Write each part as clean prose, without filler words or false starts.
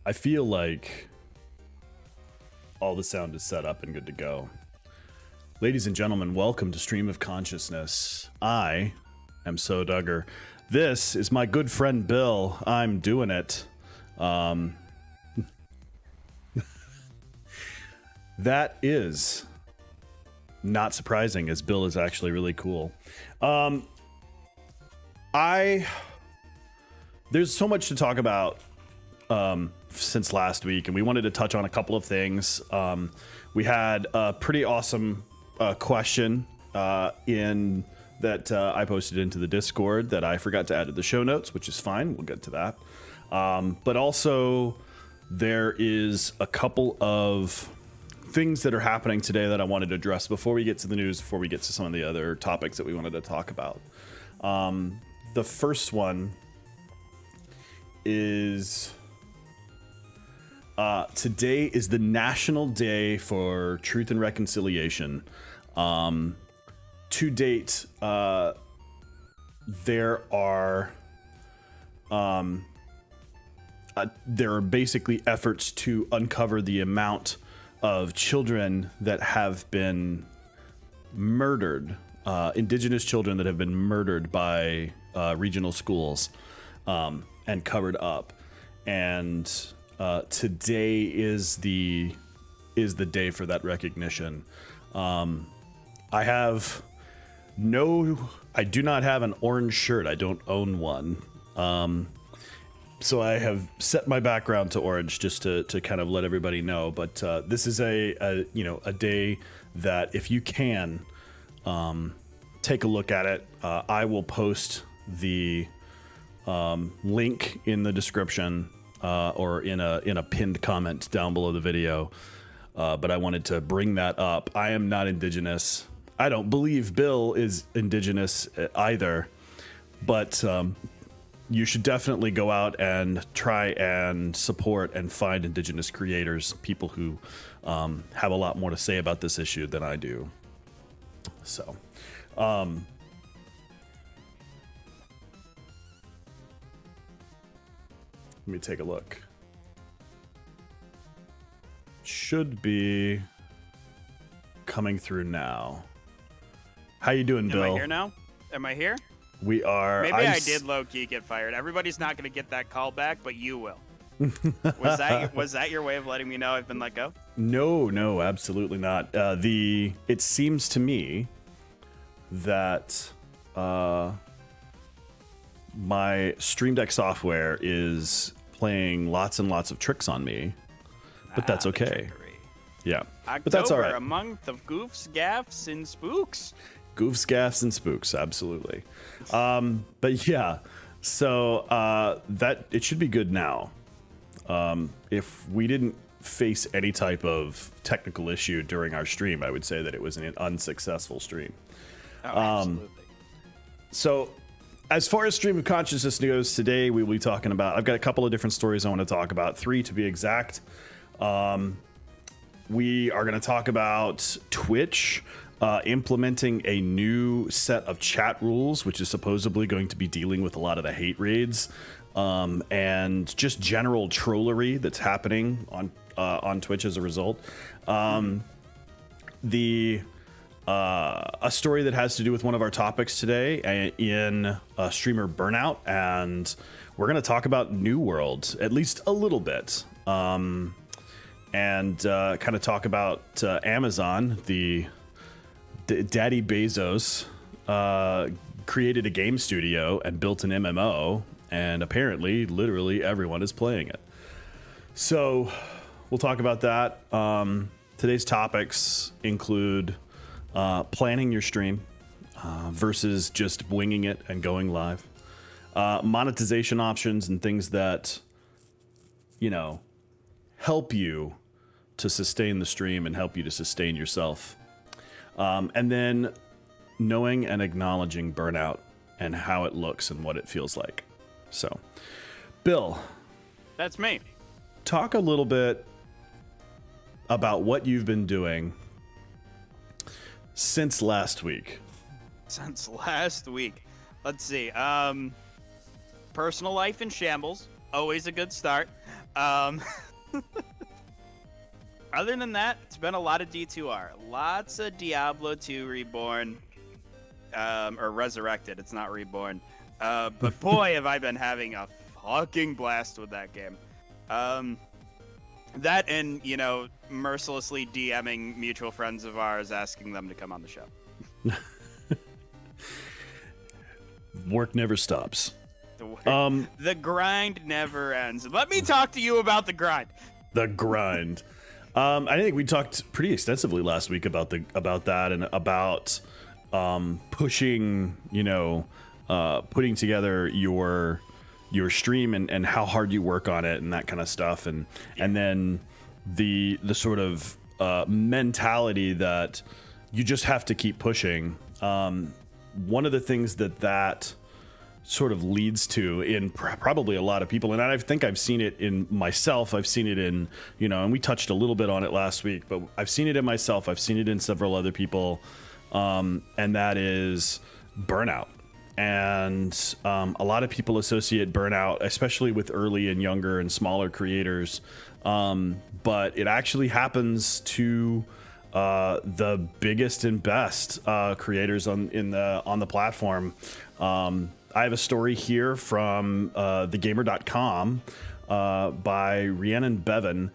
I feel like all the sound is set up and good to go. Ladies and gentlemen, welcome to Stream of Consciousness. I am soDugger. This is my good friend Bill. I'm doing it. That is not surprising, as Bill is actually really cool. There's so much to talk about since last week, and we wanted to touch on a couple of things. We had a pretty awesome question in that I posted into the Discord that I forgot to add to the show notes, which is fine. We'll get to that. But also, there is a couple of things that are happening today that I wanted to address before we get to the news, before we get to some of the other topics that we wanted to talk about. The first one is today is the National Day for Truth and Reconciliation. To date, there are basically efforts to uncover the amount of children that have been murdered, indigenous children that have been murdered by regional schools and covered up. And today is the day for that recognition. I do not have an orange shirt. I don't own one. So I have set my background to orange just to kind of let everybody know. But this is a day that if you can take a look at it, I will post the link in the description or in a pinned comment down below the video. But I wanted to bring that up. I am not indigenous. I don't believe Bill is indigenous either, but you should definitely go out and try and support and find indigenous creators, people who have a lot more to say about this issue than I do. So, let me take a look. Should be coming through now. How you doing, Bill? Am I here now? Am I here? We are. Maybe I did low-key get fired. Everybody's not going to get that call back, but you will. Was that your way of letting me know I've been let go? No, absolutely not. It seems to me that my Stream Deck software is playing lots and lots of tricks on me, but that's okay. Yeah, October, but that's all right. A month of goofs, gaffs, and spooks. Goofs, gaffs, and spooks, absolutely. But yeah, so that it should be good now. If we didn't face any type of technical issue during our stream, I would say that it was an unsuccessful stream. Oh, absolutely. So as far as Stream of Consciousness goes, today we will be talking about, I've got a couple of different stories I want to talk about, 3 to be exact. We are going to talk about Twitch implementing a new set of chat rules, which is supposedly going to be dealing with a lot of the hate raids and just general trollery that's happening on Twitch as a result. A story that has to do with one of our topics today in streamer Burnout, and we're going to talk about New World at least a little bit, and kind of talk about Amazon. The Daddy Bezos created a game studio and built an MMO, and apparently literally everyone is playing it. So we'll talk about that. Today's topics include planning your stream versus just winging it and going live, monetization options and things that, help you to sustain the stream and help you to sustain yourself. And then knowing and acknowledging burnout and how it looks and what it feels like. So, Bill. That's me. Talk a little bit about what you've been doing since last week. Let's see. Personal life in shambles. Always a good start. Um, other than that, it's been a lot of D2R. Lots of Diablo 2 Reborn. Or Resurrected. It's not Reborn. But boy, have I been having a fucking blast with that game. That and, mercilessly DMing mutual friends of ours, asking them to come on the show. Work never stops. The grind never ends. Let me talk to you about the grind. The grind. I think we talked pretty extensively last week about that and about pushing, putting together your stream and how hard you work on it and that kind of stuff, and then the sort of mentality that you just have to keep pushing. One of the things that sort of leads to in probably a lot of people, and I think I've seen it in myself, I've seen it in, and we touched a little bit on it last week, but I've seen it in myself, I've seen it in several other people, and that is burnout. And a lot of people associate burnout, especially with early and younger and smaller creators, but it actually happens to the biggest and best creators on the platform. I have a story here from thegamer.com by Rhiannon Bevan,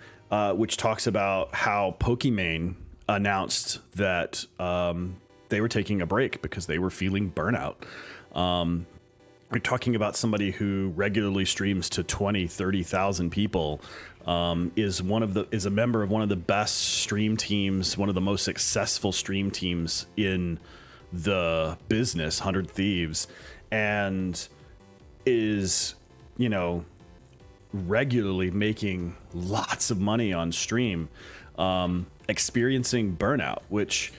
which talks about how Pokimane announced that they were taking a break because they were feeling burnout. We're talking about somebody who regularly streams to 20, 30,000 people, is a member of one of the best stream teams, one of the most successful stream teams in the business, 100 Thieves, and is, regularly making lots of money on stream, experiencing burnout, which,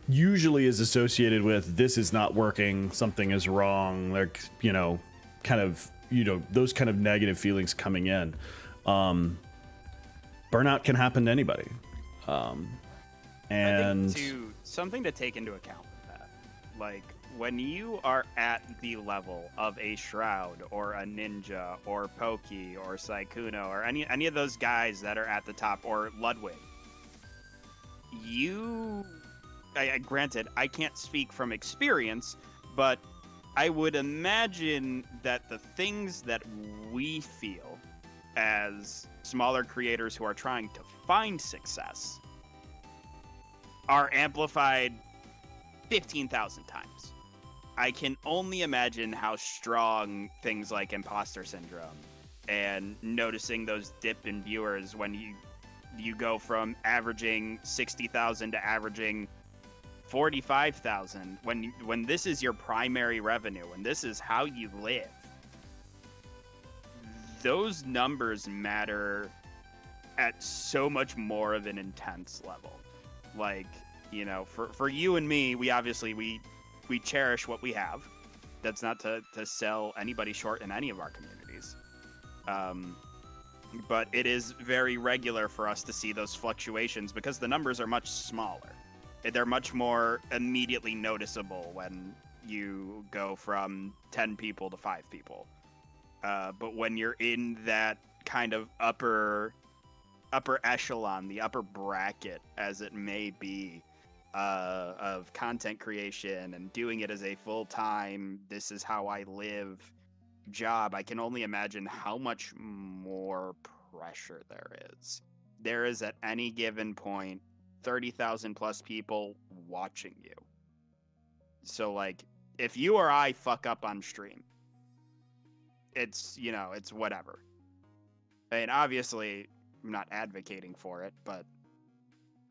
usually is associated with this is not working, something is wrong, like, those kind of negative feelings coming in. Burnout can happen to anybody. And I think something to take into account with that, like when you are at the level of a Shroud or a Ninja or Pokey or Sykkuno or any of those guys that are at the top, or Ludwig, granted, I can't speak from experience, but I would imagine that the things that we feel as smaller creators who are trying to find success are amplified 15,000 times. I can only imagine how strong things like imposter syndrome and noticing those dip in viewers when you go from averaging 60,000 to averaging 45,000, when this is your primary revenue and this is how you live. Those numbers matter at so much more of an intense level. Like, for you and me, we obviously we cherish what we have. That's not to sell anybody short in any of our communities. But it is very regular for us to see those fluctuations because the numbers are much smaller. They're much more immediately noticeable when you go from 10 people to 5 people. But when you're in that kind of upper echelon, the upper bracket, as it may be, of content creation and doing it as a full-time, this is how I live job, I can only imagine how much more pressure there is. There is at any given point 30,000 plus people watching you. So like, if you or I fuck up on stream, it's, it's whatever. And obviously, I'm not advocating for it, but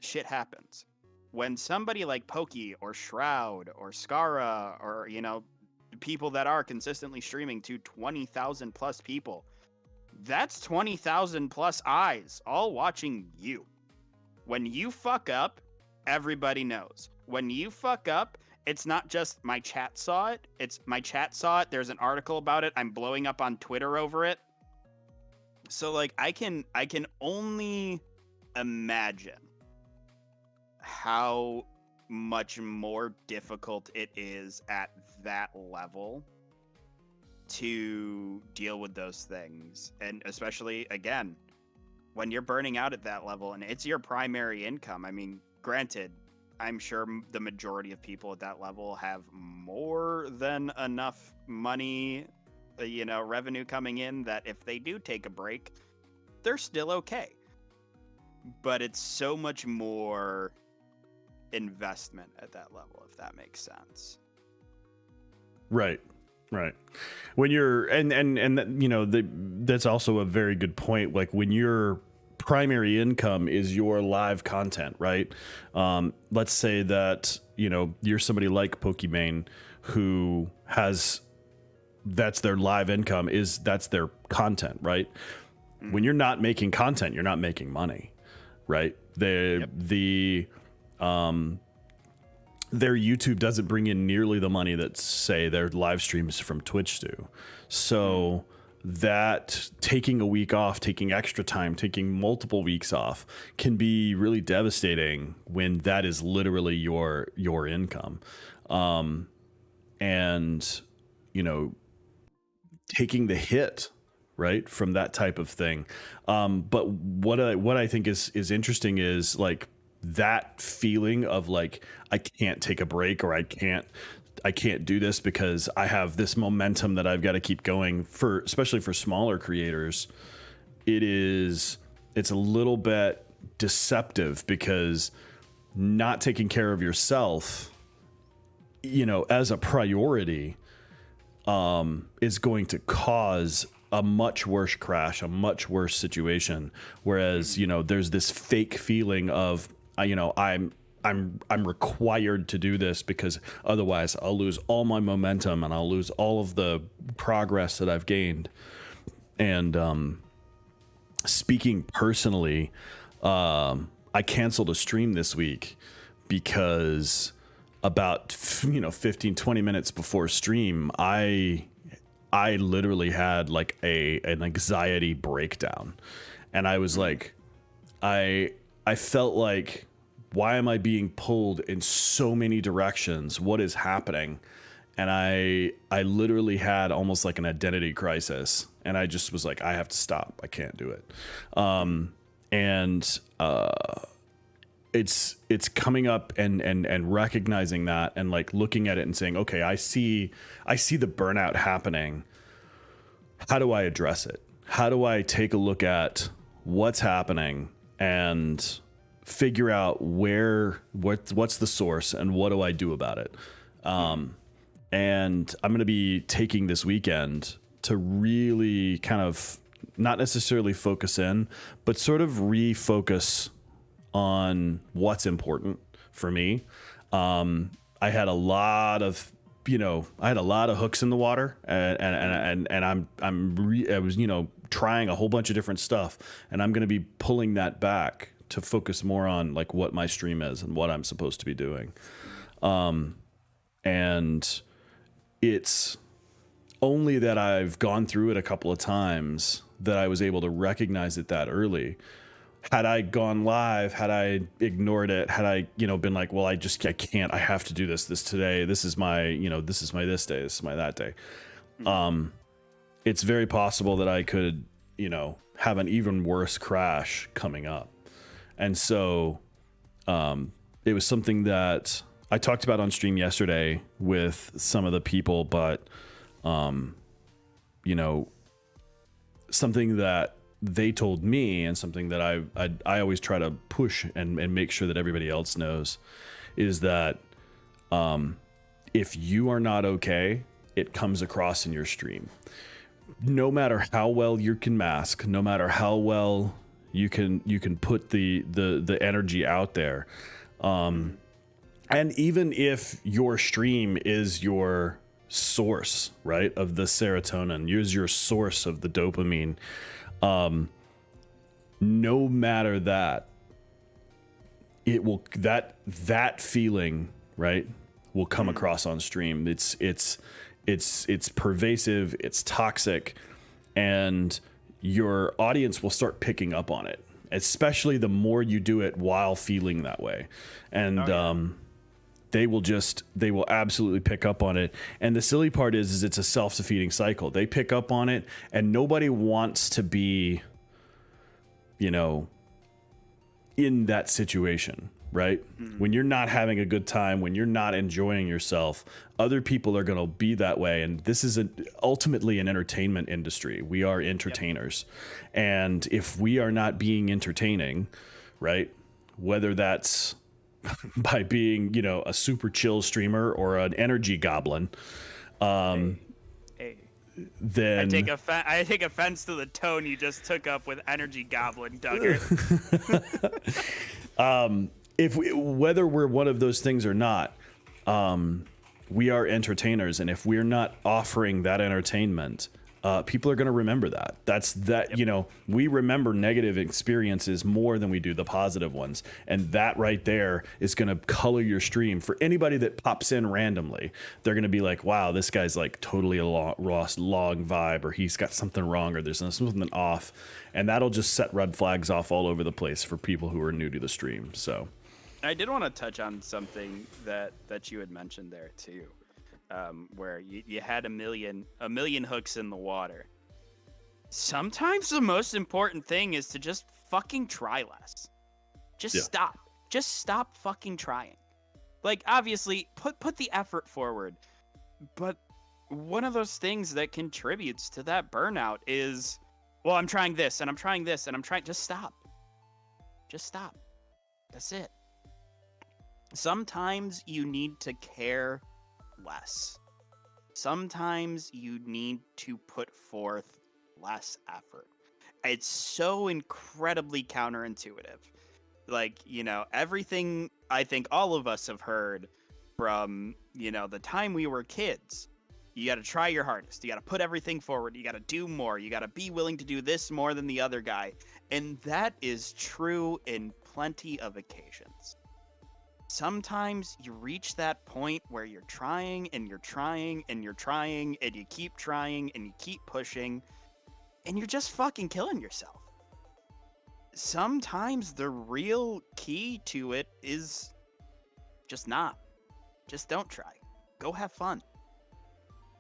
shit happens. When somebody like Pokey or Shroud or Skara or, people that are consistently streaming to 20,000 plus people, that's 20,000 plus eyes all watching you. When you fuck up, everybody knows. When you fuck up, it's not just my chat saw it. It's my chat saw it. There's an article about it. I'm blowing up on Twitter over it. So like, I can only imagine how much more difficult it is at that level to deal with those things. And especially, again, when you're burning out at that level and it's your primary income. I mean, granted, I'm sure the majority of people at that level have more than enough money, revenue coming in that if they do take a break, they're still okay. But it's so much more investment at that level, if that makes sense. Right. When you're that's also a very good point. Like when your primary income is your live content, right? Let's say that you're somebody like Pokimane who has that's their live income, that's their content, right? Mm-hmm. When you're not making content, you're not making money, right? Their YouTube doesn't bring in nearly the money that, say, their live streams from Twitch do. So that taking a week off, taking extra time, taking multiple weeks off can be really devastating when that is literally your income. And, taking the hit, right, from that type of thing. But what I think is interesting is like, that feeling of like, I can't take a break, or I can't do this because I have this momentum that I've got to keep going, especially for smaller creators. It's a little bit deceptive because not taking care of yourself, as a priority, is going to cause a much worse crash, a much worse situation. Whereas, there's this fake feeling of, I'm required to do this because otherwise I'll lose all my momentum and I'll lose all of the progress that I've gained. And speaking personally, I canceled a stream this week because about 15-20 minutes before stream, I literally had like an anxiety breakdown, and I was like, I felt like, why am I being pulled in so many directions? What is happening? And I literally had almost like an identity crisis, and I just was like, I have to stop. I can't do it. It's coming up and recognizing that, and like looking at it and saying, okay, I see the burnout happening. How do I address it? How do I take a look at what's happening and figure out what's the source and what do I do about it? And I'm going to be taking this weekend to really kind of not necessarily focus in, but sort of refocus on what's important for me. I had a lot of hooks in the water, and I was trying a whole bunch of different stuff, and I'm going to be pulling that back to focus more on like what my stream is and what I'm supposed to be doing. And it's only that I've gone through it a couple of times that I was able to recognize it that early. Had I gone live, had I ignored it, had I, been like, well, I can't, I have to do this today. This is my this day, this is my that day. It's very possible that I could, have an even worse crash coming up. And so, it was something that I talked about on stream yesterday with some of the people, but, something that they told me, and something that I always try to push and make sure that everybody else knows, is that if you are not okay, it comes across in your stream. No matter how well you can mask, no matter how well you can put the energy out there, and even if your stream is your source, right, of the serotonin, use your source of the dopamine, no matter that, it will, that feeling, right, will come across on stream. It's pervasive, it's toxic, and your audience will start picking up on it, especially the more you do it while feeling that way. And they will absolutely pick up on it. And the silly part is it's a self-defeating cycle. They pick up on it, and nobody wants to be, you know, in that situation, right? When you're not having a good time, when you're not enjoying yourself, other people are going to be that way. And this is ultimately an entertainment industry. We are entertainers. Yep. And if we are not being entertaining, right, whether that's by being, you know, a super chill streamer or an energy goblin, Hey. then I take offense to the tone you just took up with energy goblin, Duggar. Whether we're one of those things or not, we are entertainers, and if we're not offering that entertainment, people are going to remember that. Yep. You know, we remember negative experiences more than we do the positive ones. And that right there is going to color your stream. For anybody that pops in randomly, they're going to be like, wow, this guy's like totally a long vibe, or he's got something wrong, or there's something off. And that'll just set red flags off all over the place for people who are new to the stream. So I did want to touch on something that you had mentioned there too. Where you had a million hooks in the water. Sometimes the most important thing is to just fucking try less. Stop. Just stop fucking trying. Like, obviously, put the effort forward. But one of those things that contributes to that burnout is, well, I'm trying this, and I'm trying this, and I'm trying... Just stop. Just stop. That's it. Sometimes you need to care less. Sometimes you need to put forth less effort. It's so incredibly counterintuitive. Like, you know, everything I think all of us have heard from, you know, the time we were kids. You got to try your hardest. You got to put everything forward. You got to do more. You got to be willing to do this more than the other guy. And that is true in plenty of occasions. Sometimes you reach that point where you're trying and you're trying and you're trying and you keep trying and you keep pushing and you're just fucking killing yourself. Sometimes the real key to it is just not. Just don't try. Go have fun.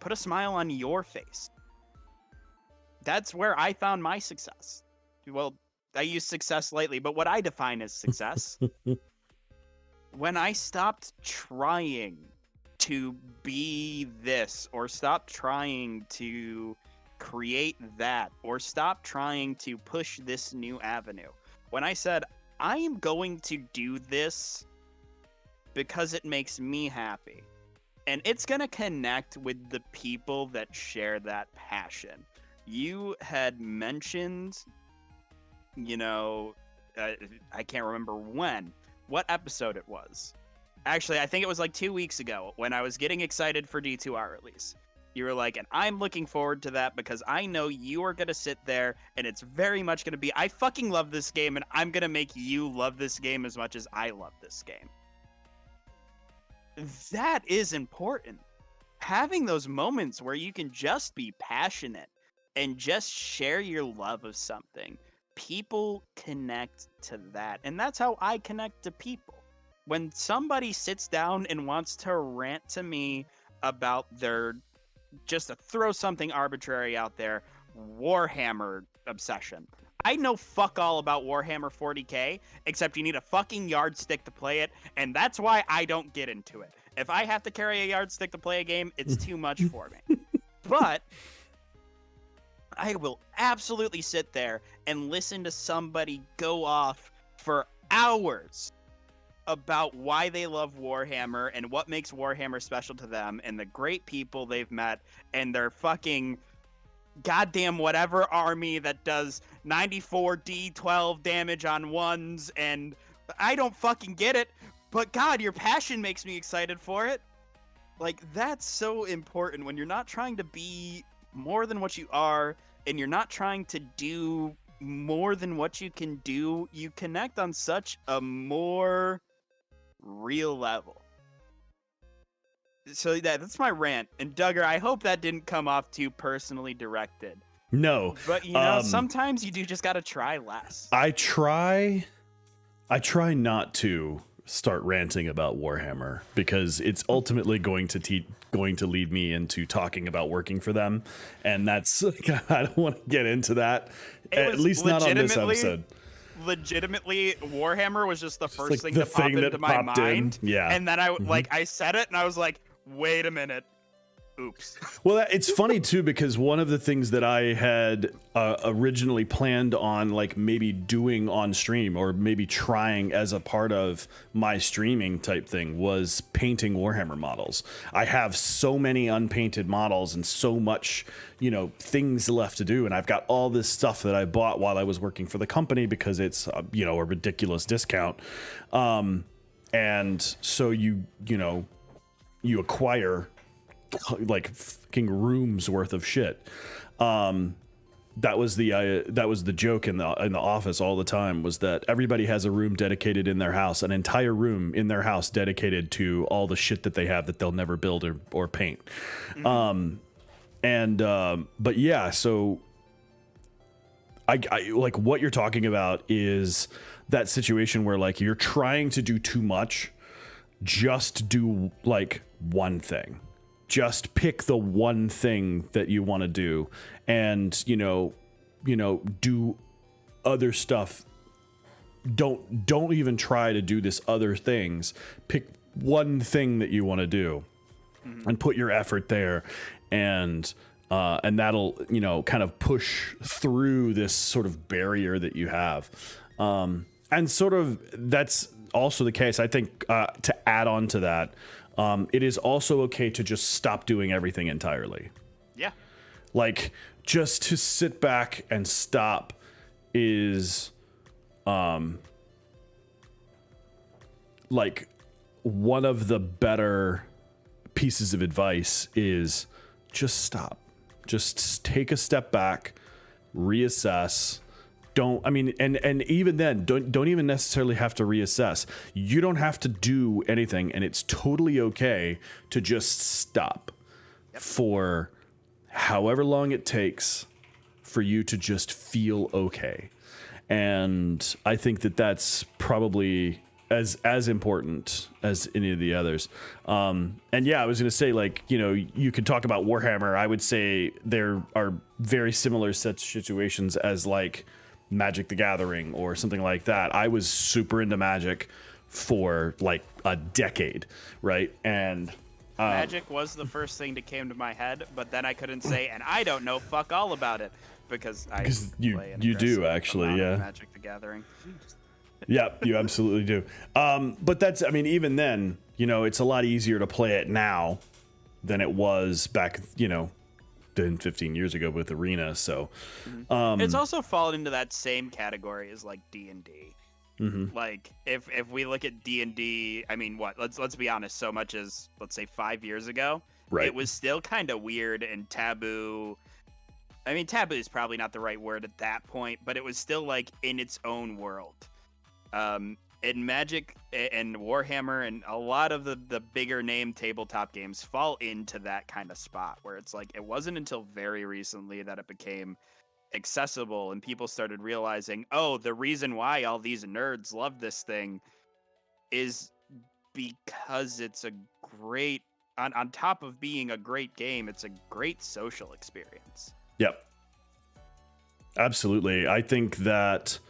Put a smile on your face. That's where I found my success. Well, I use success lightly, but what I define as success... When I stopped trying to be this, or stopped trying to create that, or stopped trying to push this new avenue. When I said, I am going to do this because it makes me happy. And it's going to connect with the people that share that passion. You had mentioned, you know, I can't remember what episode it was. Actually, I think it was like 2 weeks ago when I was getting excited for D2R release. You were like, and I'm looking forward to that because I know you are going to sit there and it's very much going to be, I fucking love this game and I'm going to make you love this game as much as I love this game. That is important. Having those moments where you can just be passionate and just share your love of something. People connect to that, and that's how I connect to people. When somebody sits down and wants to rant to me about their, just to throw something arbitrary out there, Warhammer obsession. I know fuck all about Warhammer 40k, except you need a fucking yardstick to play it, and that's why I don't get into it. If I have to carry a yardstick to play a game, it's too much for me. But I will absolutely sit there and listen to somebody go off for hours about why they love Warhammer and what makes Warhammer special to them and the great people they've met and their fucking goddamn whatever army that does 94 D12 damage on ones, and I don't fucking get it, but God, your passion makes me excited for it. Like, that's so important when you're not trying to be more than what you are, and you're not trying to do more than what you can do. You connect on such a more real level. So that's my rant. And Duggar, I hope that didn't come off too personally directed. No. But, you know, sometimes you do just got to try less. I try not to. start ranting about Warhammer, because it's ultimately going to lead me into talking about working for them, and that's I don't want to get into that, at least not on this episode. Legitimately, Warhammer was just the first like thing the that popped thing that into my popped in. mind. Yeah. And then I said it and I was like, wait a minute. Oops. Well, it's funny too, because one of the things that I had originally planned on like maybe doing on stream, or maybe trying as a part of my streaming type thing, was painting Warhammer models. I have so many unpainted models and so much, things left to do. And I've got all this stuff that I bought while I was working for the company because it's, a ridiculous discount. And so you acquire like fucking rooms worth of shit. That was the joke in the office all the time, was that everybody has a room dedicated in their house, an entire room in their house dedicated to all the shit that they have that they'll never build or paint. But yeah, so I like what you're talking about is that situation where like you're trying to do too much. Just do like one thing. Just pick the one thing that you want to do, and do other stuff. Don't even try to do this other things. Pick one thing that you want to do, and put your effort there, and that'll kind of push through this sort of barrier that you have, and sort of that's also the case. I think to add on to that. It is also okay to just stop doing everything entirely. Yeah. Like, just to sit back and stop is, like, one of the better pieces of advice is just stop. Just take a step back, reassess. And even then, don't even necessarily have to reassess. You don't have to do anything, and it's totally okay to just stop for however long it takes for you to just feel okay. And I think that that's probably as important as any of the others. And yeah, I was going to say, like, you could talk about Warhammer. I would say there are very similar such situations as like Magic the Gathering or something like that. I was super into Magic for like a decade, right? And Magic was the first thing that came to my head, but then I couldn't say, and I don't know fuck all about it, because you do actually, yeah. Magic the Gathering. Yeah, you absolutely do. But that's, even then, it's a lot easier to play it now than it was back, 15 years ago with Arena. So it's also fallen into that same category as like D&D. Like if we look at D&D, let's be honest, so much as let's say 5 years ago, right, it was still kind of weird and taboo. Taboo is probably not the right word at that point, but it was still like in its own world. And Magic and Warhammer and a lot of the bigger name tabletop games fall into that kind of spot where it's like it wasn't until very recently that it became accessible and people started realizing, oh, the reason why all these nerds love this thing is because it's a great, on top of being a great game, it's a great social experience. Yep. Absolutely. I think that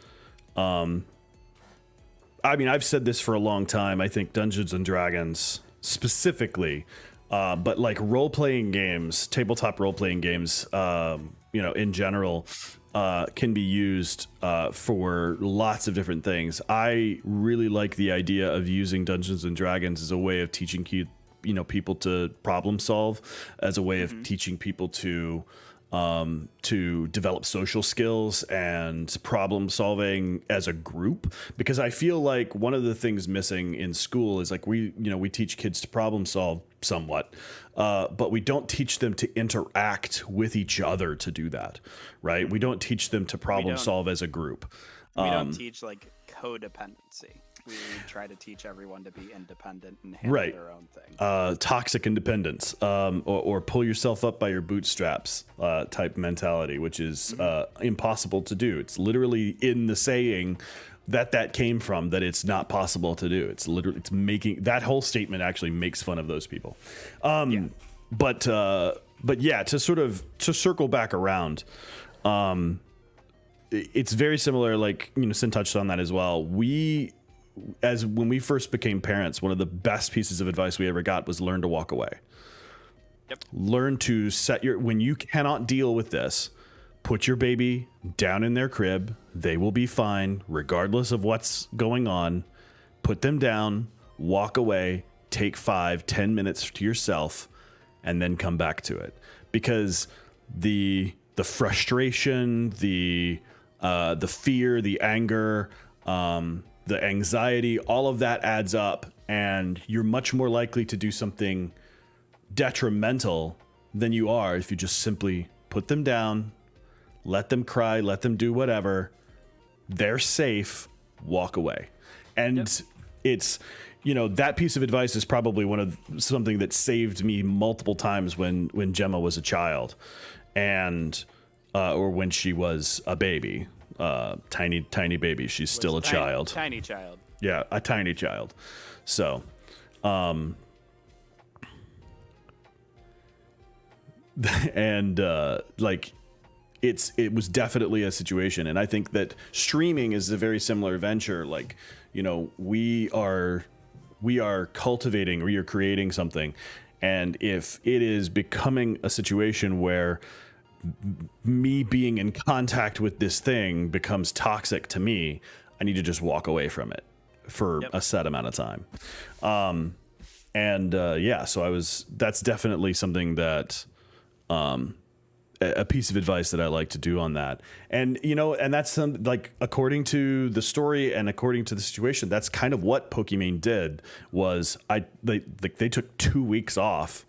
I've said this for a long time. I think Dungeons and Dragons specifically, but like role-playing games, tabletop role-playing games, in general, can be used for lots of different things. I really like the idea of using Dungeons and Dragons as a way of teaching people to problem solve, as a way of teaching people to develop social skills and problem solving as a group, because I feel like one of the things missing in school is like we teach kids to problem solve somewhat, but we don't teach them to interact with each other to do that, right? We don't teach them to problem solve as a group. We don't teach like codependency. We try to teach everyone to be independent and handle their own thing. Toxic independence, or pull yourself up by your bootstraps type mentality, which is impossible to do. It's literally in the saying, that came from, that it's not possible to do. It's literally, it's making, that whole statement actually makes fun of those people. But yeah, to circle back around, it's very similar. Like, Sin touched on that as well. When we first became parents, one of the best pieces of advice we ever got was learn to walk away. Yep. Learn to when you cannot deal with this, put your baby down in their crib. They will be fine regardless of what's going on. Put them down, walk away, take 5-10 minutes to yourself, and then come back to it. Because the frustration, the fear, the anger, the anxiety, all of that adds up, and you're much more likely to do something detrimental than you are if you just simply put them down, let them cry, let them do whatever. They're safe, walk away. And it's, that piece of advice is probably something that saved me multiple times when Gemma was a child, and or when she was a baby, tiny baby. She's still a child. Tiny child. Yeah, a tiny child. So, and it was definitely a situation, and I think that streaming is a very similar venture. Like, we are cultivating, we are creating something, and if it is becoming a situation where me being in contact with this thing becomes toxic to me, I need to just walk away from it for a set amount of time. So that's definitely something that, a piece of advice that I like to do on that. And, and that's according to the story and according to the situation, that's kind of what Pokimane did. Was they took 2 weeks off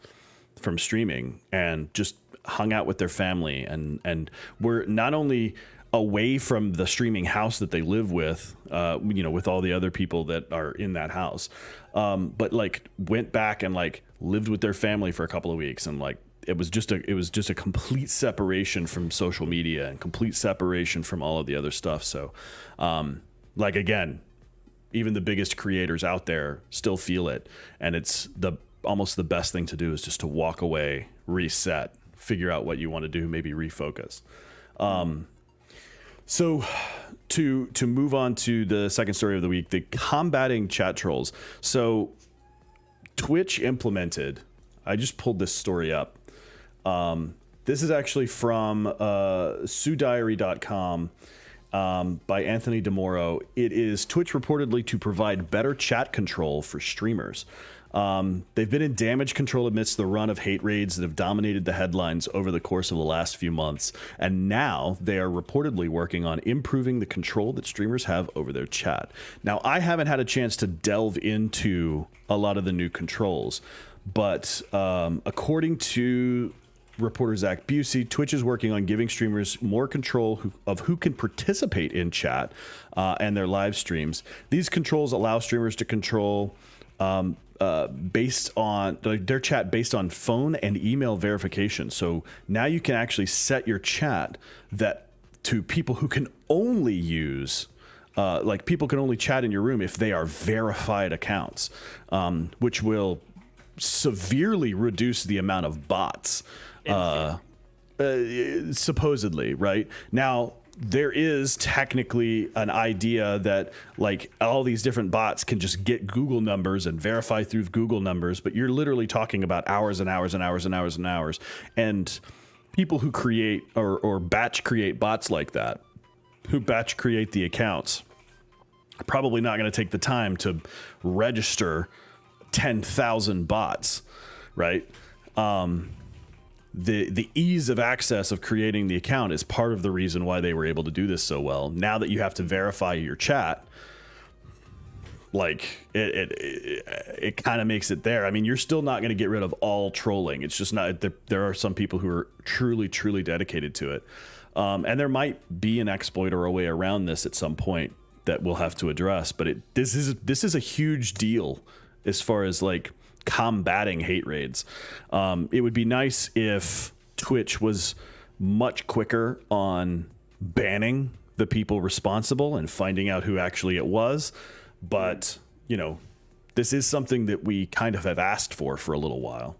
from streaming and just hung out with their family, and were not only away from the streaming house that they live with, with all the other people that are in that house, but went back and lived with their family for a couple of weeks, and it was just a complete separation from social media and complete separation from all of the other stuff. So, again, even the biggest creators out there still feel it, and it's almost the best thing to do is just to walk away, reset, figure out what you want to do, maybe refocus. So to move on to the second story of the week, the combating chat trolls. So Twitch implemented, I just pulled this story up. This is actually from soDugger.com, by Anthony DeMoro. It is Twitch reportedly to provide better chat control for streamers. They've been in damage control amidst the run of hate raids that have dominated the headlines over the course of the last few months, and now they are reportedly working on improving the control that streamers have over their chat. Now, I haven't had a chance to delve into a lot of the new controls, but according to reporter Zach Busey, Twitch is working on giving streamers more control of who can participate in chat and their live streams. These controls allow streamers to control based on their chat based on phone and email verification. So now you can actually set your chat that to people who can only use people can only chat in your room if they are verified accounts, which will severely reduce the amount of bots. Supposedly, right? Now, there is technically an idea that all these different bots can just get Google numbers and verify through Google numbers, but you're literally talking about hours and hours and hours and hours and hours. And people who create or batch create bots like that, who batch create the accounts, are probably not going to take the time to register 10,000 bots, right? The ease of access of creating the account is part of the reason why they were able to do this so well. Now that you have to verify your chat, it kind of makes it there. I mean, you're still not going to get rid of all trolling. It's just not. There are some people who are truly dedicated to it, and there might be an exploit or a way around this at some point that we'll have to address. But this is a huge deal as far as combating hate raids. It would be nice if Twitch was much quicker on banning the people responsible and finding out who actually it was. But, this is something that we kind of have asked for a little while.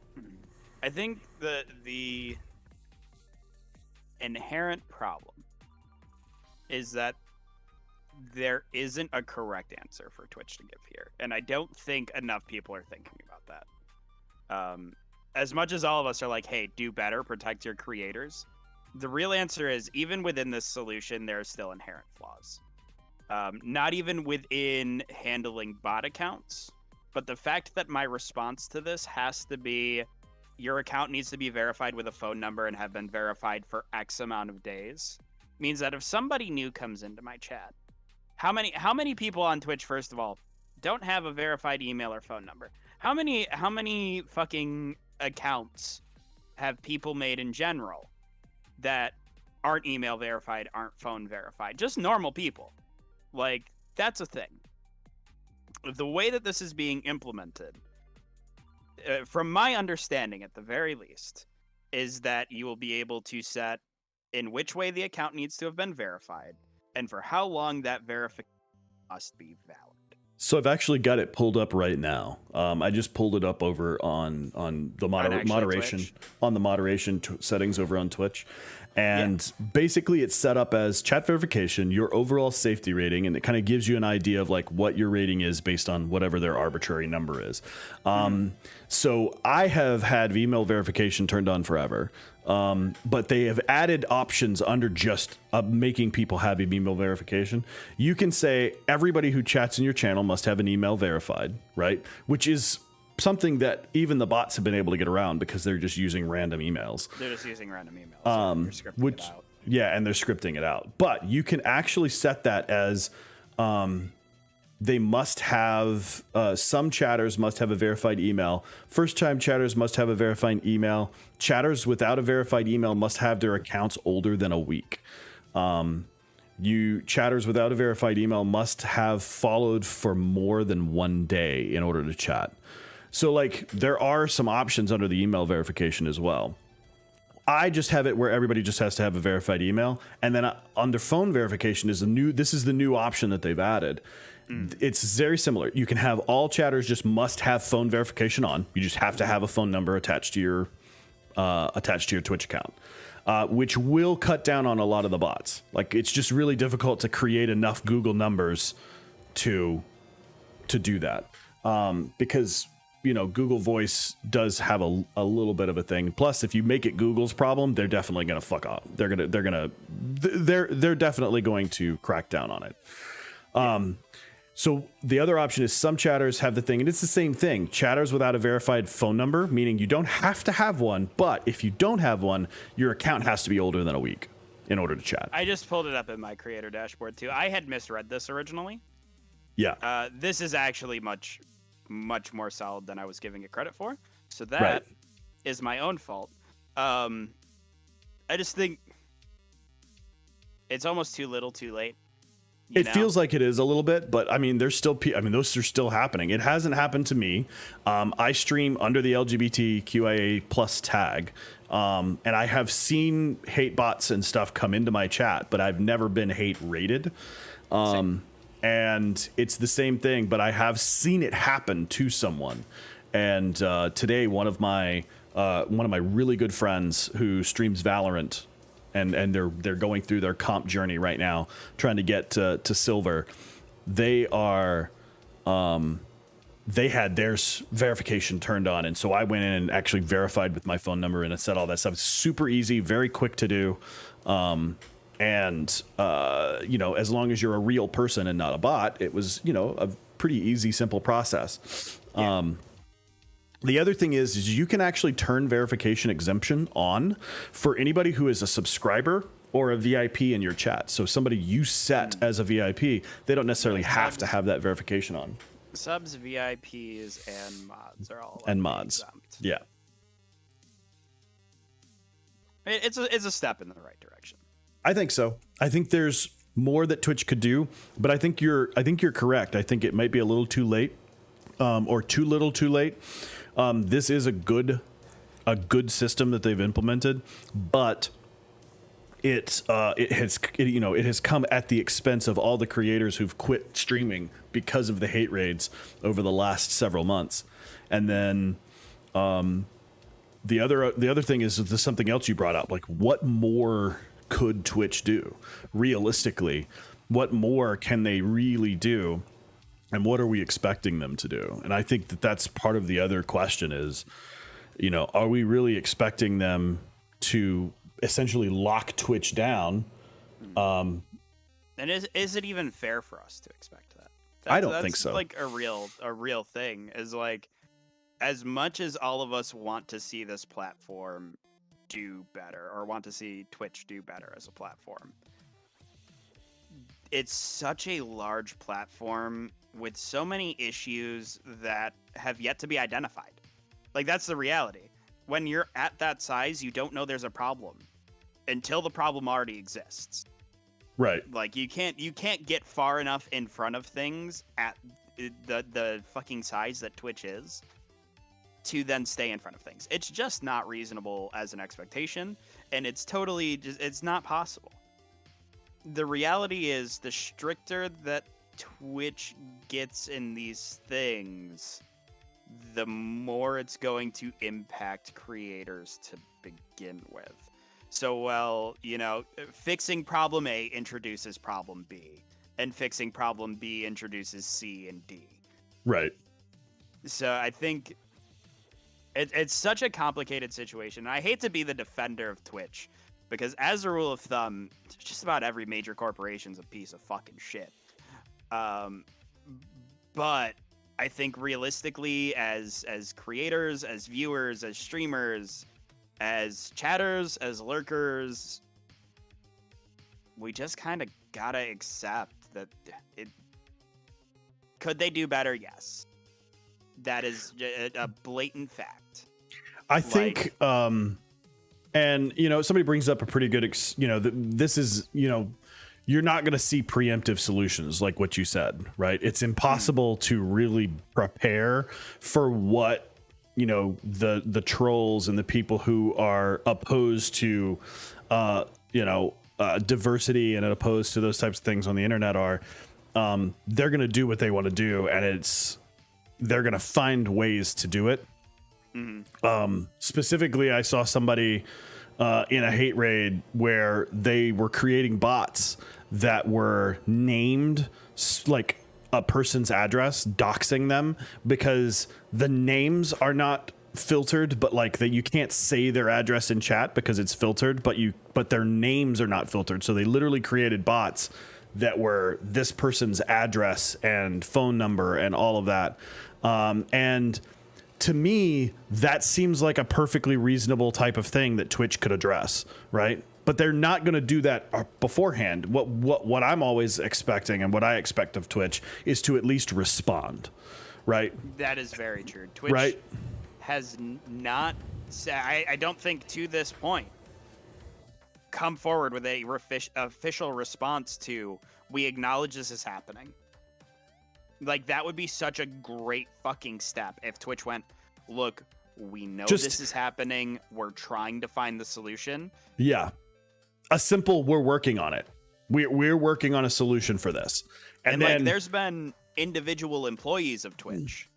I think the inherent problem is that there isn't a correct answer for Twitch to give here. And I don't think enough people are thinking about that. As much as all of us are like, hey, do better, protect your creators, the real answer is, even within this solution, there are still inherent flaws. Not even within handling bot accounts, but the fact that my response to this has to be, your account needs to be verified with a phone number and have been verified for X amount of days, means that if somebody new comes into my chat, how many people on Twitch, first of all, don't have a verified email or phone number? How many fucking accounts have people made in general that aren't email verified, aren't phone verified? Just normal people. Like, that's a thing. The way that this is being implemented, from my understanding at the very least, is that you will be able to set in which way the account needs to have been verified and for how long that verification must be valid. So I've actually got it pulled up right now. I just pulled it up over on the moderation Twitch. On the moderation settings over on Twitch, and basically it's set up as chat verification, your overall safety rating, and it kind of gives you an idea of like what your rating is based on whatever their arbitrary number is. So I have had email verification turned on forever. But they have added options under just making people have email verification. You can say everybody who chats in your channel must have an email verified, right? Which is something that even the bots have been able to get around because they're just using random emails. They're just using random emails. They're scripting it out. Yeah, and they're scripting it out. But you can actually set that as they must have, some chatters must have a verified email. First-time chatters must have a verified email. Chatters without a verified email must have their accounts older than a week. Chatters without a verified email must have followed for more than 1 day in order to chat. So, like, there are some options under the email verification as well. I just have it where everybody just has to have a verified email, and then under phone verification this is the new option that they've added. It's very similar. You can have all chatters just must have phone verification on. You just have to have a phone number attached to your Twitch account, which will cut down on a lot of the bots. Like, it's just really difficult to create enough Google numbers to do that, because Google Voice does have a little bit of a thing. Plus, if you make it Google's problem, they're definitely gonna fuck off. They're definitely going to crack down on it. So the other option is some chatters have the thing, and it's the same thing. Chatters without a verified phone number, meaning you don't have to have one, but if you don't have one, your account has to be older than a week in order to chat. I just pulled it up in my creator dashboard too. I had misread this originally. Yeah. This is actually much more solid than I was giving it credit for. So that is my own fault. I just think it's almost too little too late. It feels like it is a little bit, but I mean, those are still happening. It hasn't happened to me. I stream under the LGBTQIA plus tag, and I have seen hate bots and stuff come into my chat, but I've never been hate rated. And it's the same thing, but I have seen it happen to someone. And today, one of my really good friends who streams Valorant, and they're going through their comp journey right now, trying to get to silver. They had their verification turned on, and so I went in and actually verified with my phone number and it said all that stuff. It's super easy, very quick to do. And as long as you're a real person and not a bot, it was, a pretty easy, simple process. Yeah. The other thing is you can actually turn verification exemption on for anybody who is a subscriber or a VIP in your chat. So somebody you set as a VIP, they don't necessarily have to have that verification on. Subs, VIPs, and mods are all exempt. Yeah. It's a step in the right direction. I think so. I think there's more that Twitch could do, but I think you're correct. I think it might be a little too late, or too little too late. This is a good system that they've implemented, but it has come at the expense of all the creators who've quit streaming because of the hate raids over the last several months. And then the other thing is there's something else you brought up, like what more could Twitch do realistically? What more can they really do? And what are we expecting them to do? And I think that that's part of the other question is, are we really expecting them to essentially lock Twitch down? And is it even fair for us to expect that? I don't think so. Like a real thing is like, as much as all of us want to see this platform do better or want to see Twitch do better as a platform, it's such a large platform with so many issues that have yet to be identified. Like, that's the reality. When you're at that size, you don't know there's a problem until the problem already exists. Right. Like, you can't get far enough in front of things at the fucking size that Twitch is to then stay in front of things. It's just not reasonable as an expectation, and it's totally just, it's not possible. The reality is, the stricter that Twitch gets in these things, the more it's going to impact creators to begin with. So, fixing problem A introduces problem B, and fixing problem B introduces C and D. Right. So I think it's such a complicated situation. I hate to be the defender of Twitch, because as a rule of thumb, just about every major corporation's a piece of fucking shit. But I think realistically, as creators, as viewers, as streamers, as chatters, as lurkers, we just kind of gotta accept that it... Could they do better? Yes. That is a blatant fact. I think, and, somebody brings up a pretty good, this is, you're not going to see preemptive solutions like what you said, right? It's impossible to really prepare for what, the trolls and the people who are opposed to, diversity and opposed to those types of things on the internet are. They're going to do what they want to do, and they're going to find ways to do it. Mm-hmm. Specifically, I saw somebody in a hate raid where they were creating bots that were named like a person's address, doxing them because the names are not filtered, but like that you can't say their address in chat because it's filtered, but their names are not filtered. So they literally created bots that were this person's address and phone number and all of that. And to me, that seems like a perfectly reasonable type of thing that Twitch could address, right? But they're not going to do that beforehand. What I'm always expecting and what I expect of Twitch is to at least respond, right? That is very true. Twitch has not, I don't think to this point, come forward with a official response to, we acknowledge this is happening. Like, that would be such a great fucking step if Twitch went, look, we know this is happening. We're trying to find the solution. Yeah. A simple, we're working on it. We're working on a solution for this. And then, like, there's been individual employees of Twitch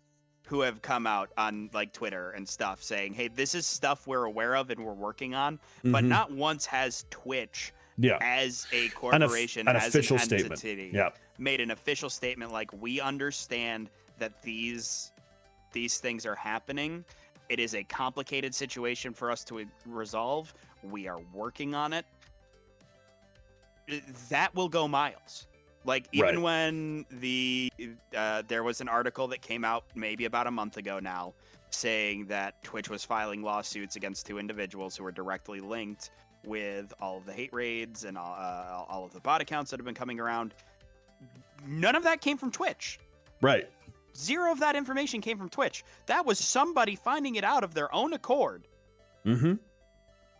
who have come out on like Twitter and stuff saying, hey, this is stuff we're aware of and we're working on. Mm-hmm. But not once has Twitch as a corporation, an as official an statement, made an official statement like, we understand that these things are happening. It is a complicated situation for us to resolve. We are working on it. That will go miles. Like, even when there was an article that came out maybe about a month ago now saying that Twitch was filing lawsuits against 2 individuals who were directly linked with all of the hate raids and all of the bot accounts that have been coming around. None of that came from Twitch. Right. 0 of that information came from Twitch. That was somebody finding it out of their own accord. Mm-hmm.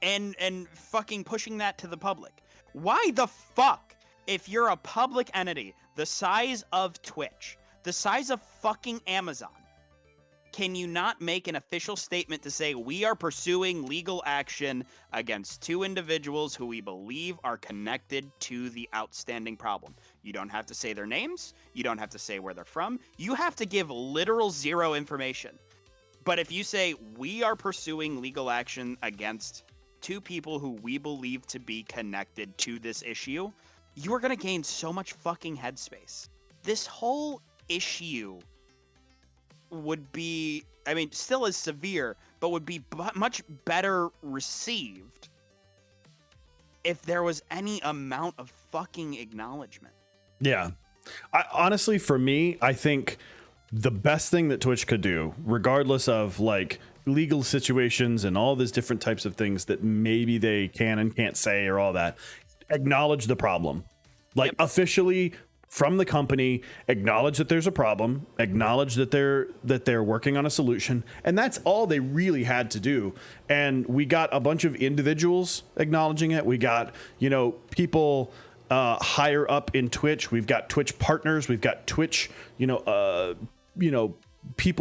And fucking pushing that to the public. Why the fuck, if you're a public entity the size of Twitch, the size of fucking Amazon, can you not make an official statement to say we are pursuing legal action against 2 individuals who we believe are connected to the outstanding problem? You don't have to say their names. You don't have to say where they're from. You have to give literal 0 information. But if you say we are pursuing legal action against 2 people who we believe to be connected to this issue, you are going to gain so much fucking headspace. This whole issue would be, I mean, still as severe, but would be much better received if there was any amount of fucking acknowledgement. Yeah. Honestly, for me, I think the best thing that Twitch could do, regardless of like legal situations and all these different types of things that maybe they can and can't say or all that, acknowledge the problem. Like officially from the company, acknowledge that there's a problem, acknowledge that they're working on a solution, and that's all they really had to do. And we got a bunch of individuals acknowledging it. We got, people higher up in Twitch. We've got Twitch partners. We've got Twitch, people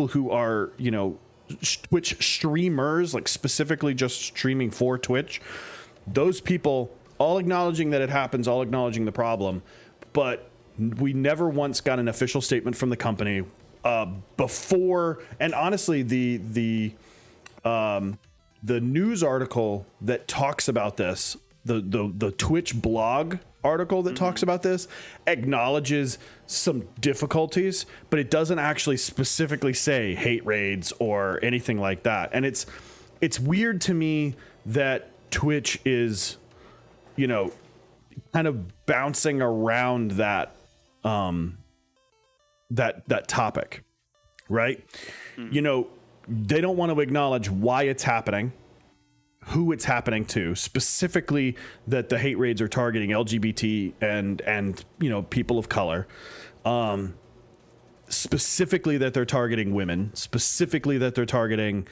who are, Twitch streamers, like specifically just streaming for Twitch. Those people all acknowledging that it happens, all acknowledging the problem, but we never once got an official statement from the company before. And honestly, the news article that talks about this, the Twitch blog article that talks about this, acknowledges some difficulties, but it doesn't actually specifically say hate raids or anything like that. And it's weird to me that Twitch is, kind of bouncing around that that topic, right? They don't want to acknowledge why it's happening, who it's happening to, specifically that the hate raids are targeting LGBT and people of color, specifically that they're targeting women, specifically that they're targeting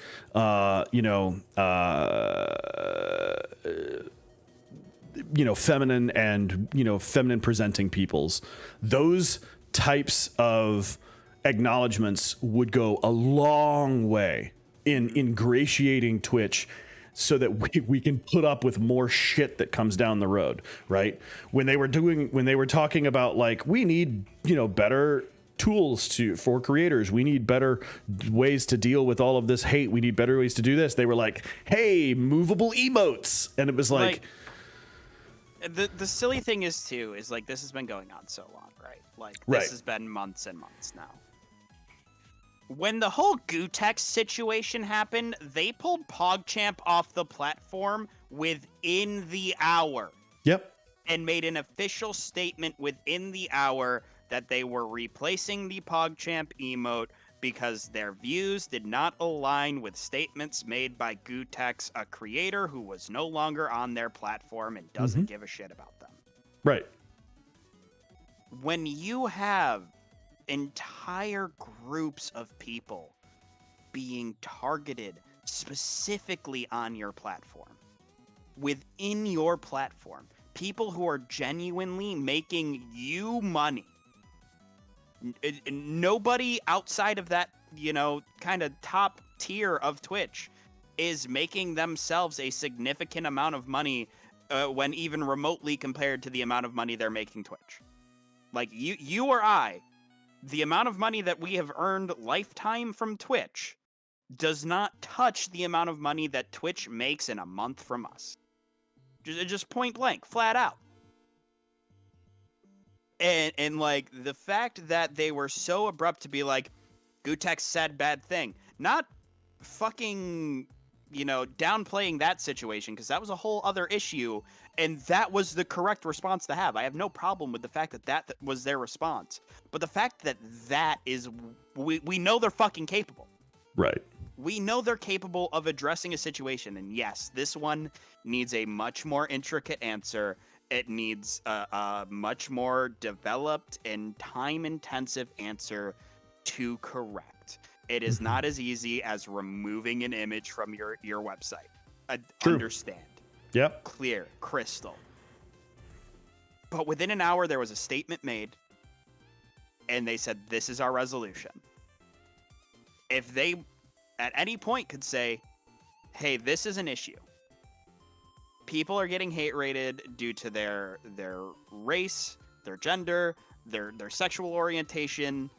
feminine and feminine presenting peoples. Those types of acknowledgments would go a long way in ingratiating Twitch so that we can put up with more shit that comes down the road, right? When they were talking about like, we need better tools for creators, we need better ways to deal with all of this hate, we need better ways to do this, they were like, hey, movable emotes. And it was like the silly thing is like, this has been going on so long, right? Like, this has been months and months now. When the whole Gootech situation happened, they pulled PogChamp off the platform within the hour. Yep. And made an official statement within the hour that they were replacing the PogChamp emote because their views did not align with statements made by Gootech, a creator who was no longer on their platform and doesn't give a shit about them. Right. When you have entire groups of people being targeted specifically on your platform, within your platform, people who are genuinely making you money, nobody outside of that, kind of top tier of Twitch is making themselves a significant amount of money when even remotely compared to the amount of money they're making Twitch. Like you or I, the amount of money that we have earned lifetime from Twitch does not touch the amount of money that Twitch makes in a month from us. Just point blank, flat out. And like, the fact that they were so abrupt to be like, Gootech said bad thing, not fucking, downplaying that situation, because that was a whole other issue, and that was the correct response to have. I have no problem with the fact that that was their response. But the fact that that is, we know they're fucking capable. Right. We know they're capable of addressing a situation, and yes, this one needs a much more intricate answer. It needs a much more developed and time-intensive answer to correct. It is not as easy as removing an image from your website. Understand. Yep. Clear. Crystal. But within an hour, there was a statement made, and they said, this is our resolution. if they at any point could say, hey, this is an issue. People are getting hate rated due to their race, their gender, their sexual orientation.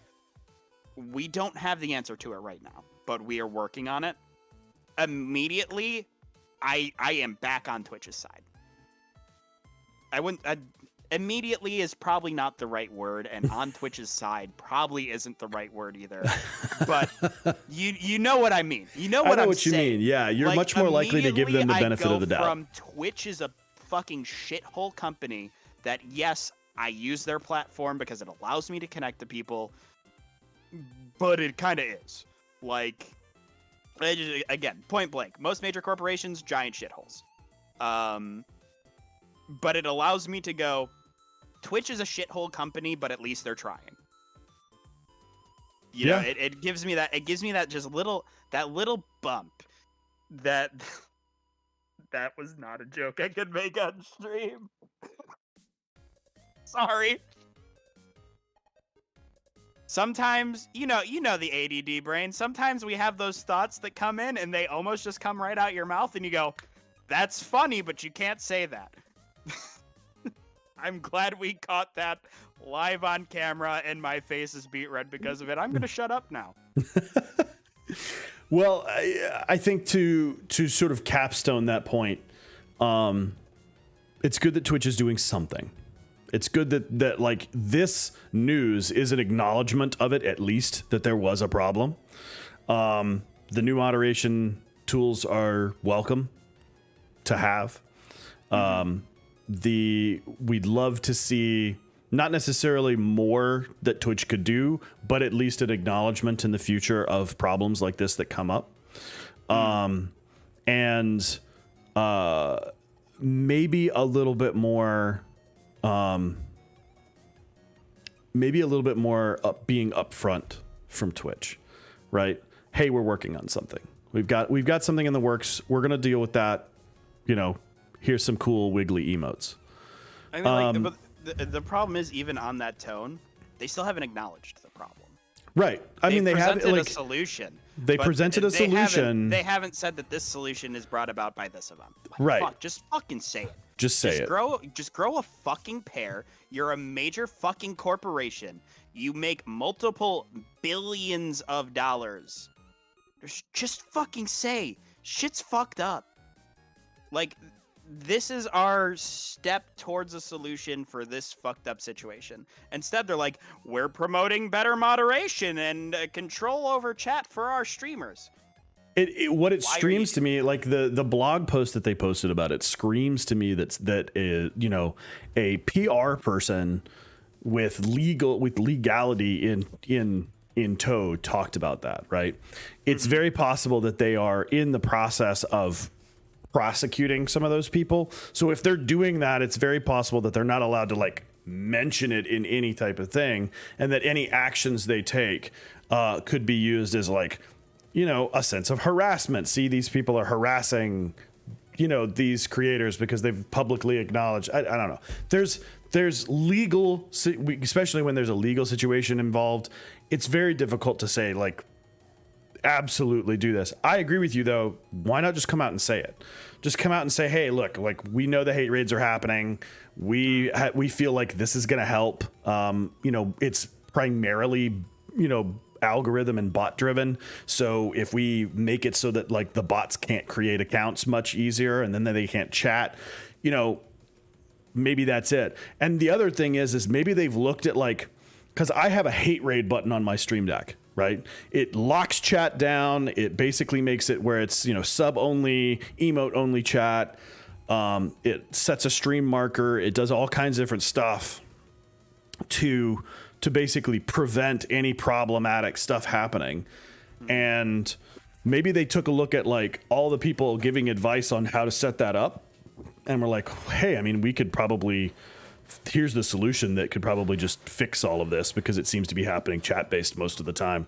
We don't have the answer to it right now, but we are working on it. Immediately, I am back on Twitch's side. Immediately is probably not the right word, and on Twitch's side probably isn't the right word either. But you know what I mean. You know what I know I'm what saying. you mean. Yeah, you're Like, much more likely to give them the benefit of the doubt. From Twitch is a fucking shithole company that, yes, I use their platform because it allows me to connect to people, but it kind of is. Like, again, point blank, most major corporations, giant shitholes. But it allows me to go, Twitch is a shithole company, but at least they're trying. You know, it gives me that. It gives me that just little bump. That was not a joke I could make on stream. Sorry. Sometimes, you know the ADD brain. Sometimes we have those thoughts that come in and they almost just come right out your mouth, and you go, "That's funny, but you can't say that." I'm glad we caught that live on camera, and my face is beet red because of it. I'm going to shut up now. Well, I think to sort of capstone that point, it's good that Twitch is doing something. It's good that like this news is an acknowledgement of it, at least, that there was a problem. The new moderation tools are welcome to have. We'd love to see not necessarily more that Twitch could do, but at least an acknowledgement in the future of problems like this that come up. And maybe a little bit more, being upfront from Twitch, right? Hey, we're working on something. We've got something in the works. We're going to deal with that. You know, here's some cool wiggly emotes. I mean, but the problem is, even on that tone, they still haven't acknowledged the problem. Right. I mean, they have presented a solution. They presented a solution. They haven't said that this solution is brought about by this event. Like, right. Fuck, just fucking say it. Just say it. Just grow a fucking pair. You're a major fucking corporation. You make multiple billions of dollars. Just fucking say shit's fucked up. Like, this is our step towards a solution for this fucked up situation. Instead, they're like, we're promoting better moderation and control over chat for our streamers. What it screams to me, like the blog post that they posted about it, screams to me that is, you know, a PR person with legality in tow talked about that, right? It's very possible that they are in the process of prosecuting some of those people. So if they're doing that, it's very possible that they're not allowed to like mention it in any type of thing, and that any actions they take could be used as like, you know, a sense of harassment. See, these people are harassing, you know, these creators because they've publicly acknowledged. I don't know. There's legal, especially when there's a legal situation involved. It's very difficult to say like, absolutely do this. I agree with you though. Why not just come out and say it? Just come out and say, hey, look, like we know the hate raids are happening. We feel like this is going to help. You know, it's primarily, you know, algorithm and bot driven. So if we make it so that like the bots can't create accounts much easier and then they can't chat, you know, maybe that's it. And the other thing is maybe they've looked at like, because I have a hate raid button on my Stream Deck. Right. It locks chat down. It basically makes it where it's, you know, sub only, emote only chat. It sets a stream marker. It does all kinds of different stuff to basically prevent any problematic stuff happening. And maybe they took a look at like all the people giving advice on how to set that up. And we're like, hey, I mean, we could probably here's the solution that could probably just fix all of this, because it seems to be happening chat based most of the time.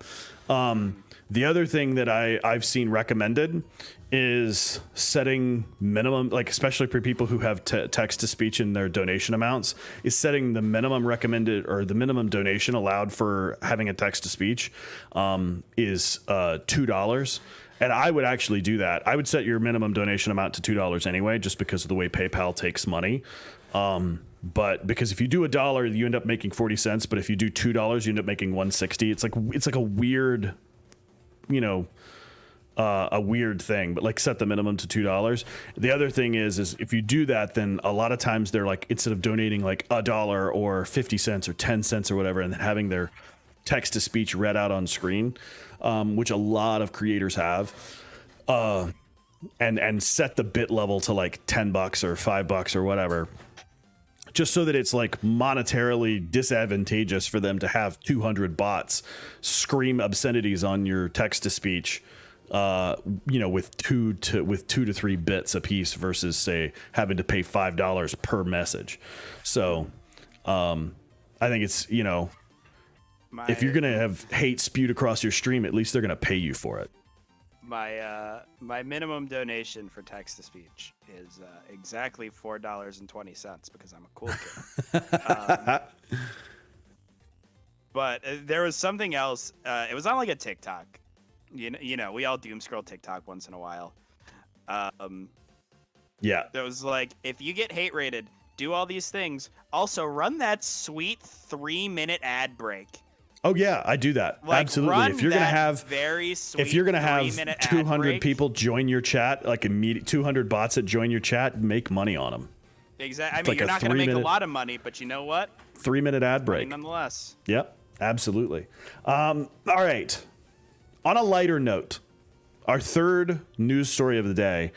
The other thing that I've seen recommended is setting minimum, like especially for people who have text to speech in their donation amounts, is setting the minimum recommended, or the minimum donation allowed for having a text to speech is $2. And I would actually do that. I would set your minimum donation amount to $2 anyway, just because of the way PayPal takes money. But because if you do $1, you end up making 40 cents. But if you do $2, you end up making 160. It's like a weird, a weird thing, but like set the minimum to $2. The other thing is if you do that, then a lot of times they're like, instead of donating like $1 or 50 cents or 10 cents or whatever, and having their text to speech read out on screen, which a lot of creators have, and set the bit level to like $10 or $5 or whatever, just so that it's like monetarily disadvantageous for them to have 200 bots scream obscenities on your text to speech, with two to three bits a piece versus say having to pay $5 per message. So, I think it's, if you're going to have hate spewed across your stream, at least they're going to pay you for it. My minimum donation for text to speech is exactly $4.20 because I'm a cool kid. But there was something else. It was on like a TikTok. You know, we all doom scroll TikTok once in a while. Yeah. It was like, if you get hate rated, do all these things. Also, run that sweet 3-minute ad break. Oh yeah, I do that. Like, absolutely. If you're gonna have very sweet, if you're gonna have 200 break, people join your chat, like immediate 200 bots that join your chat, make money on them. Exactly. I mean, you're not gonna make a lot of money, but you know what? 3-minute ad break. Nonetheless. Yep, absolutely. All right. On a lighter note, our third news story of the day,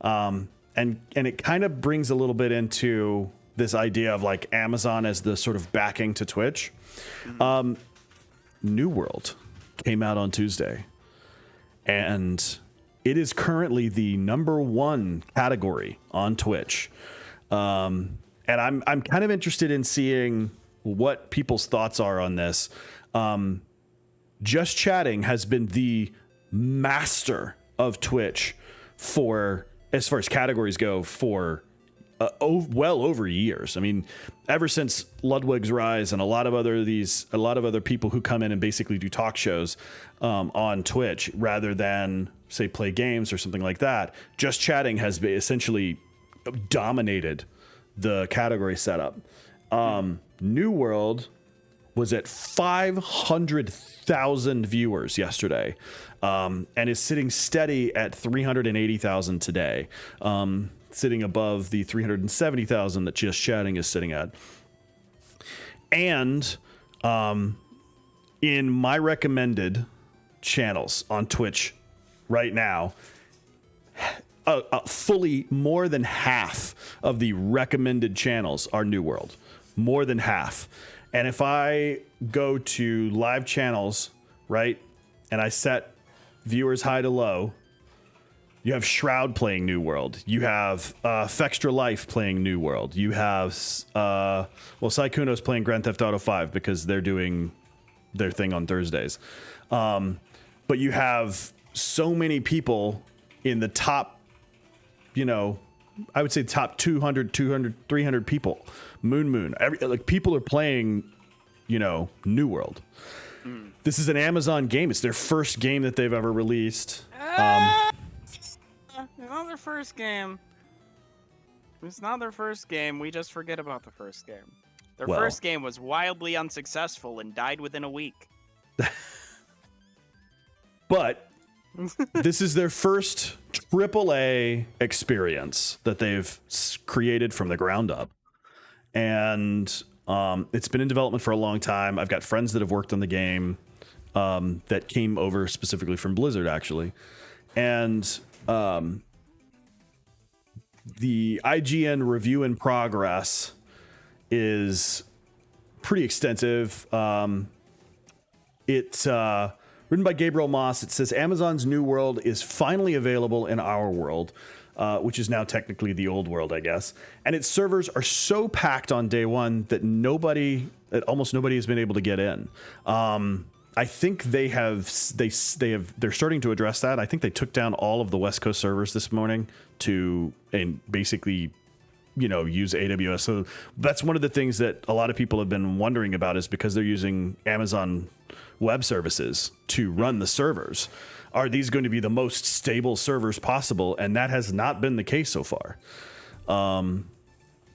and it kind of brings a little bit into this idea of like Amazon as the sort of backing to Twitch. Mm-hmm. New World came out on Tuesday, and it is currently the #1 category on Twitch. And I'm kind of interested in seeing what people's thoughts are on this. Just Chatting has been the master of Twitch for, as far as categories go, for well over years. I mean, ever since Ludwig's Rise and a lot of other people who come in and basically do talk shows on Twitch rather than say play games or something like that, Just Chatting has essentially dominated the category setup. New World was at 500,000 viewers yesterday, and is sitting steady at 380,000 today. Sitting above the 370,000 that Just Chatting is sitting at. And in my recommended channels on Twitch right now, fully more than half of the recommended channels are New World. More than half. And if I go to live channels, right, and I set viewers high to low, you have Shroud playing New World. You have Fextra Life playing New World. You have, Saikuno's playing Grand Theft Auto 5 because they're doing their thing on Thursdays. But you have so many people in the top, I would say top 200, 300 people. Moon. People are playing, New World. This is an Amazon game. It's their first game that they've ever released. Not their first game. It's not their first game. We just forget about the first game. Their first game was wildly unsuccessful and died within a week. But this is their first AAA experience that they've created from the ground up. And it's been in development for a long time. I've got friends that have worked on the game that came over specifically from Blizzard, actually. And the IGN review in progress is pretty extensive. It's written by Gabriel Moss. It says Amazon's New World is finally available in our world. which is now technically the old world, I guess. And its servers are so packed on day one that almost nobody has been able to get in. I think they're starting to address that. I think they took down all of the West Coast servers this morning and basically, use AWS. So that's one of the things that a lot of people have been wondering about, is because they're using Amazon Web Services to run the servers. Are these going to be the most stable servers possible? And that has not been the case so far.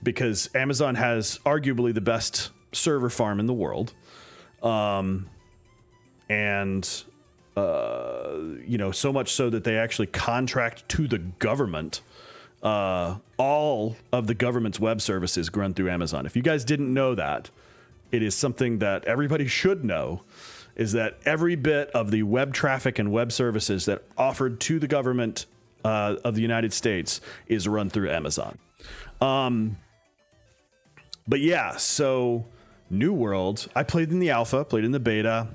Because Amazon has arguably the best server farm in the world. So much so that they actually contract to the government. All of the government's web services run through Amazon. If you guys didn't know that, it is something that everybody should know, is that every bit of the web traffic and web services that offered to the government of the United States is run through Amazon. But yeah, so New World, I played in the alpha, played in the beta.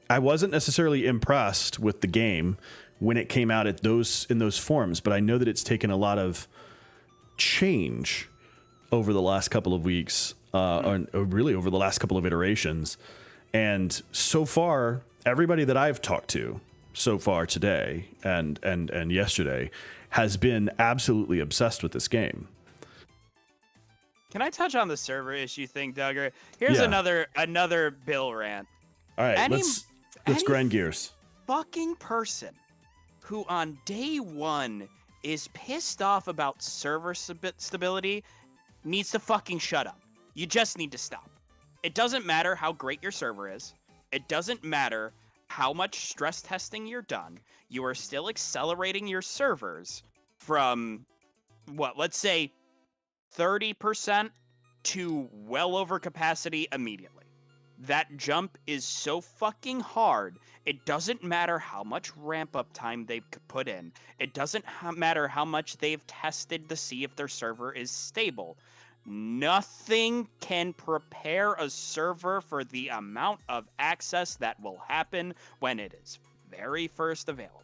I wasn't necessarily impressed with the game when it came out in those forms, but I know that it's taken a lot of change over the last couple of weeks, or really over the last couple of iterations. And so far, everybody that I've talked to so far today and yesterday has been absolutely obsessed with this game. Can I touch on the server issue thing, Duggar? Here's another Bill rant. All right, let's grind gears. Fucking person who on day one is pissed off about server stability needs to fucking shut up. You just need to stop. It doesn't matter how great your server is. It doesn't matter how much stress testing you're done. You are still accelerating your servers from, let's say 30% to well over capacity immediately. That jump is so fucking hard. It doesn't matter how much ramp-up time they've put in. It doesn't matter how much they've tested to see if their server is stable. Nothing can prepare a server for the amount of access that will happen when it is very first available.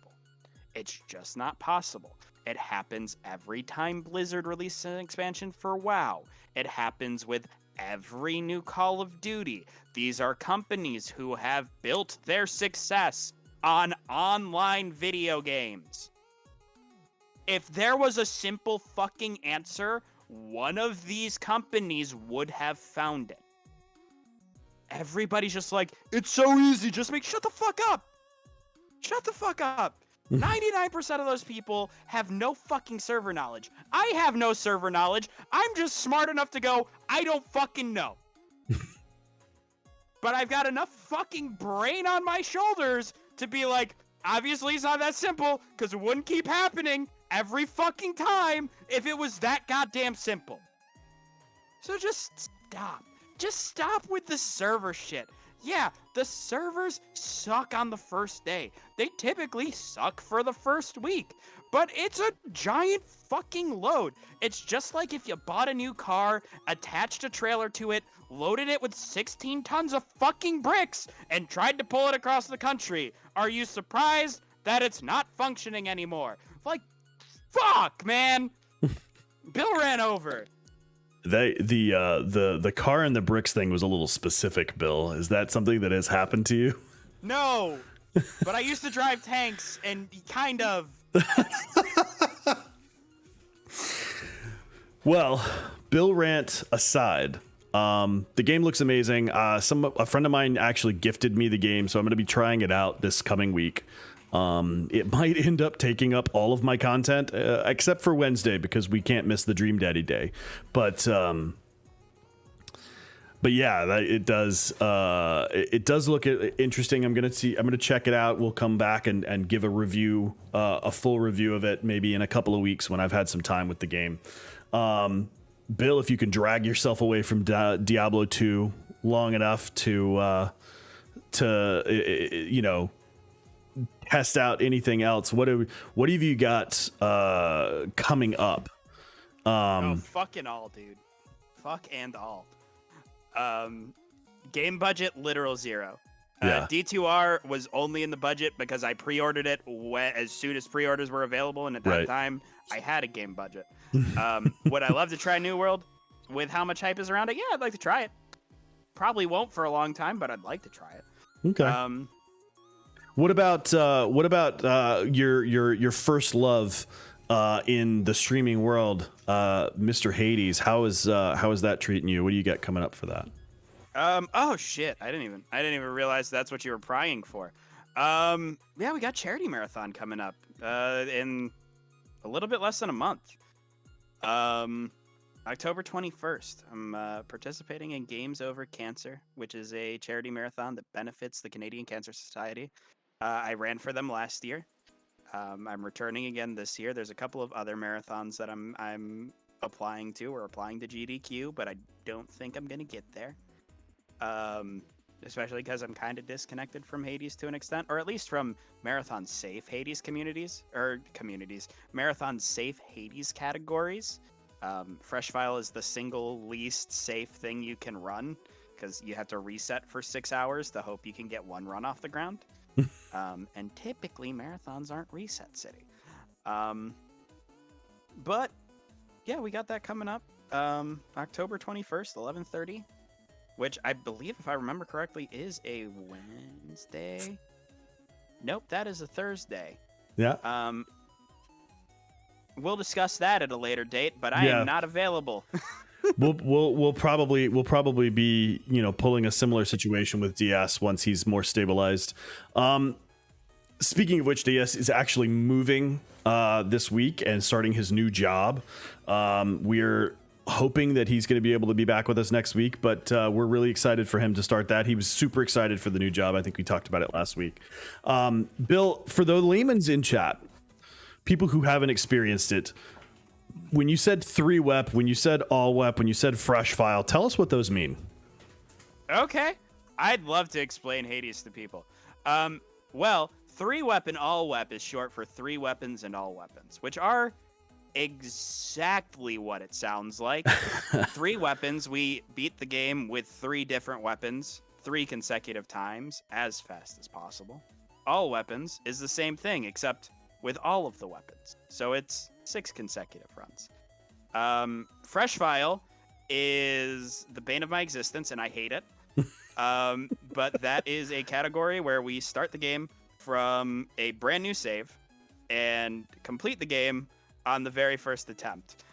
It's just not possible. It happens every time Blizzard releases an expansion for WoW. It happens with every new Call of Duty. These are companies who have built their success on online video games. If there was a simple fucking answer, one of these companies would have found it. Everybody's just like, it's so easy, shut the fuck up! Shut the fuck up! 99% of those people have no fucking server knowledge. I have no server knowledge. I'm just smart enough to go, I don't fucking know. But I've got enough fucking brain on my shoulders to be like, obviously it's not that simple, because it wouldn't keep happening every fucking time if it was that goddamn simple. So just stop. Just stop with the server shit. Yeah, the servers suck on the first day. They typically suck for the first week. But it's a giant fucking load. It's just like if you bought a new car, attached a trailer to it, loaded it with 16 tons of fucking bricks, and tried to pull it across the country. Are you surprised that it's not functioning anymore? Like, fuck, man. Bill ran over. The car and the bricks thing was a little specific, Bill. Is that something that has happened to you? No, but I used to drive tanks, and kind of. Well, Bill rant aside, the game looks amazing. A friend of mine actually gifted me the game, so I'm going to be trying it out this coming week. It might end up taking up all of my content, except for Wednesday, because we can't miss the Dream Daddy Day. But yeah, it does look interesting. I'm gonna check it out. We'll come back and give a review, a full review of it, maybe in a couple of weeks when I've had some time with the game. Bill, if you can drag yourself away from Diablo 2 long enough to test out anything else, what have you got coming up? Fucking all, dude. Fuck and all. Game budget literal zero. Yeah. D2R was only in the budget because I pre-ordered it as soon as pre-orders were available, and at that time I had a game budget. Would I love to try New World with how much hype is around it? Yeah, I'd like to try it. Probably won't for a long time, but I'd like to try it. Okay. What about your first love in the streaming world, Mr. Hades? How is that treating you? What do you got coming up for that? Oh shit! I didn't even realize that's what you were prying for. Yeah, we got Charity Marathon coming up in a little bit less than a month. October 21st. I'm participating in Games Over Cancer, which is a charity marathon that benefits the Canadian Cancer Society. I ran for them last year. I'm returning again this year. There's a couple of other marathons that I'm applying to or applying to GDQ, but I don't think I'm gonna get there. Especially because I'm kind of disconnected from Hades to an extent, or at least from marathon safe Hades marathon safe Hades categories. Fresh File is the single least safe thing you can run because you have to reset for 6 hours to hope you can get one run off the ground. And typically marathons aren't reset city. But yeah, we got that coming up. October 21st, 11:30, which I believe, if I remember correctly, is a Wednesday. Nope, that is a Thursday. Yeah. We'll discuss that at a later date, but I am not available. we'll probably be, pulling a similar situation with DS once he's more stabilized. Speaking of which, DS is actually moving this week and starting his new job. We're hoping that he's going to be able to be back with us next week, but we're really excited for him to start that. He was super excited for the new job. I think we talked about it last week. Bill, for the layman's in chat, people who haven't experienced it, when you said 3-wep, when you said all-wep, when you said fresh file, tell us what those mean. Okay. I'd love to explain Hades to people. Well, 3-wep and all-wep is short for 3 weapons and all weapons, which are exactly what it sounds like. 3 weapons, we beat the game with 3 different weapons, 3 consecutive times, as fast as possible. All weapons is the same thing, except with all of the weapons. So it's 6 consecutive runs. Fresh File is the bane of my existence, and I hate it. But that is a category where we start the game from a brand new save and complete the game on the very first attempt.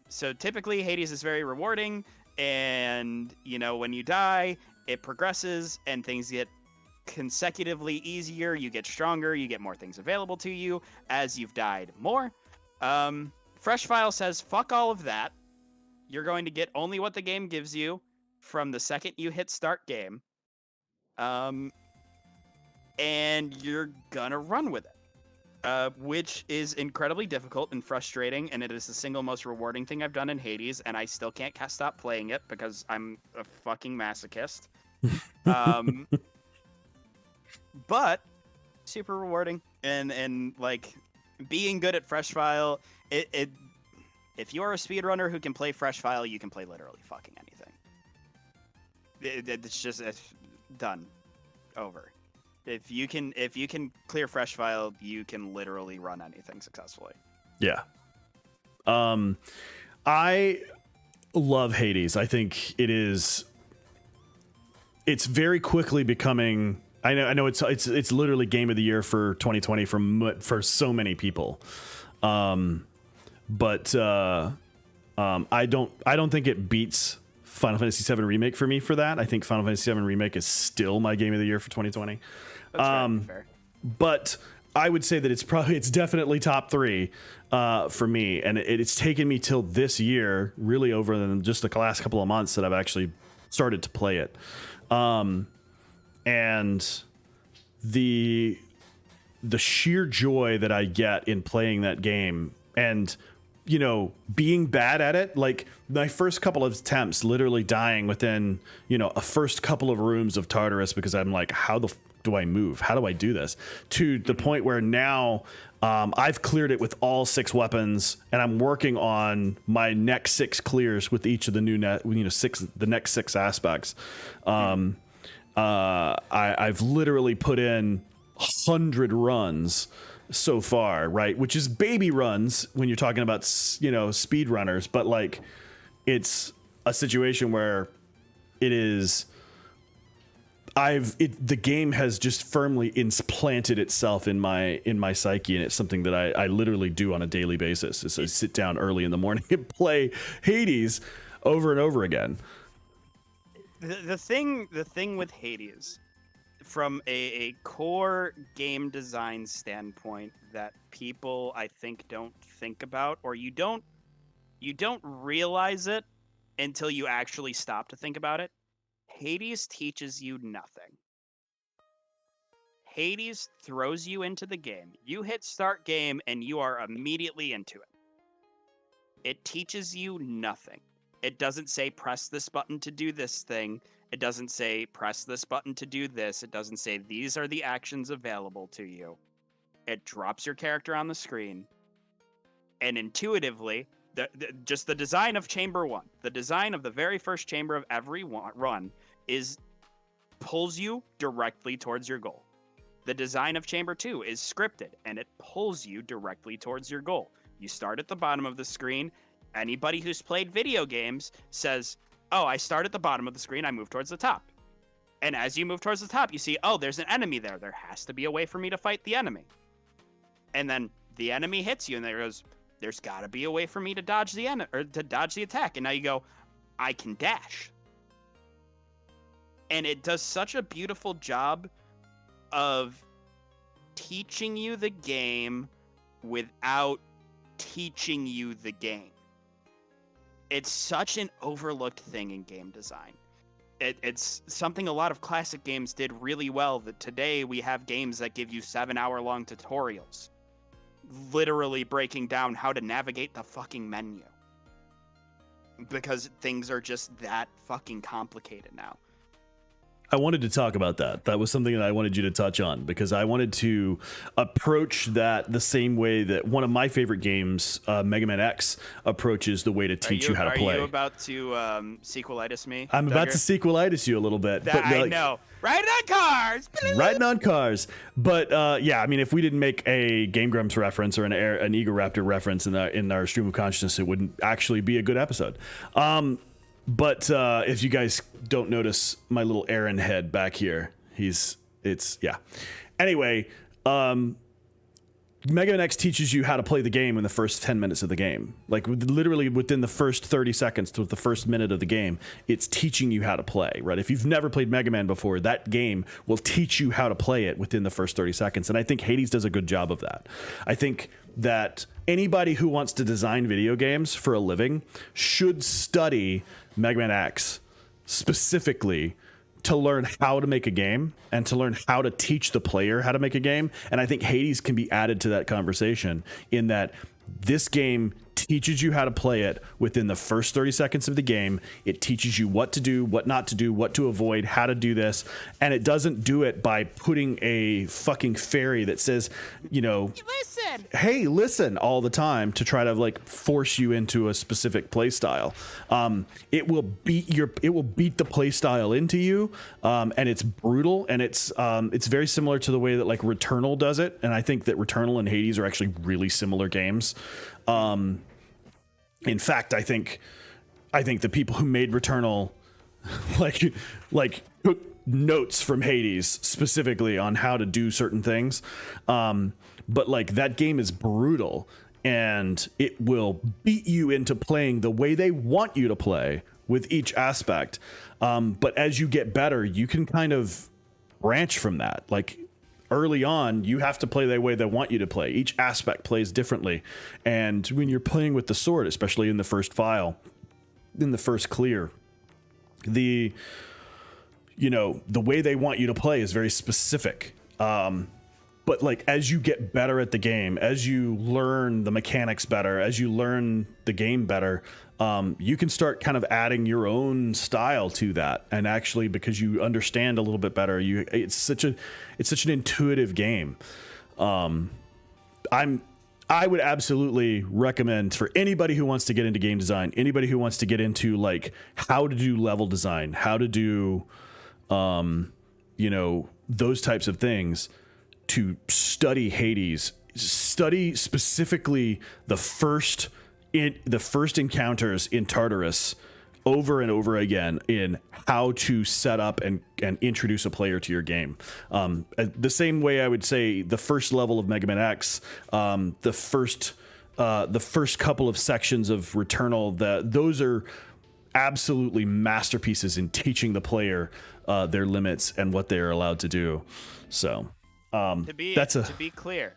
So typically Hades is very rewarding, and when you die, it progresses and things get consecutively easier. You get stronger, you get more things available to you as you've died more. Fresh File says fuck all of that. You're going to get only what the game gives you from the second you hit start game. And you're gonna run with it, which is incredibly difficult and frustrating, and it is the single most rewarding thing I've done in Hades, and I still can't stop playing it because I'm a fucking masochist. But super rewarding, and like being good at Fresh File, it if you are a speedrunner who can play Fresh File, you can play literally fucking anything. It's done, over. If you can clear Fresh File, you can literally run anything successfully. Yeah. I love Hades. I think it's very quickly becoming. I know it's literally game of the year for 2020 for so many people. But I don't think it beats Final Fantasy VII Remake for me for that. I think Final Fantasy VII Remake is still my game of the year for 2020. That's fair. But I would say that it's definitely top 3 for me, and it's taken me till this year, really over than just the last couple of months, that I've actually started to play it. And the sheer joy that I get in playing that game, and being bad at it, like my first couple of attempts, literally dying within a first couple of rooms of Tartarus, because I'm like, how do I move? How do I do this? To the point where now I've cleared it with all 6 weapons, and I'm working on my next 6 clears with each of the new the next 6 aspects. I've literally put in 100 runs so far, right? Which is baby runs when you're talking about, speed runners, but like it's a situation where it is the game has just firmly implanted itself in my psyche, and it's something that I literally do on a daily basis. Is I sit down early in the morning and play Hades over and over again. The thing with Hades, from a core game design standpoint, that people I think don't think about, or you don't realize it until you actually stop to think about it. Hades teaches you nothing. Hades throws you into the game. You hit start game and you are immediately into it. It teaches you nothing. It doesn't say press this button to do this thing. It doesn't say press this button to do this. It doesn't say these are the actions available to you. It drops your character on the screen. And intuitively, just the design of Chamber 1, the design of the very first chamber of every run pulls you directly towards your goal. The design of Chamber 2 is scripted, and it pulls you directly towards your goal. You start at the bottom of the screen. Anybody who's played video games says, oh, I start at the bottom of the screen, I move towards the top. And as you move towards the top, you see, oh, there's an enemy there. There has to be a way for me to fight the enemy. And then the enemy hits you, and there's got to be a way for me to dodge the attack. And now you go, I can dash. And it does such a beautiful job of teaching you the game without teaching you the game. It's such an overlooked thing in game design. It's something a lot of classic games did really well, that today we have games that give you 7-hour-long tutorials, literally breaking down how to navigate the fucking menu. Because things are just that fucking complicated now. I wanted to talk about that. That was something that I wanted you to touch on, because I wanted to approach that the same way that one of my favorite games, Mega Man X, approaches the way to teach you how to play. Are you about to sequelitis me? I'm Duggar? about to sequelitis you a little bit. I know. Riding on cars! Riding on cars. But yeah, I mean, if we didn't make a Game Grumps reference or an Ego Raptor reference in our stream of consciousness, it wouldn't actually be a good episode. But if you guys don't notice my little Aaron head back here, yeah. Anyway, Mega Man X teaches you how to play the game in the first 10 minutes of the game. Like literally within the first 30 seconds to the first minute of the game, it's teaching you how to play, right? If you've never played Mega Man before, that game will teach you how to play it within the first 30 seconds. And I think Hades does a good job of that. I think that anybody who wants to design video games for a living should study Mega Man X specifically to learn how to make a game and to learn how to teach the player how to make a game. And I think Hades can be added to that conversation in that this game teaches you how to play it within the first 30 seconds of the game. It teaches you what to do, what not to do, what to avoid, how to do this. And it doesn't do it by putting a fucking fairy that says, listen, hey, listen all the time to try to like force you into a specific play style. It will beat the play style into you. And it's brutal, and it's very similar to the way that like Returnal does it. And I think that Returnal and Hades are actually really similar games. In fact, I think the people who made Returnal like took notes from Hades specifically on how to do certain things. But like that game is brutal, and it will beat you into playing the way they want you to play with each aspect. But as you get better, you can kind of branch from that. Like early on, you have to play the way they want you to play. Each aspect plays differently. And when you're playing with the sword, especially in the first file, in the first clear, the way they want you to play is very specific. But like as you get better at the game, as you learn the mechanics better, as you learn the game better, you can start kind of adding your own style to that. And actually, because you understand a little bit better, it's such an intuitive game. I would absolutely recommend for anybody who wants to get into game design, anybody who wants to get into like how to do level design, how to do, those types of things. to study Hades, study specifically the first encounters in Tartarus over and over again in how to set up and introduce a player to your game. The same way I would say the first level of Mega Man X, the first couple of sections of Returnal, those are absolutely masterpieces in teaching the player their limits and what they're allowed to do. So to be clear,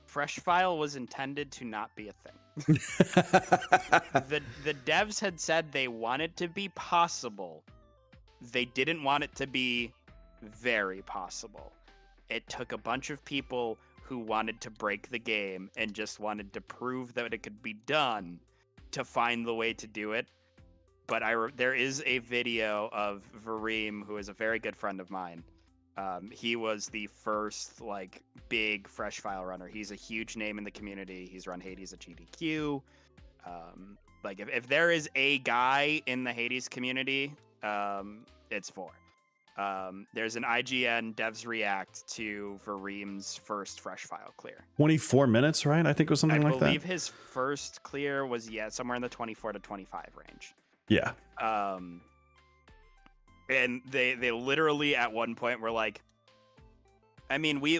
Fresh File was intended to not be a thing. The devs had said they wanted to be possible. They didn't want it to be very possible. It took a bunch of people who wanted to break the game and just wanted to prove that it could be done to find the way to do it. But there is a video of Vareem, who is a very good friend of mine. He was the first big Fresh File runner. He's a huge name in the community. He's run Hades at GDQ. If there is a guy in the Hades community, it's Vor. There's an IGN devs react to Vareem's first Fresh File clear. 24 minutes, right? I think it was something like that. I believe his first clear was somewhere in the 24 to 25 range. Yeah. And they literally at one point were like, I mean, we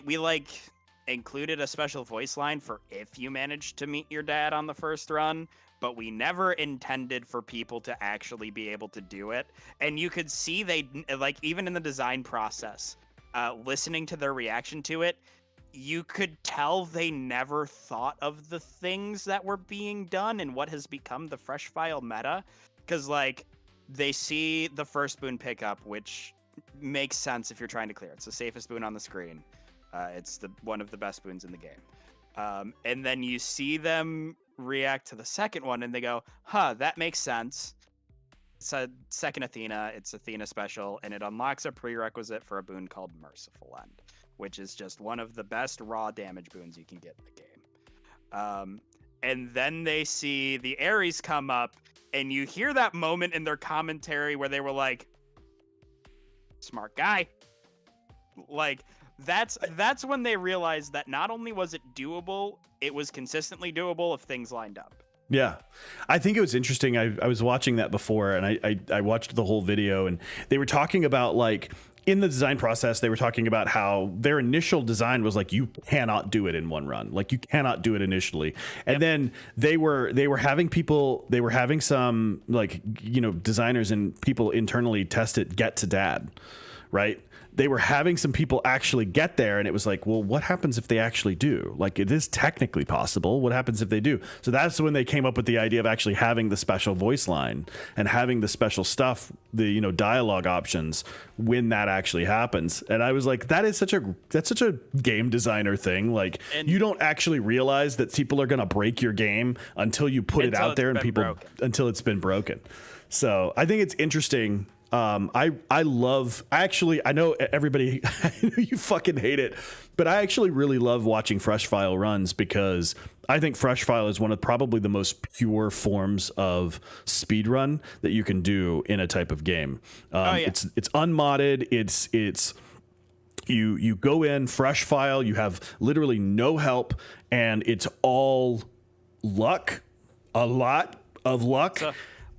included a special voice line for if you managed to meet your dad on the first run, but we never intended for people to actually be able to do it. And you could see they even in the design process, listening to their reaction to it, you could tell they never thought of the things that were being done and what has become the Fresh File meta. Because they see the first boon pickup, which makes sense if you're trying to clear. It's the safest boon on the screen. It's one of the best boons in the game. And then you see them react to the second one, and they go, huh, that makes sense. It's a second Athena. It's Athena special, and it unlocks a prerequisite for a boon called Merciful End, which is just one of the best raw damage boons you can get in the game. And then they see the Ares come up, and you hear that moment in their commentary where they were like, smart guy. That's when they realized that not only was it doable, it was consistently doable if things lined up. Yeah, I think it was interesting. I was watching that before, and I watched the whole video, and they were talking about in the design process, they were talking about how their initial design was you cannot do it in one run. You cannot do it initially. And then they were having some designers and people internally test it, get to dad, right? They were having some people actually get there, and it was well, what happens if they actually do? It is technically possible. What happens if they do? So that's when they came up with the idea of actually having the special voice line and having the special stuff, the dialogue options when that actually happens. And I was like, that's such a game designer thing. You don't actually realize that people are going to break your game until you put it out there and until it's been broken. So I think it's interesting. I know everybody, I know you fucking hate it, but I actually really love watching Fresh File runs because I think Fresh File is one of probably the most pure forms of speedrun that you can do in a type of game. It's unmodded. It's you go in Fresh File, you have literally no help, and it's all luck, a lot of luck.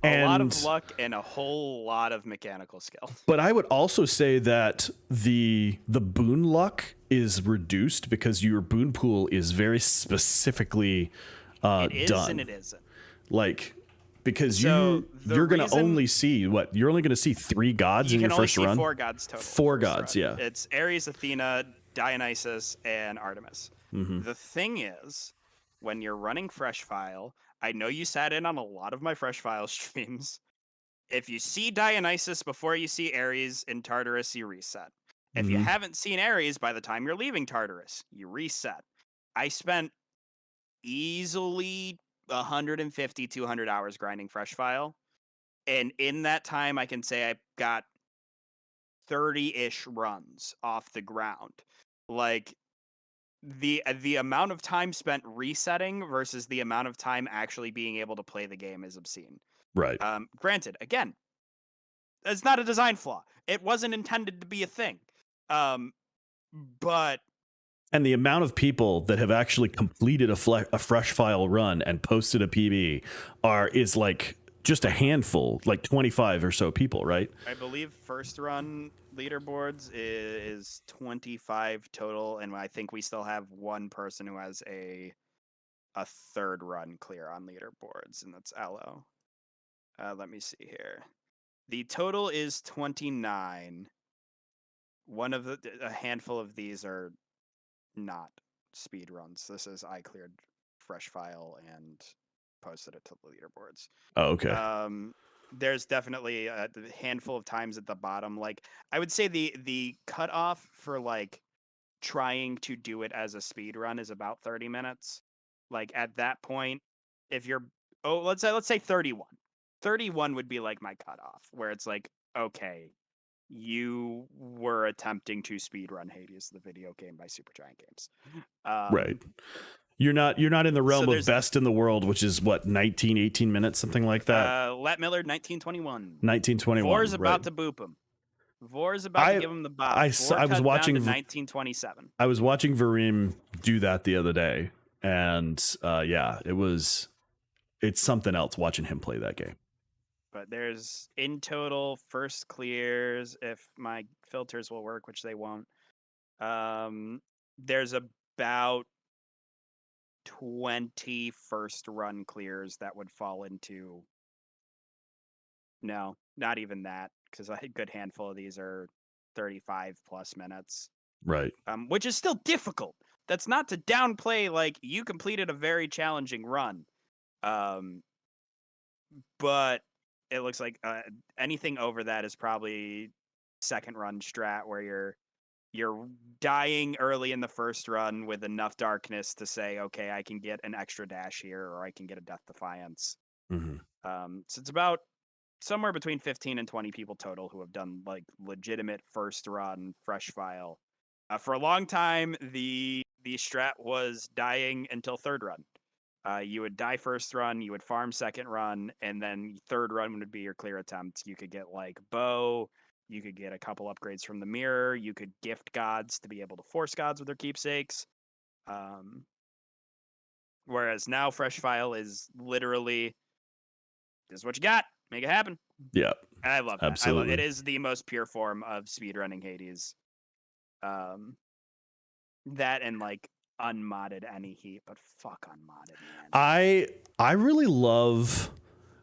A lot of luck and a whole lot of mechanical skill. But I would also say that the boon luck is reduced because your boon pool is very specifically it is done. And it isn't. Because you're going to only see you're only going to see 3 gods in your first run. 4 gods total. 4 gods, yeah. It's Ares, Athena, Dionysus, and Artemis. Mm-hmm. The thing is, when you're running Fresh File, I know you sat in on a lot of my Fresh File streams. If you see Dionysus before you see Ares in Tartarus, you reset. If you haven't seen Ares by the time you're leaving Tartarus, you reset. I spent easily 150, 200 hours grinding Fresh File. And in that time, I can say I got 30-ish runs off the ground. The amount of time spent resetting versus the amount of time actually being able to play the game is obscene. Right. Granted, again, it's not a design flaw. It wasn't intended to be a thing. But And the amount of people that have actually completed a fresh file run and posted a PB is like just a handful, like 25 or so people, right? I believe first run leaderboards is 25 total, and I think we still have one person who has a third run clear on leaderboards, and that's Aloe. Let me see here. The total is 29. A handful of these are not speed runs. This is I cleared fresh file and posted it to the leaderboards. Oh, okay. There's definitely a handful of times at the bottom. Like I would say the cutoff for like trying to do it as a speed run is about 30 minutes. Like at that point, if you're let's say 31. 31 would be like my cutoff, where it's like, okay, you were attempting to speedrun Hades, the video game by Supergiant Games. Right. You're not in the realm of there's best in the world, which is what, 19, 18 minutes, something like that. Lat Miller, 1921. 1921. Vor's about right. to boop him. Vor's about to give him the bop. I Vor was cut watching down to 1927. I was watching Vareem do that the other day, and yeah, it's something else watching him play that game. But there's in total first clears, if my filters will work, which they won't. There's about 20 first run clears that would fall into. No, not even that, because a good handful of these are 35 plus minutes. Right. Which is still difficult. That's not to downplay, like, you completed a very challenging run. But it looks like anything over that is probably second run strat, where you're dying early in the first run with enough darkness to say, okay, I can get an extra dash here, or I can get a Death Defiance. Mm-hmm. So it's about somewhere between 15 and 20 people total who have done like legitimate first run fresh file. For a long time, the strat was dying until third run. You would die first run, you would farm second run, and then third run would be your clear attempt. You could get like bow, you could get a couple upgrades from the mirror, you could gift gods to be able to force gods with their keepsakes. Whereas now fresh file is literally, this is what you got, make it happen. Yeah, and I love that. absolutely. It is the most pure form of speedrunning Hades. That and like unmodded any heat, but fuck unmodded, man. I really love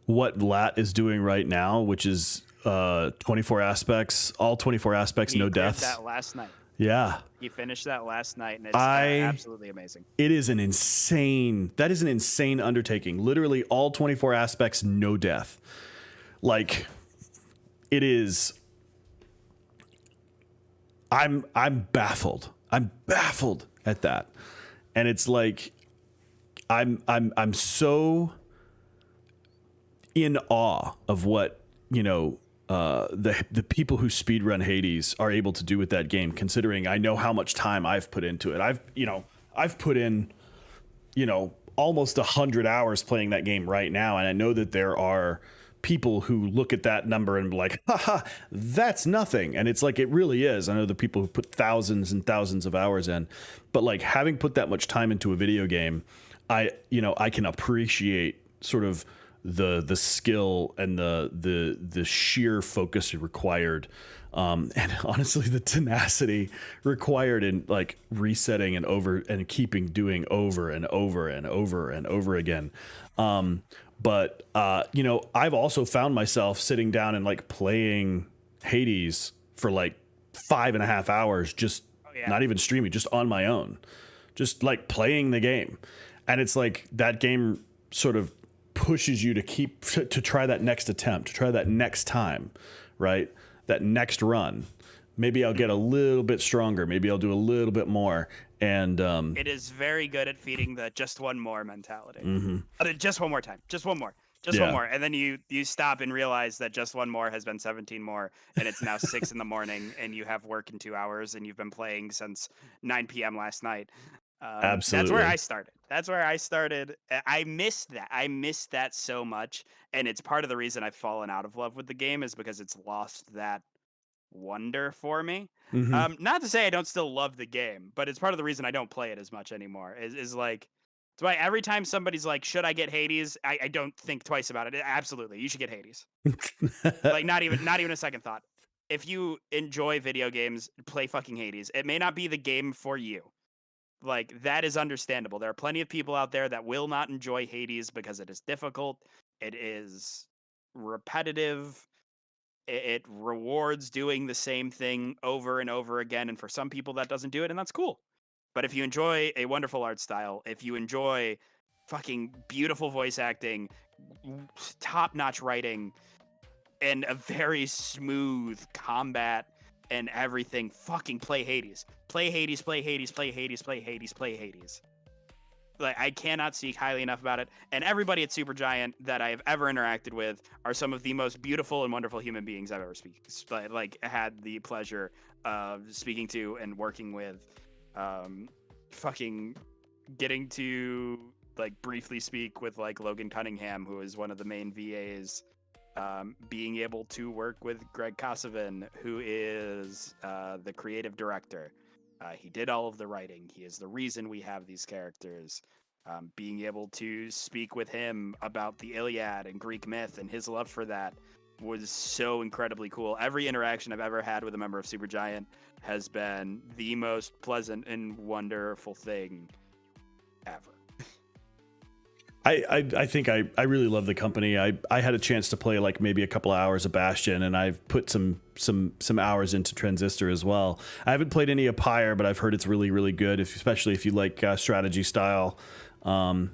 what Lat is doing right now, which is 24 aspects, all 24 aspects, no deaths. That last night. Yeah. He finished that last night, and it's absolutely amazing. That is an insane undertaking. Literally all 24 aspects, no death. Like, it is. I'm baffled. I'm baffled at that. And it's like, I'm so in awe of what, the people who speedrun Hades are able to do with that game, considering I know how much time I've put into it. I've put in, almost 100 hours playing that game right now. And I know that there are people who look at that number and be like, haha, that's nothing. And it's like, it really is. I know the people who put thousands and thousands of hours in, but like having put that much time into a video game, I can appreciate sort of the skill and the sheer focus required, and honestly the tenacity required in like resetting and keeping doing over and over and over and over again. But I've also found myself sitting down and like playing Hades for like 5.5 hours, just not even streaming, just on my own, just like playing the game. And it's like that game sort of pushes you to try that next attempt, to try that next time, right? That next run. Maybe I'll get a little bit stronger. Maybe I'll do a little bit more. And it is very good at feeding the just one more mentality. Mm-hmm. Just one more time. Just one more. Just one more. And then you stop and realize that just one more has been 17 more, and it's now 6 in the morning, and you have work in 2 hours, and you've been playing since 9 p.m. last night. Absolutely. That's where I started. I missed that. I missed that so much, and it's part of the reason I've fallen out of love with the game, is because it's lost that wonder for me. Hmm. Not to say I don't still love the game, but it's part of the reason I don't play it as much anymore. Is like, it's why every time somebody's like, "Should I get Hades?" I don't think twice about it. Absolutely, you should get Hades. Like, not even a second thought. If you enjoy video games, play fucking Hades. It may not be the game for you. Like, that is understandable. There are plenty of people out there that will not enjoy Hades because it is difficult. It is repetitive. It rewards doing the same thing over and over again. And for some people, that doesn't do it, and that's cool. But if you enjoy a wonderful art style, if you enjoy fucking beautiful voice acting, top notch writing, and a very smooth combat and everything, fucking play Hades. Play Hades, play Hades, play Hades, play Hades, play Hades. Like, I cannot speak highly enough about it. And everybody at Supergiant that I have ever interacted with are some of the most beautiful and wonderful human beings I've ever had the pleasure of speaking to and working with. Fucking getting to like briefly speak with like Logan Cunningham, who is one of the main VAs. Being able to work with Greg Kosovin, who is the creative director. He did all of the writing. He is the reason we have these characters. Being able to speak with him about the Iliad and Greek myth and his love for that was so incredibly cool. Every interaction I've ever had with a member of Supergiant has been the most pleasant and wonderful thing ever. I think I really love the company. I had a chance to play like maybe a couple of hours of Bastion, and I've put some hours into Transistor as well. I haven't played any of Pyre, but I've heard it's really, really good, especially if you like strategy style games.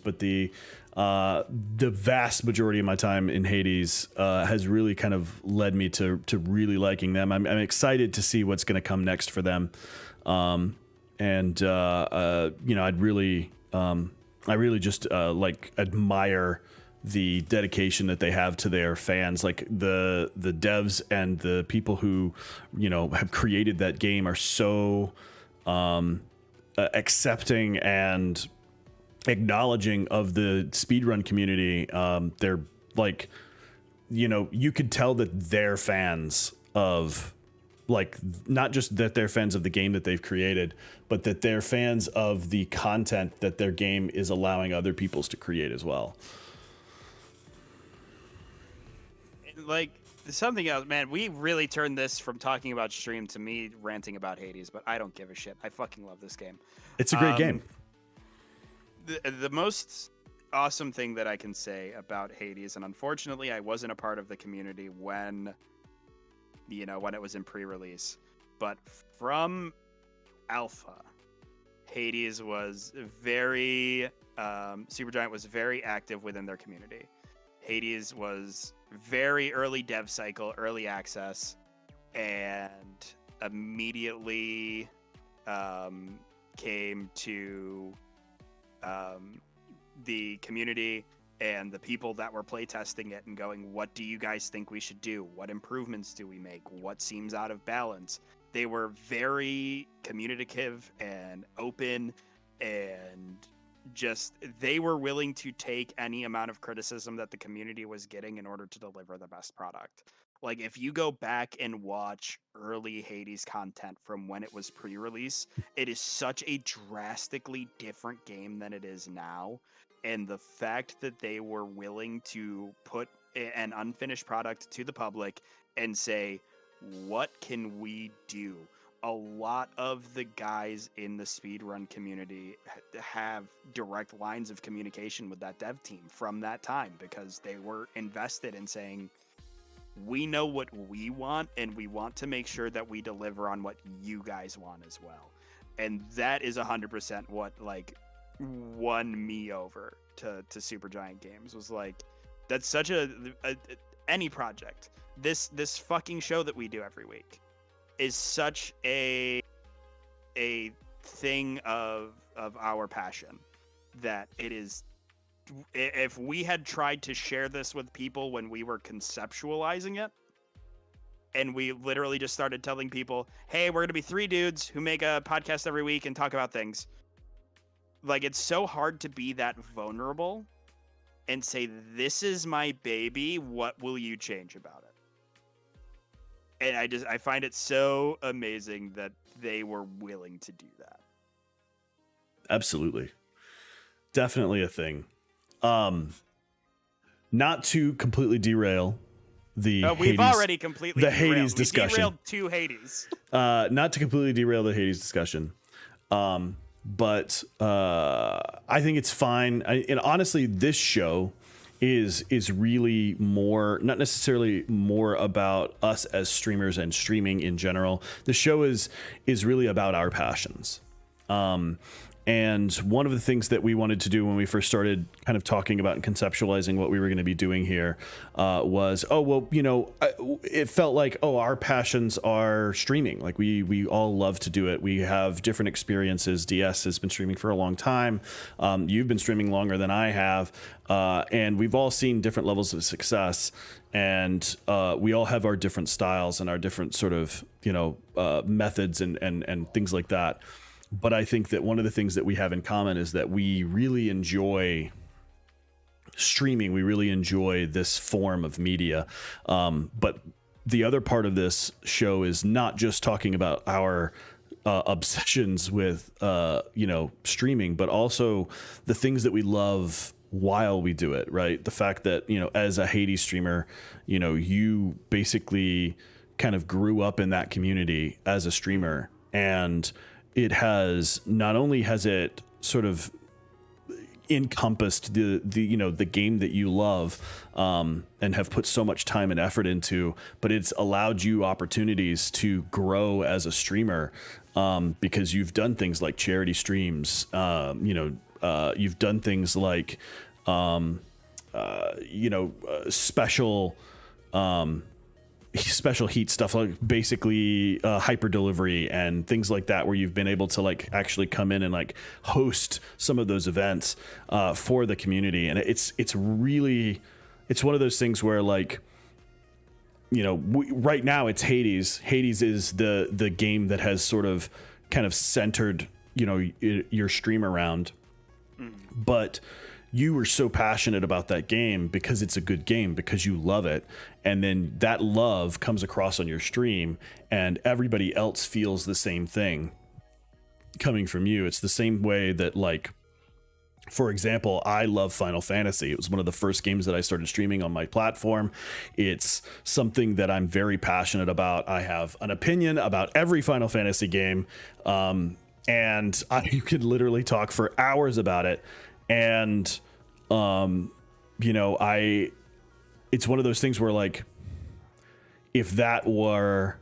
But the vast majority of my time in Hades has really kind of led me to really liking them. I'm excited to see what's going to come next for them. I really just like admire the dedication that they have to their fans. Like the devs and the people who, have created that game are so accepting and acknowledging of the speedrun community. They're like, you could tell that they're fans of, like, not just that they're fans of the game that they've created, but that they're fans of the content that their game is allowing other peoples to create as well. Like, something else, man, we really turned this from talking about stream to me ranting about Hades, but I don't give a shit. I fucking love this game. It's a great game. The most awesome thing that I can say about Hades, and unfortunately I wasn't a part of the community when it was in pre-release, but from alpha, Hades was very Supergiant was very active within their community. Hades was very early dev cycle, early access, and immediately came to the community and the people that were playtesting it and going, what do you guys think we should do? What improvements do we make? What seems out of balance? They were very communicative and open, and just, they were willing to take any amount of criticism that the community was getting in order to deliver the best product. Like, if you go back and watch early Hades content from when it was pre-release, it is such a drastically different game than it is now. And the fact that they were willing to put an unfinished product to the public and say, what can we do? A lot of the guys in the speedrun community have direct lines of communication with that dev team from that time, because they were invested in saying, we know what we want, and we want to make sure that we deliver on what you guys want as well. And that is 100% what, like, won me over to Supergiant Games. Was like, that's such any project. This fucking show that we do every week is such a thing of our passion that it is. If we had tried to share this with people when we were conceptualizing it, and we literally just started telling people, hey, we're going to be 3 dudes who make a podcast every week and talk about things. Like, it's so hard to be that vulnerable and say, this is my baby. What will you change about it? And I find it so amazing that they were willing to do that. Absolutely. Definitely a thing. Not to completely derail we've already completely the derailed. Hades discussion. We derailed to Hades. Not to completely derail the Hades discussion. But I think it's fine. And honestly, this show is really more, not necessarily more about us as streamers and streaming in general. The show is really about our passions. And one of the things that we wanted to do when we first started kind of talking about and conceptualizing what we were going to be doing here was, it felt like, our passions are streaming. Like we all love to do it. We have different experiences. DS has been streaming for a long time. You've been streaming longer than I have. And we've all seen different levels of success. And we all have our different styles and our different sort of, methods and things like that. But I think that one of the things that we have in common is that we really enjoy streaming. We really enjoy this form of media. But the other part of this show is not just talking about our obsessions with, streaming, but also the things that we love while we do it, right? The fact that, as a Hades streamer, you basically kind of grew up in that community as a streamer, and it has not only has it sort of encompassed the game that you love and have put so much time and effort into, but it's allowed you opportunities to grow as a streamer because you've done things like charity streams. You've done things like special heat stuff, like basically hyper delivery and things like that, where you've been able to like actually come in and like host some of those events for the community. And it's one of those things where, like, right now it's Hades is the game that has sort of kind of centered your stream around. But you were so passionate about that game because it's a good game, because you love it. And then that love comes across on your stream and everybody else feels the same thing coming from you. It's the same way that, like, for example, I love Final Fantasy. It was one of the first games that I started streaming on my platform. It's something that I'm very passionate about. I have an opinion about every Final Fantasy game. And you could literally talk for hours about it. And, it's one of those things where, like, if that were,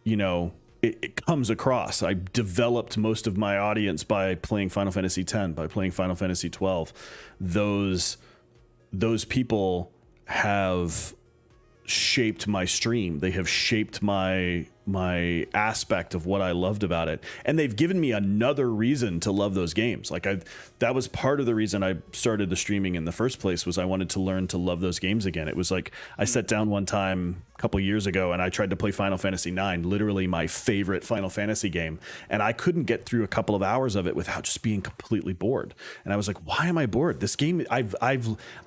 it comes across. I developed most of my audience by playing Final Fantasy X, by playing Final Fantasy 12. Those people have shaped my stream. They have shaped my aspect of what I loved about it, and they've given me another reason to love those games. Like, that was part of the reason I started the streaming in the first place, was I wanted to learn to love those games again. It was like I sat down one time a couple years ago and I tried to play Final Fantasy IX, literally my favorite Final Fantasy game, and I couldn't get through a couple of hours of it without just being completely bored. And I was like, why am I bored? This game, I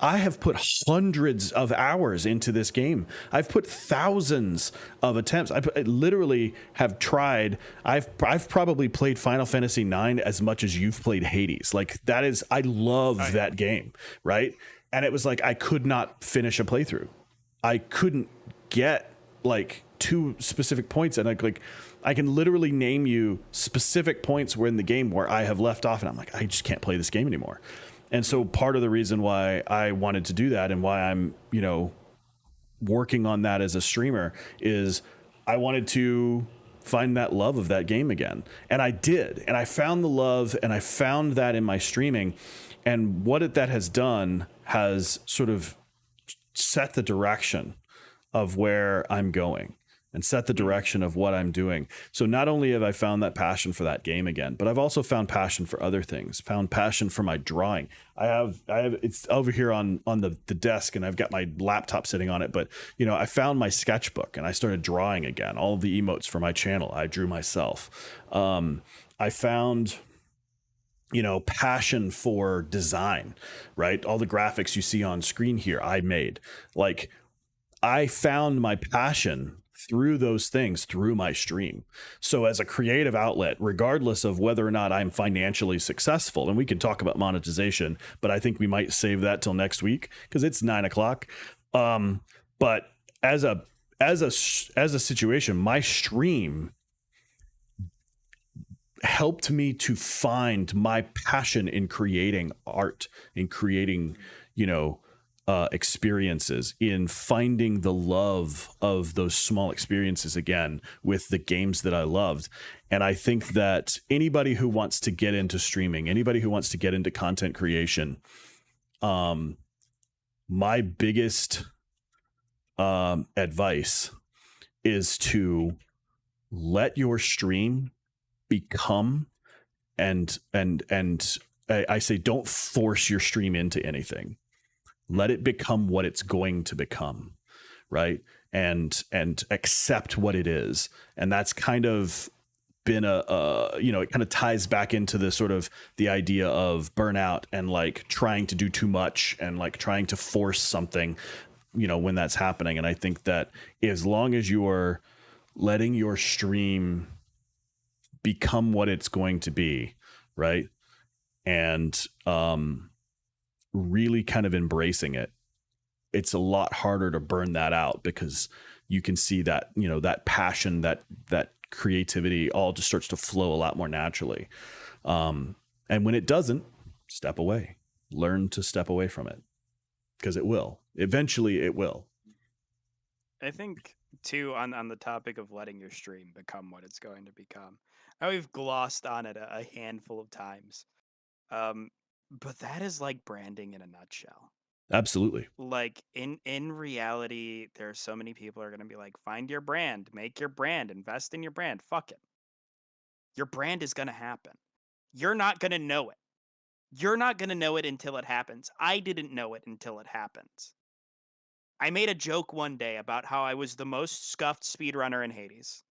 have put hundreds of hours into this game. I've put thousands of attempts. I literally have tried. I've probably played Final Fantasy IX as much as you've played Hades. Like, that is, I love that game, right? And it was like I could not finish a playthrough. I couldn't get like two specific points, and I can literally name you specific points where in the game where I have left off, and I'm like, I just can't play this game anymore. And so part of the reason why I wanted to do that, and why I'm working on that as a streamer, is I wanted to find that love of that game again. And I did. And I found the love, and I found that in my streaming. And what that has done has sort of set the direction of where I'm going and set the direction of what I'm doing. So not only have I found that passion for that game again, but I've also found passion for other things, found passion for my drawing. I have it's over here on the desk, and I've got my laptop sitting on it, but I found my sketchbook and I started drawing again. All of the emotes for my channel, I drew myself. I found passion for design, right? All the graphics you see on screen here, I made. Like, I found my passion through those things through my stream. So as a creative outlet, regardless of whether or not I'm financially successful, and we can talk about monetization, but I think we might save that till next week because it's 9:00. But as a situation, my stream helped me to find my passion in creating art, in creating, experiences, in finding the love of those small experiences again with the games that I loved. And I think that anybody who wants to get into streaming, anybody who wants to get into content creation, my biggest advice is to let your stream become and I say don't force your stream into anything. Let it become what it's going to become, right? And accept what it is. And that's kind of been it kind of ties back into the sort of the idea of burnout and like trying to do too much and like trying to force something, when that's happening. And I think that as long as you are letting your stream become what it's going to be, right? And really kind of embracing it, it's a lot harder to burn that out because you can see that, that passion, that creativity all just starts to flow a lot more naturally. And when it doesn't, step away, learn to step away from it because it will. Eventually it will. I think too, on the topic of letting your stream become what it's going to become, I know we've glossed on it a handful of times. But that is like branding in a nutshell. Absolutely. Like in reality, there are so many people are going to be like, find your brand, make your brand, invest in your brand. Fuck it. Your brand is going to happen. You're not going to know it. You're not going to know it until it happens. I didn't know it until it happens. I made a joke one day about how I was the most scuffed speedrunner in Hades.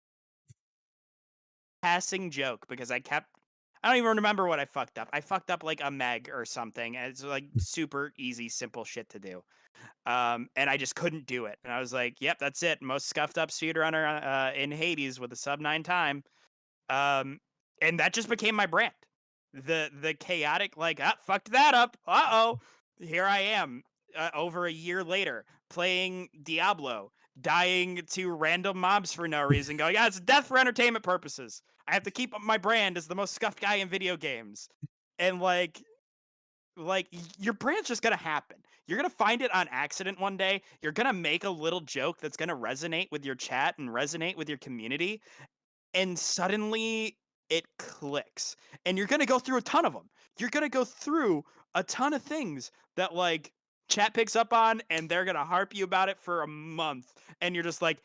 Passing joke because I don't even remember what I fucked up. I fucked up like a meg or something. And it's like super easy, simple shit to do. And I just couldn't do it. And I was like, yep, that's it. Most scuffed up speedrunner in Hades with a sub-9 time. And that just became my brand. The chaotic, like, fucked that up. Uh-oh. Here I am over a year later playing Diablo, dying to random mobs for no reason, going, it's death for entertainment purposes. I have to keep up my brand as the most scuffed guy in video games. And like your brand's just gonna happen. You're gonna find it on accident one day. You're gonna make a little joke that's gonna resonate with your chat and resonate with your community. And suddenly it clicks. And you're gonna go through a ton of them. You're gonna go through a ton of things that like chat picks up on, and they're gonna harp you about it for a month. And you're just like,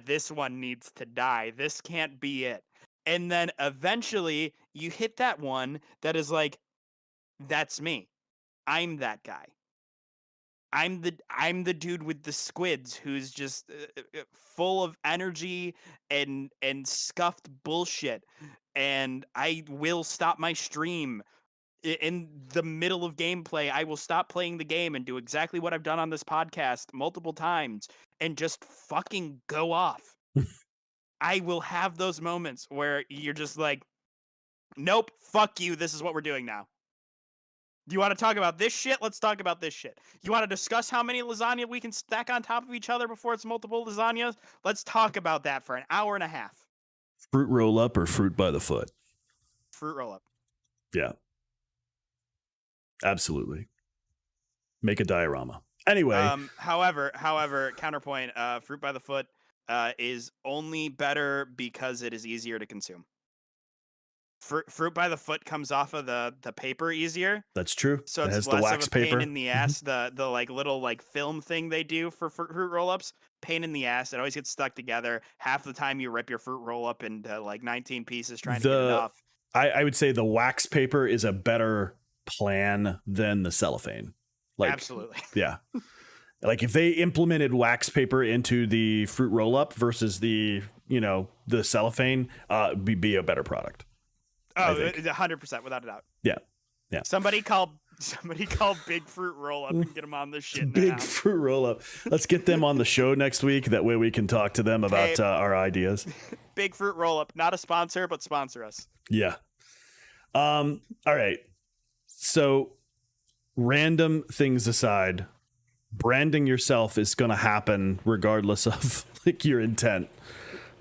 this one needs to die. This can't be it. And then eventually you hit that one that is like, that's me. I'm that guy. I'm the dude with the squids who's just full of energy and scuffed bullshit. And I will stop my stream in the middle of gameplay. I will stop playing the game and do exactly what I've done on this podcast multiple times and just fucking go off. I will have those moments where you're just like, nope, fuck you. This is what we're doing now. Do you want to talk about this shit? Let's talk about this shit. You want to discuss how many lasagna we can stack on top of each other before it's multiple lasagnas? Let's talk about that for an hour and a half. Fruit roll up or fruit by the foot? Fruit roll up. Yeah. Absolutely. Make a diorama. Anyway. However, counterpoint, fruit by the foot is only better because it is easier to consume. Fruit by the foot comes off of the paper easier. That's true. So it's has less the wax of a pain paper in the ass. The like little like film thing they do for fruit roll-ups, pain in the ass. It always gets stuck together. Half the time you rip your fruit roll-up into like 19 pieces trying to get it off. I would say the wax paper is a better plan than the cellophane. Like, absolutely. Yeah. Like if they implemented wax paper into the fruit roll-up versus the cellophane, be a better product. Oh, 100% without a doubt. Yeah. Yeah. Somebody called Somebody call Big Fruit Roll Up and get them on this shit Big now. Fruit Roll Up. Let's get them on the show next week. That way we can talk to them about our ideas. Big Fruit Roll Up, not a sponsor, but sponsor us. Yeah. All right. So, random things aside, branding yourself is going to happen regardless of like your intent.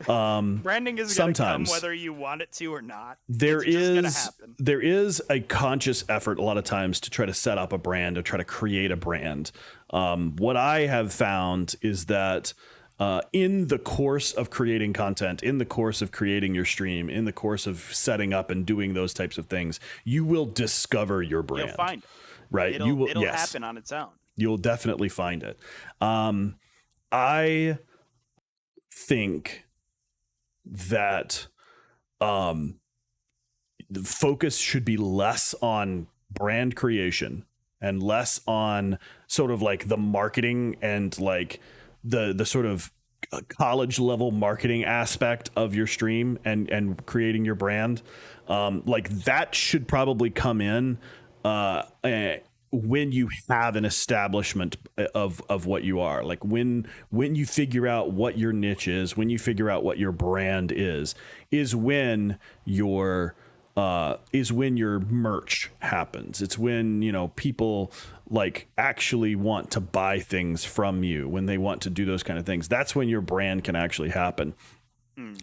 Branding is going to come whether you want it to or not. There is a conscious effort a lot of times to try to set up a brand or try to create a brand. What I have found is that in the course of creating content, in the course of creating your stream, in the course of setting up and doing those types of things, you will discover your brand. You'll find it. Right. It'll happen on its own. You'll definitely find it. I think that the focus should be less on brand creation and less on sort of like the marketing and like the sort of college level marketing aspect of your stream and creating your brand. Like that should probably come in when you have an establishment of what you are, like when you figure out what your niche is, when you figure out what your brand is when your merch happens. It's when, you know, people like actually want to buy things from you, when they want to do those kind of things. That's when your brand can actually happen.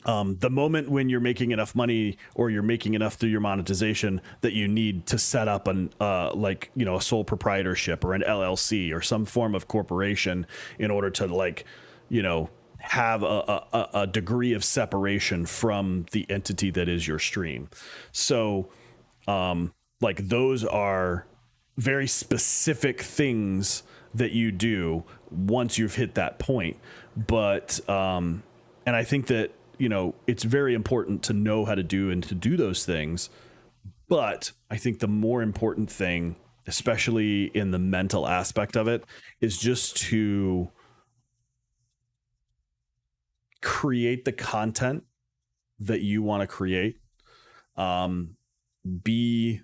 The moment when you're making enough money or you're making enough through your monetization that you need to set up an like, you know, a sole proprietorship or an LLC or some form of corporation in order to like, you know, have a degree of separation from the entity that is your stream. So like those are very specific things that you do once you've hit that point. But and I think that, you know, it's very important to know how to do those things. But I think the more important thing, especially in the mental aspect of it, is just to create the content that you want to create. Be,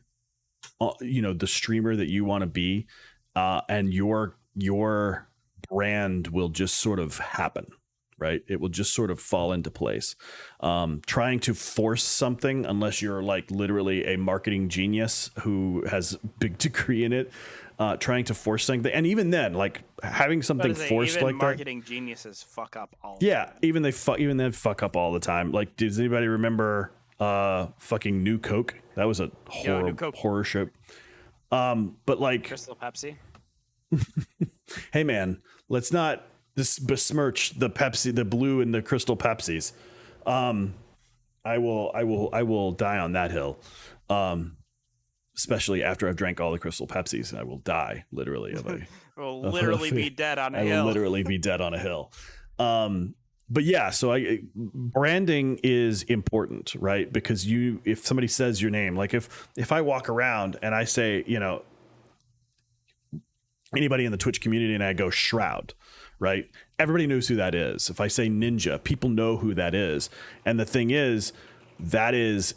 you know, the streamer that you want to be, and your brand will just sort of happen. Right. It will just sort of fall into place. Trying to force something, unless you're like literally a marketing genius who has a big degree in it, trying to force something. And even then, like having something forced like that. Marketing geniuses fuck up all the time. Even they fuck up all the time. Like, does anybody remember fucking New Coke? That was a horror show. But like Crystal Pepsi. Hey man, let's not besmirch the Pepsi, the blue and the Crystal Pepsis. I will die on that hill. Especially after I've drank all the Crystal Pepsis, I will die literally. Will literally be dead on a hill. I will literally be dead on a hill. But yeah, so branding is important, right? Because if somebody says your name, like if I walk around and I say, you know, anybody in the Twitch community and I go Shroud, right? Everybody knows who that is. If I say Ninja, people know who that is. And the thing is, that's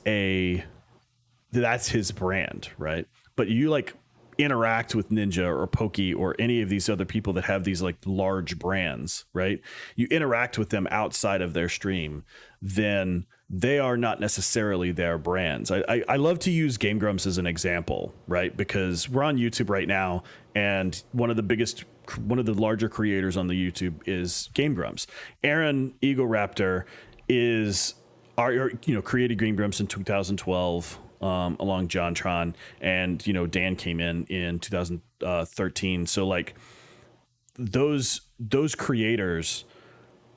his brand, right? But you like interact with Ninja or Pokey or any of these other people that have these like large brands, right? You interact with them outside of their stream, then they are not necessarily their brands. I love to use Game Grumps as an example, right? Because we're on YouTube right now, and one of the larger creators on the YouTube is Game Grumps. Aaron Eagle Raptor created Game Grumps in 2012 along JonTron, and you know Dan came in 2013. So like those creators,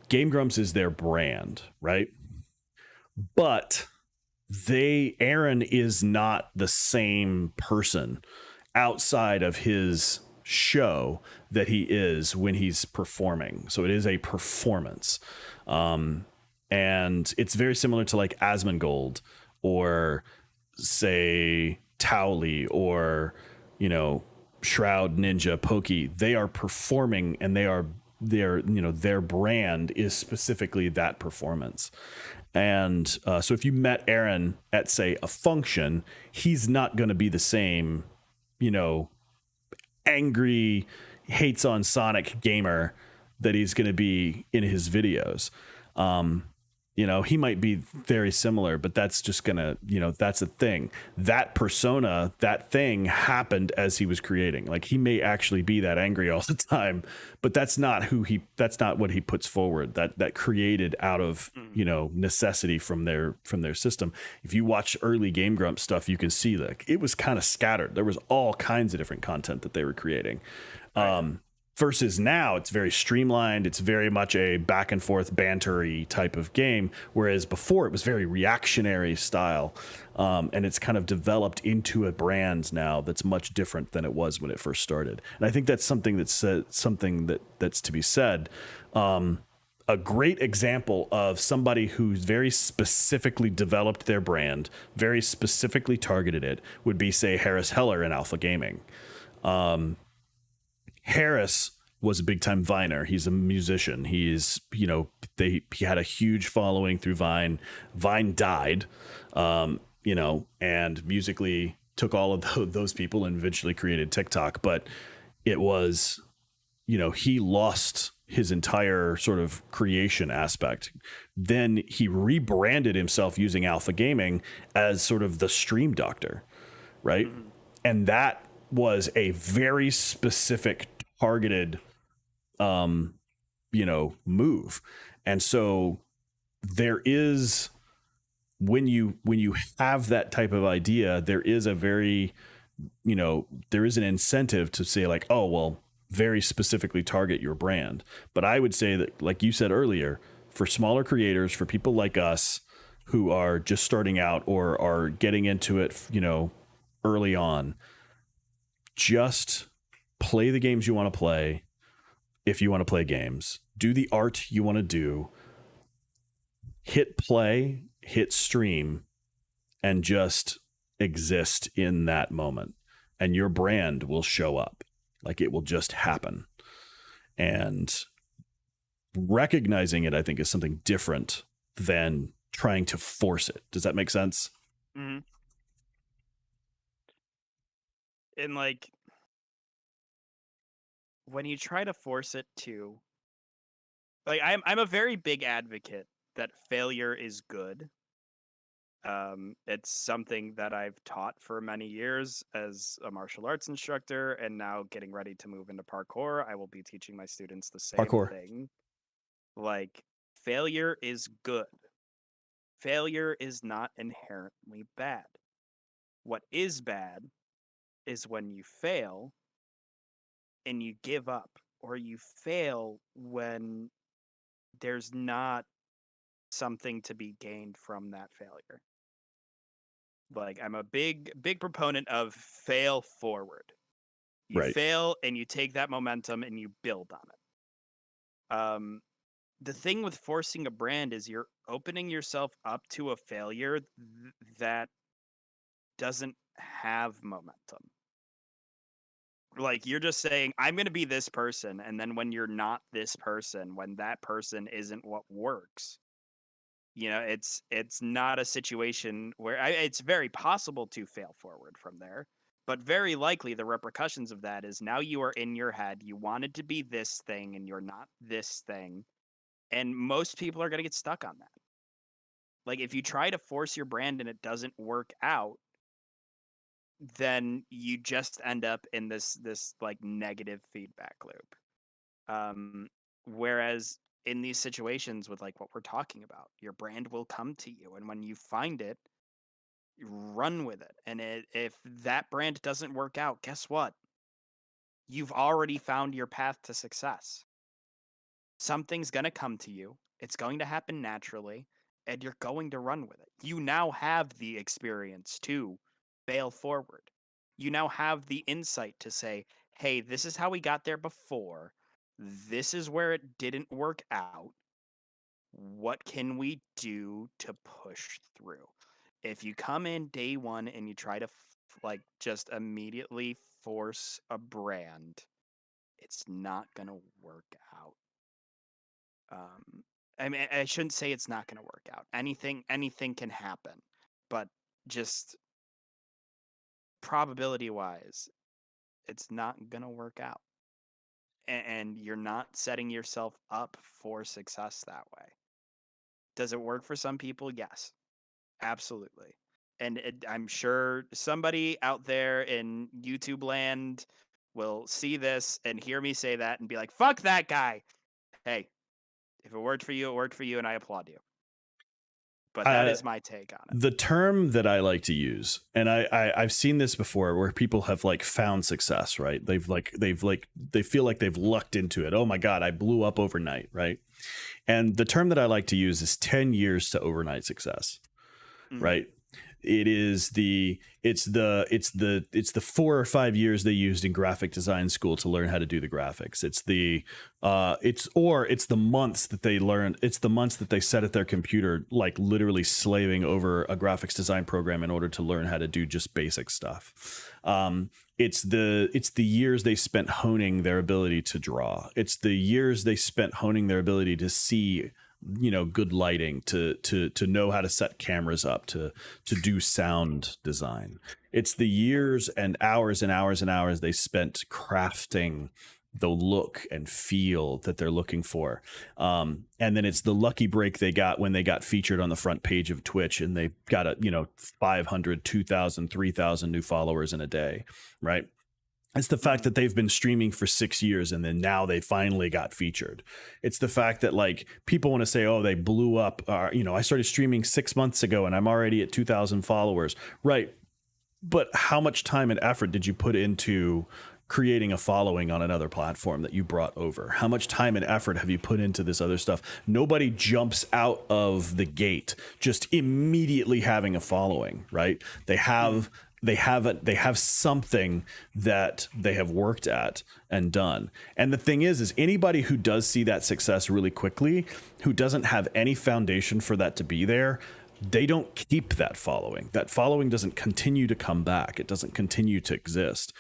Game Grumps is their brand, right? But Aaron is not the same person outside of his show that he is when he's performing. So it is a performance. And it's very similar to like Asmongold or say Towley or, you know, Shroud, Ninja, Pokey. They are performing, and their brand is specifically that performance. And so if you met Aaron at, say, a function, he's not going to be the same you know, angry, hates on Sonic gamer that he's going to be in his videos. Um, he might be very similar, but that's just going to, that's a thing. That persona, that thing happened as he was creating. Like, he may actually be that angry all the time, but that's not that's not what he puts forward. That created out of, necessity from their system. If you watch early Game Grumps stuff, you can see that it was kind of scattered. There was all kinds of different content that they were creating. Versus now, it's very streamlined. It's very much a back and forth bantery type of game. Whereas before, it was very reactionary style, and it's kind of developed into a brand now that's much different than it was when it first started. And I think that's something that's to be said. A great example of somebody who's very specifically developed their brand, very specifically targeted it, would be, say, Harris Heller in Alpha Gaming. Harris was a big time Viner. He's a musician. He's, he had a huge following through Vine. Vine died, and musically took all of those people and eventually created TikTok. But it was, he lost his entire sort of creation aspect. Then he rebranded himself using Alpha Gaming as sort of the stream doctor, right? Mm-hmm. And that was a very specific targeted move. And so there is, when you have that type of idea, there is a very, there is an incentive to say, like, oh, well, very specifically target your brand. But I would say that, like you said earlier, for smaller creators, for people like us who are just starting out or are getting into it, early on, just play the games you want to play. If you want to play games, do the art you want to do, hit play, hit stream, and just exist in that moment. And your brand will show up. Like, it will just happen. And recognizing it, I think, is something different than trying to force it. Does that make sense? Mm-hmm. And, like, when you try to force it to, like, I'm a very big advocate that failure is good. It's something that I've taught for many years as a martial arts instructor, and now getting ready to move into parkour, I will be teaching my students the same thing. Like, failure is good. Failure is not inherently bad. What is bad is when you fail and you give up, or you fail when there's not something to be gained from that failure. Like, I'm a big proponent of fail forward. You fail and you take that momentum and you build on it. The thing with forcing a brand is you're opening yourself up to a failure that doesn't have momentum. Like, you're just saying, I'm going to be this person, and then when you're not this person, when that person isn't what works, it's not a situation where it's very possible to fail forward from there, but very likely the repercussions of that is now you are in your head, you wanted to be this thing and you're not this thing, and most people are going to get stuck on that. Like, if you try to force your brand and it doesn't work out, then you just end up in this like negative feedback loop. Whereas in these situations with, like, what we're talking about, your brand will come to you, and when you find it, you run with it. And if that brand doesn't work out, guess what? You've already found your path to success. Something's going to come to you. It's going to happen naturally, and you're going to run with it. You now have the experience to fail forward. You now have the insight to say, hey, this is how we got there before. This is where it didn't work out. What can we do to push through? If you come in day one and you try to just immediately force a brand, it's not going to work out. I mean, I shouldn't say it's not going to work out. Anything can happen, but just probability wise, it's not gonna work out. And you're not setting yourself up for success that way. Does it work for some people? Yes, absolutely. And I'm sure somebody out there in YouTube land will see this and hear me say that and be like, fuck that guy. Hey, if it worked for you, it worked for you, and I applaud you. But that is my take on it. The term that I like to use, and I've seen this before, where people have like found success, right? They feel like they've lucked into it. Oh my God, I blew up overnight, right? And the term that I like to use is 10 years to overnight success, right? It's the 4 or 5 years they used in graphic design school to learn how to do the graphics. It's the months that they learned. It's the months that they sat at their computer, like literally slaving over a graphics design program in order to learn how to do just basic stuff. It's the years they spent honing their ability to draw. It's the years they spent honing their ability to see, good lighting, to know how to set cameras up, to do sound design. It's the years and hours and hours and hours they spent crafting the look and feel that they're looking for. And then it's the lucky break they got when they got featured on the front page of Twitch and they got 500, 2,000, 3,000 new followers in a day, right? It's the fact that they've been streaming for 6 years and then now they finally got featured. It's the fact that like people want to say, oh, they blew up. I started streaming 6 months ago and I'm already at 2,000 followers. Right. But how much time and effort did you put into creating a following on another platform that you brought over? How much time and effort have you put into this other stuff? Nobody jumps out of the gate just immediately having a following, right? They have something that they have worked at and done. And the thing is anybody who does see that success really quickly, who doesn't have any foundation for that to be there, they don't keep that following. That following doesn't continue to come back. It doesn't continue to exist.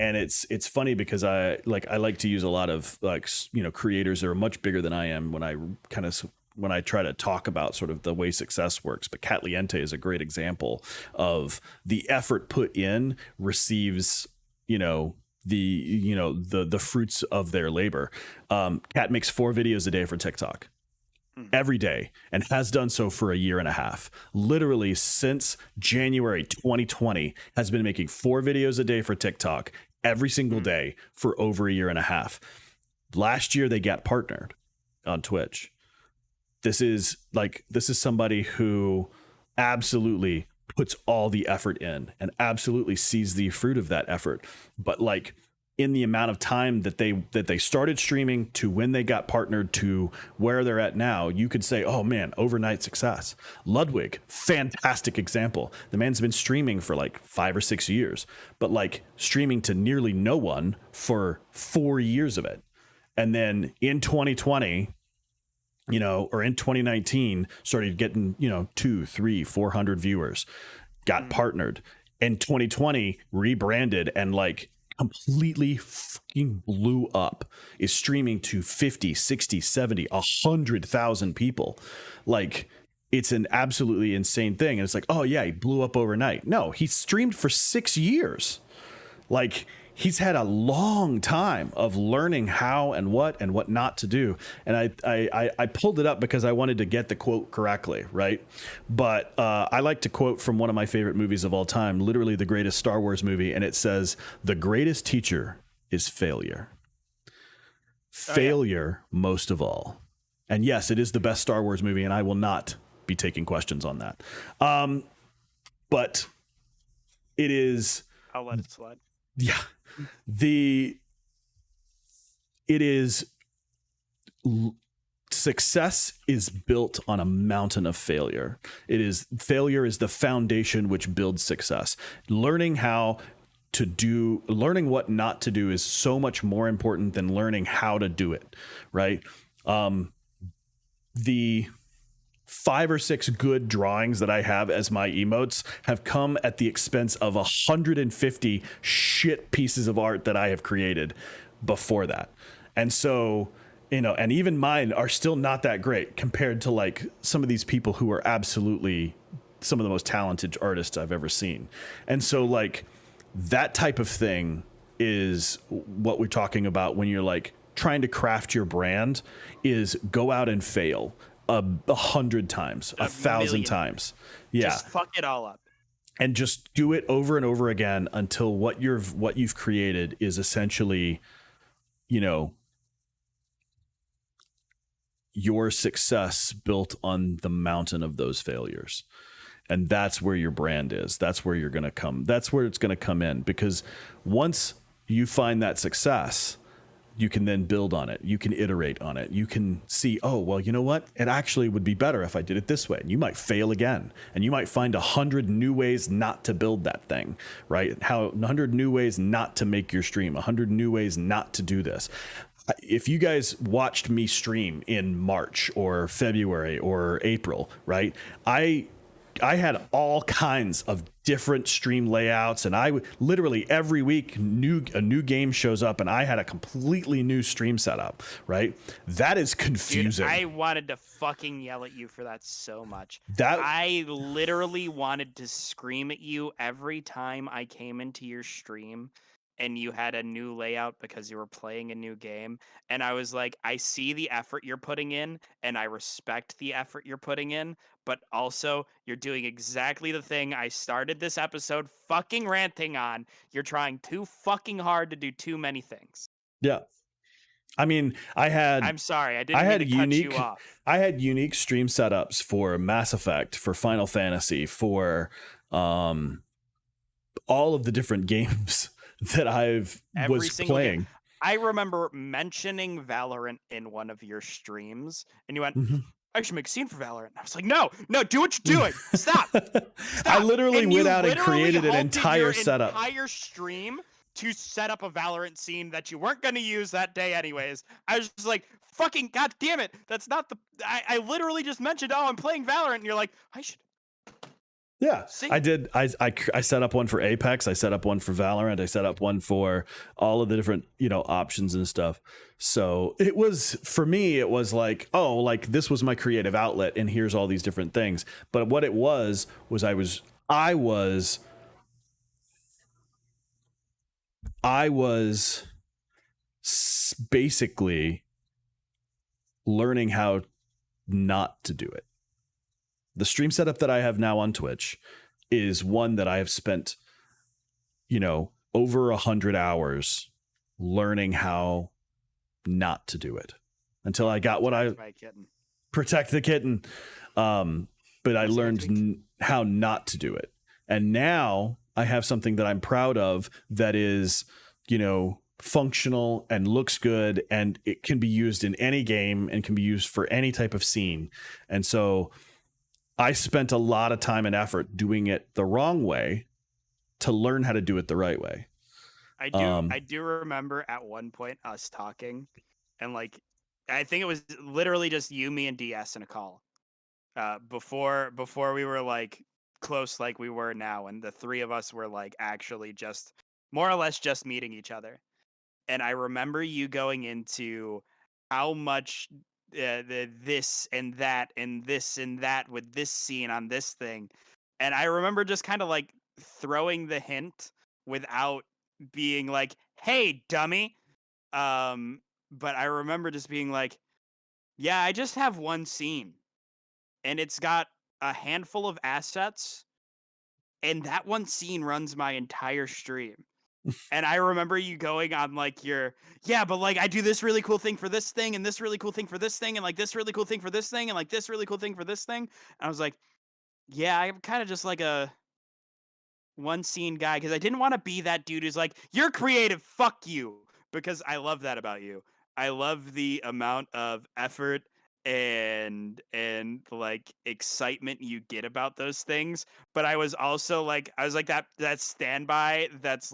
And it's funny because I like to use a lot of creators that are much bigger than I am when I try to talk about sort of the way success works. But Catliente is a great example of the effort put in receives, the fruits of their labor. Cat makes 4 videos a day for TikTok every day and has done so for a year and a half. Literally since January 2020 has been making 4 videos a day for TikTok every single day for over a year and a half. Last year they got partnered on Twitch. This is somebody who absolutely puts all the effort in and absolutely sees the fruit of that effort. But like in the amount of time that they started streaming to when they got partnered to where they're at now, you could say, oh man, overnight success. Ludwig, fantastic example. The man's been streaming for like 5 or 6 years, but like streaming to nearly no one for 4 years of it. And then in 2020, or in 2019, started getting, 200, 300, 400 viewers, got partnered. In 2020, rebranded and like completely fucking blew up, is streaming to 50, 60, 70, 100,000 people. Like, it's an absolutely insane thing. And it's like, oh yeah, he blew up overnight. No, he streamed for 6 years. Like, he's had a long time of learning how and what not to do. And I pulled it up because I wanted to get the quote correctly, right? But I like to quote from one of my favorite movies of all time, literally the greatest Star Wars movie, and it says, "The greatest teacher is failure." Failure, most of all. And yes, it is the best Star Wars movie, and I will not be taking questions on that. But it is... I'll let it slide. Yeah. Success is built on a mountain of failure. Failure is the foundation which builds success. Learning what not to do is so much more important than learning how to do it, right? The 5 or 6 good drawings that I have as my emotes have come at the expense of 150 shit pieces of art that I have created before that. And so, and even mine are still not that great compared to like some of these people who are absolutely some of the most talented artists I've ever seen. And so like That type of thing is what we're talking about when you're like trying to craft your brand. Is go out and fail 100 times, 1,000 times. Yeah. Just fuck it all up. And just do it over and over again until what you've created is essentially, you know, your success built on the mountain of those failures. And that's where your brand is. That's where you're going to come. That's where it's going to come in, because once you find that success, you can then build on it. You can iterate on it. You can see, oh, well, you know what? It actually would be better if I did it this way. And you might fail again, and you might find 100 new ways not to build that thing, right? 100 new ways not to make your stream, 100 new ways not to do this. If you guys watched me stream in March or February or April, right? I had all kinds of different stream layouts, and I would literally every week a new game shows up and I had a completely new stream setup, right? That is confusing. Dude, I wanted to fucking yell at you for that so much. I literally wanted to scream at you every time I came into your stream and you had a new layout because you were playing a new game. And I was like, I see the effort you're putting in and I respect the effort you're putting in, but also you're doing exactly the thing I started this episode fucking ranting on. You're trying too fucking hard to do too many things. Yeah. I mean, I'm sorry, I didn't mean to cut you off. I had unique stream setups for Mass Effect, for Final Fantasy, for all of the different games that was playing. Game. I remember mentioning Valorant in one of your streams, and you went, I should make a scene for Valorant. I was like, no, do what you're doing. Stop. I literally went out and created an entire setup. Entire stream to set up a Valorant scene that you weren't going to use that day anyways. I was just like, fucking god damn it. That's not the... I literally just mentioned, I'm playing Valorant, and you're like, I should... Yeah, see? I did. I set up one for Apex. I set up one for Valorant. I set up one for all of the different, options and stuff. So it was, for me, it was like, this was my creative outlet and here's all these different things. But what it was I was basically learning how not to do it. The stream setup that I have now on Twitch is one that I have spent, over 100 hours learning how not to do it until I got protect the kitten. But I learned how not to do it. And now I have something that I'm proud of that is, functional and looks good, and it can be used in any game and can be used for any type of scene. And so I spent a lot of time and effort doing it the wrong way to learn how to do it the right way. I do remember at one point us talking, and I think it was literally just you, me, and DS in a call. Before we were close like we were now, and the three of us were actually just more or less just meeting each other. And I remember you going into how much this and that and this and that with this scene on this thing. And I remember just kind of throwing the hint without being like, hey, dummy. But I remember just being like, yeah, I just have one scene and it's got a handful of assets and that one scene runs my entire stream. And I remember you going on but I do this really cool thing for this thing and this really cool thing for this thing and this really cool thing for this thing and this really cool thing for this thing. And I was like, yeah, I'm kind of just a one scene guy, because I didn't want to be that dude who's like, you're creative, fuck you, because I love that about you. I love the amount of effort and excitement you get about those things. But I was also that standby that's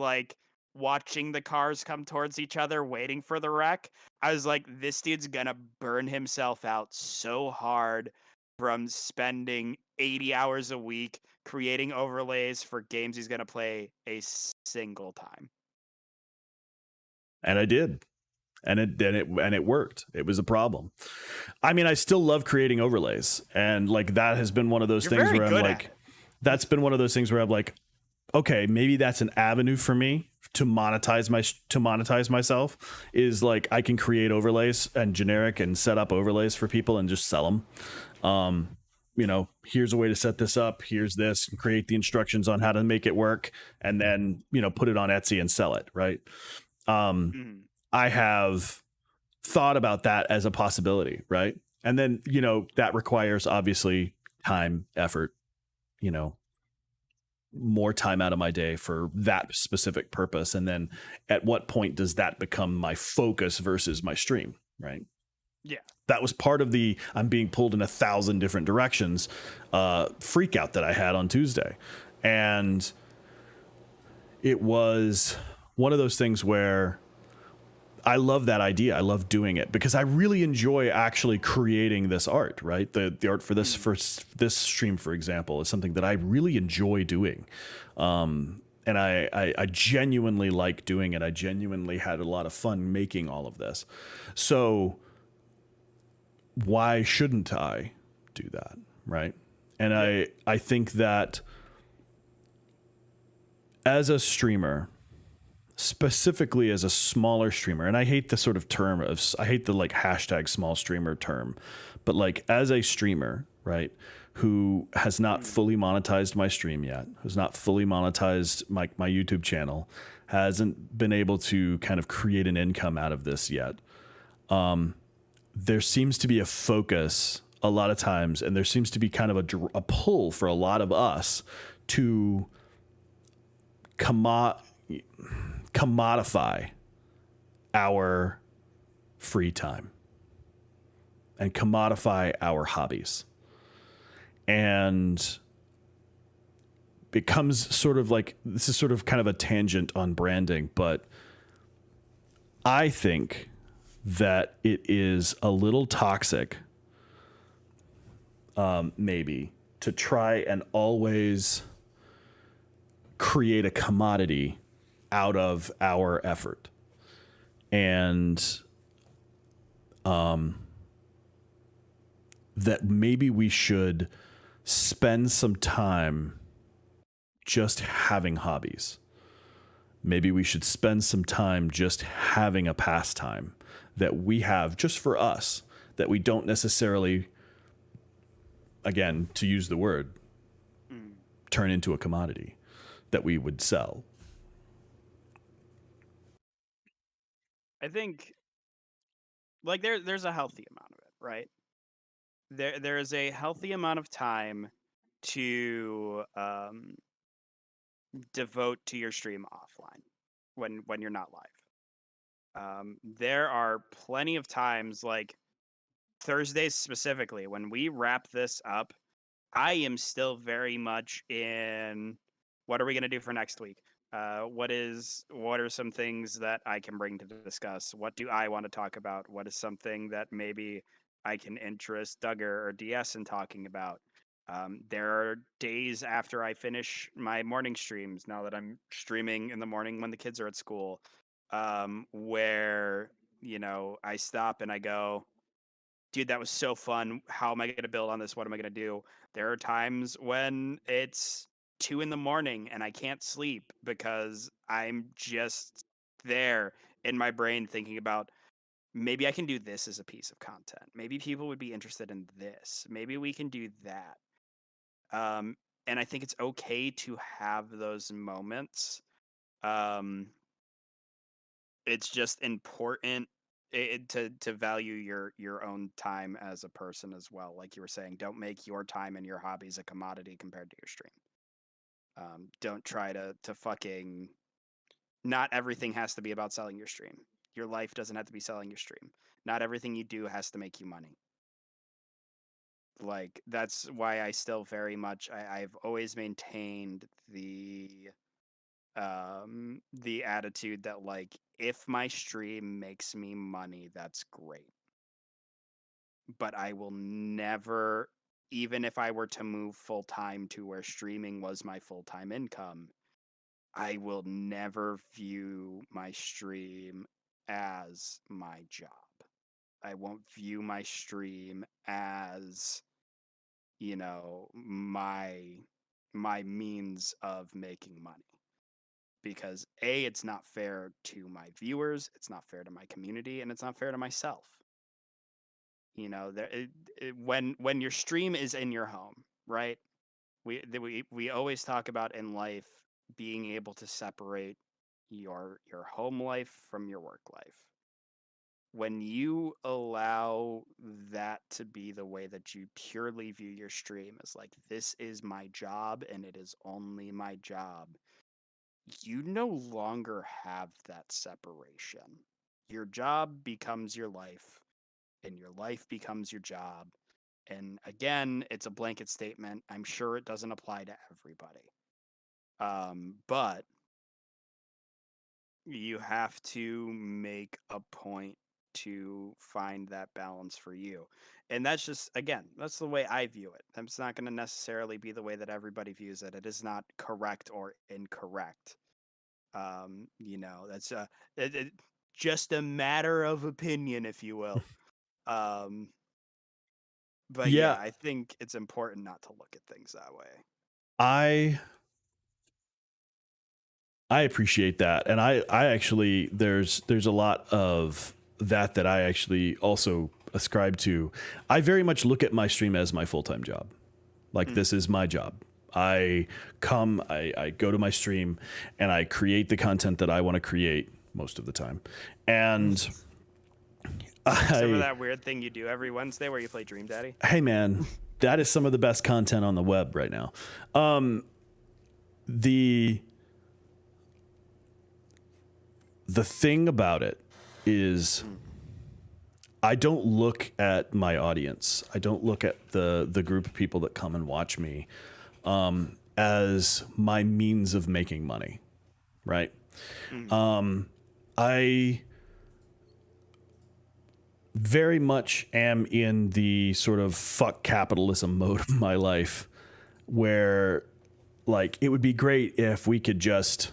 watching the cars come towards each other, waiting for the wreck. I was like, this dude's gonna burn himself out so hard from spending 80 hours a week creating overlays for games he's gonna play a single time. And I did. And it worked. It was a problem. I mean, I still love creating overlays, and that has been one of those things where I'm that's been one of those things where I'm like, okay, maybe that's an avenue for me to monetize myself, is like I can create overlays and generic and set up overlays for people and just sell them. Here's a way to set this up. Here's this, and create the instructions on how to make it work, and then, put it on Etsy and sell it. Right. Mhm. I have thought about that as a possibility. Right. And then, that requires obviously time, effort, you know, more time out of my day for that specific purpose. And then at what point does that become my focus versus my stream? Right. Yeah. That was part of the I'm being pulled in 1,000 different directions freak out that I had on Tuesday. And it was one of those things where I love that idea. I love doing it because I really enjoy actually creating this art, right? The art for this stream, for example, is something that I really enjoy doing. And I genuinely like doing it. I genuinely had a lot of fun making all of this. So why shouldn't I do that, right? And Yeah. I think that as a streamer, specifically as a smaller streamer, and I hate the sort of term of, I hate the like hashtag small streamer term, but like as a streamer, right, who has not Mhm. fully monetized my stream yet, who's not fully monetized my YouTube channel, hasn't been able to kind of create an income out of this yet. There seems to be a focus a lot of times, and there seems to be kind of a pull for a lot of us to commodify our free time and commodify our hobbies. And becomes sort of like, this is sort of kind of a tangent on branding, but I think that it is a little toxic, maybe, to try and always create a commodity out of our effort. And that maybe we should spend some time just having hobbies. Maybe we should spend some time just having a pastime that we have just for us, that we don't necessarily, again, to use the word, Mhm. turn into a commodity that we would sell. I think like there's a healthy amount of it, right? There is a healthy amount of time to devote to your stream offline when you're not live. There are plenty of times, like Thursdays specifically, when we wrap this up, I am still very much in what are we going to do for next week? What are some things that I can bring to discuss? What do I want to talk about? What is something that maybe I can interest Duggar or DS in talking about? There are days after I finish my morning streams, now that I'm streaming in the morning when the kids are at school, where, I stop and I go, dude, that was so fun. How am I going to build on this? What am I going to do? There are times when it's 2 in the morning and I can't sleep because I'm just there in my brain thinking about maybe I can do this as a piece of content. Maybe people would be interested in this. Maybe we can do that. Um, and I think it's okay to have those moments. Um, it's just important to value your own time as a person as well. Like you were saying, don't make your time and your hobbies a commodity compared to your stream. Don't try to fucking. Not everything has to be about selling your stream. Your life doesn't have to be selling your stream. Not everything you do has to make you money. Like that's why I still very much I've always maintained the attitude that like if my stream makes me money, that's great. But I will never, even if I were to move full time to where streaming was my full time income, I will never view my stream as my job. I won't view my stream as, my my means of making money. Because A, it's not fair to my viewers, it's not fair to my community, and it's not fair to myself. You know, when your stream is in your home, right? We always talk about in life being able to separate your home life from your work life. When you allow that to be the way that you purely view your stream as like, this is my job and it is only my job, you no longer have that separation. Your job becomes your life, and your life becomes your job. And again, it's a blanket statement. I'm sure it doesn't apply to everybody. But you have to make a point to find that balance for you. And that's just, again, that's the way I view it. That's not going to necessarily be the way that everybody views it. It is not correct or incorrect. That's just a matter of opinion, if you will. Um, but yeah, Yeah, I think it's important not to look at things that way. I appreciate that, and I actually there's a lot of that I actually also ascribe to. I very much look at my stream as my full-time job. Like, this is my job. I go to my stream and I create the content that I want to create most of the time. And Some of that weird thing you do every Wednesday where you play Dream Daddy. Hey man, that is some of the best content on the web right now. The thing about it is, I don't look at my audience. I don't look at the group of people that come and watch me as my means of making money, right? I very much am in the sort of fuck capitalism mode of my life, where, like, it would be great if we could just,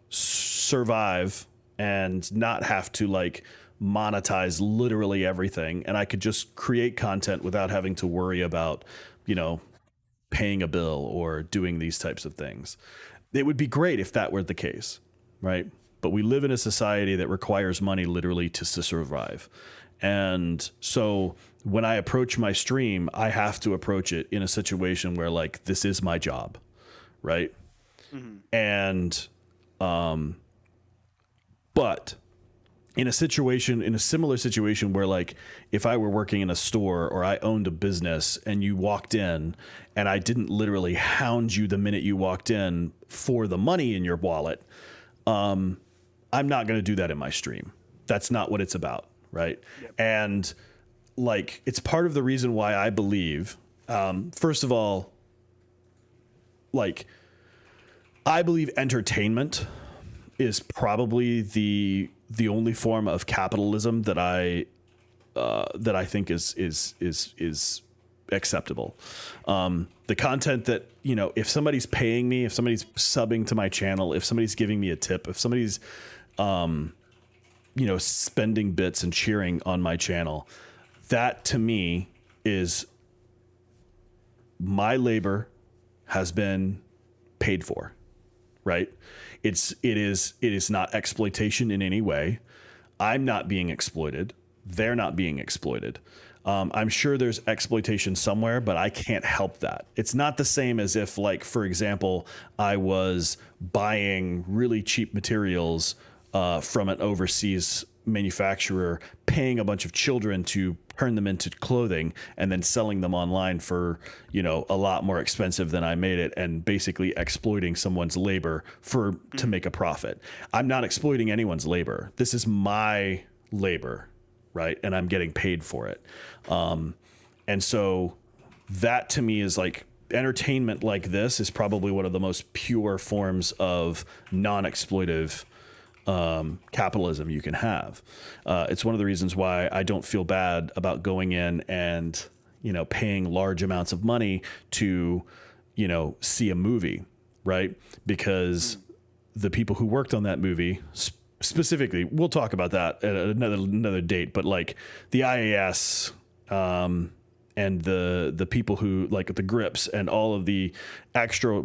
survive and not have to, like, monetize literally everything, and I could just create content without having to worry about, paying a bill or doing these types of things. It would be great if that were the case, right? But we live in a society that requires money literally to survive. And so when I approach my stream, I have to approach it in a situation where, like, this is my job, right? And but in a similar situation where, like, if I were working in a store or I owned a business and you walked in and I didn't literally hound you the minute you walked in for the money in your wallet, I'm not going to do that in my stream. That's not what it's about, right? Yep. And, like, it's part of the reason why I believe, first of all, like, I believe entertainment is probably the only form of capitalism that I think is acceptable. The content that, if somebody's paying me, if somebody's subbing to my channel, if somebody's giving me a tip, if somebody's spending bits and cheering on my channel, that to me is my labor has been paid for, right? It is not exploitation in any way. I'm not being exploited. They're not being exploited. I'm sure there's exploitation somewhere, but I can't help that. It's not the same as if, like, for example, I was buying really cheap materials from an overseas manufacturer, paying a bunch of children to turn them into clothing and then selling them online for, a lot more expensive than I made it, and basically exploiting someone's labor to make a profit. I'm not exploiting anyone's labor. This is my labor, right? And I'm getting paid for it. And so that to me is, like, entertainment like this is probably one of the most pure forms of non-exploitive capitalism you can have. It's one of the reasons why I don't feel bad about going in and, paying large amounts of money to, see a movie, right? Because the people who worked on that movie, specifically, we'll talk about that at another date, but, like, the IAS and the people who like the grips and all of the extra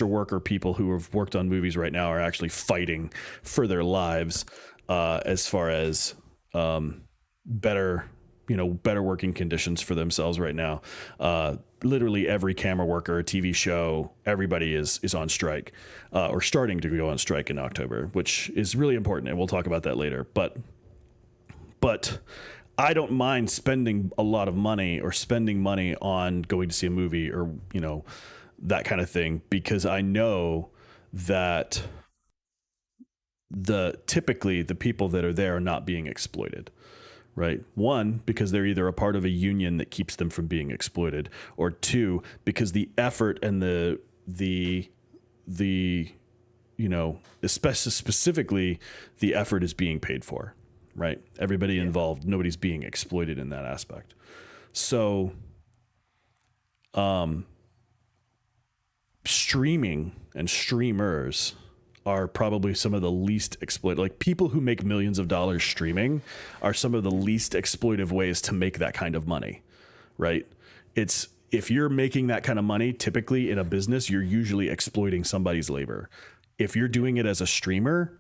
worker people who have worked on movies right now are actually fighting for their lives, as far as better better working conditions for themselves right now. Literally every camera worker, TV show, everybody is on strike, or starting to go on strike in October, which is really important, and we'll talk about that later. But I don't mind spending a lot of money or spending money on going to see a movie or, that kind of thing, because I know that typically the people that are there are not being exploited, right? One, because they're either a part of a union that keeps them from being exploited, or two, because the effort and the especially specifically the effort is being paid for. Right. Everybody involved, nobody's being exploited in that aspect. So, streaming and streamers are probably some of the least exploited. Like, people who make millions of dollars streaming are some of the least exploitive ways to make that kind of money. Right. If you're making that kind of money, typically in a business, you're usually exploiting somebody's labor. If you're doing it as a streamer,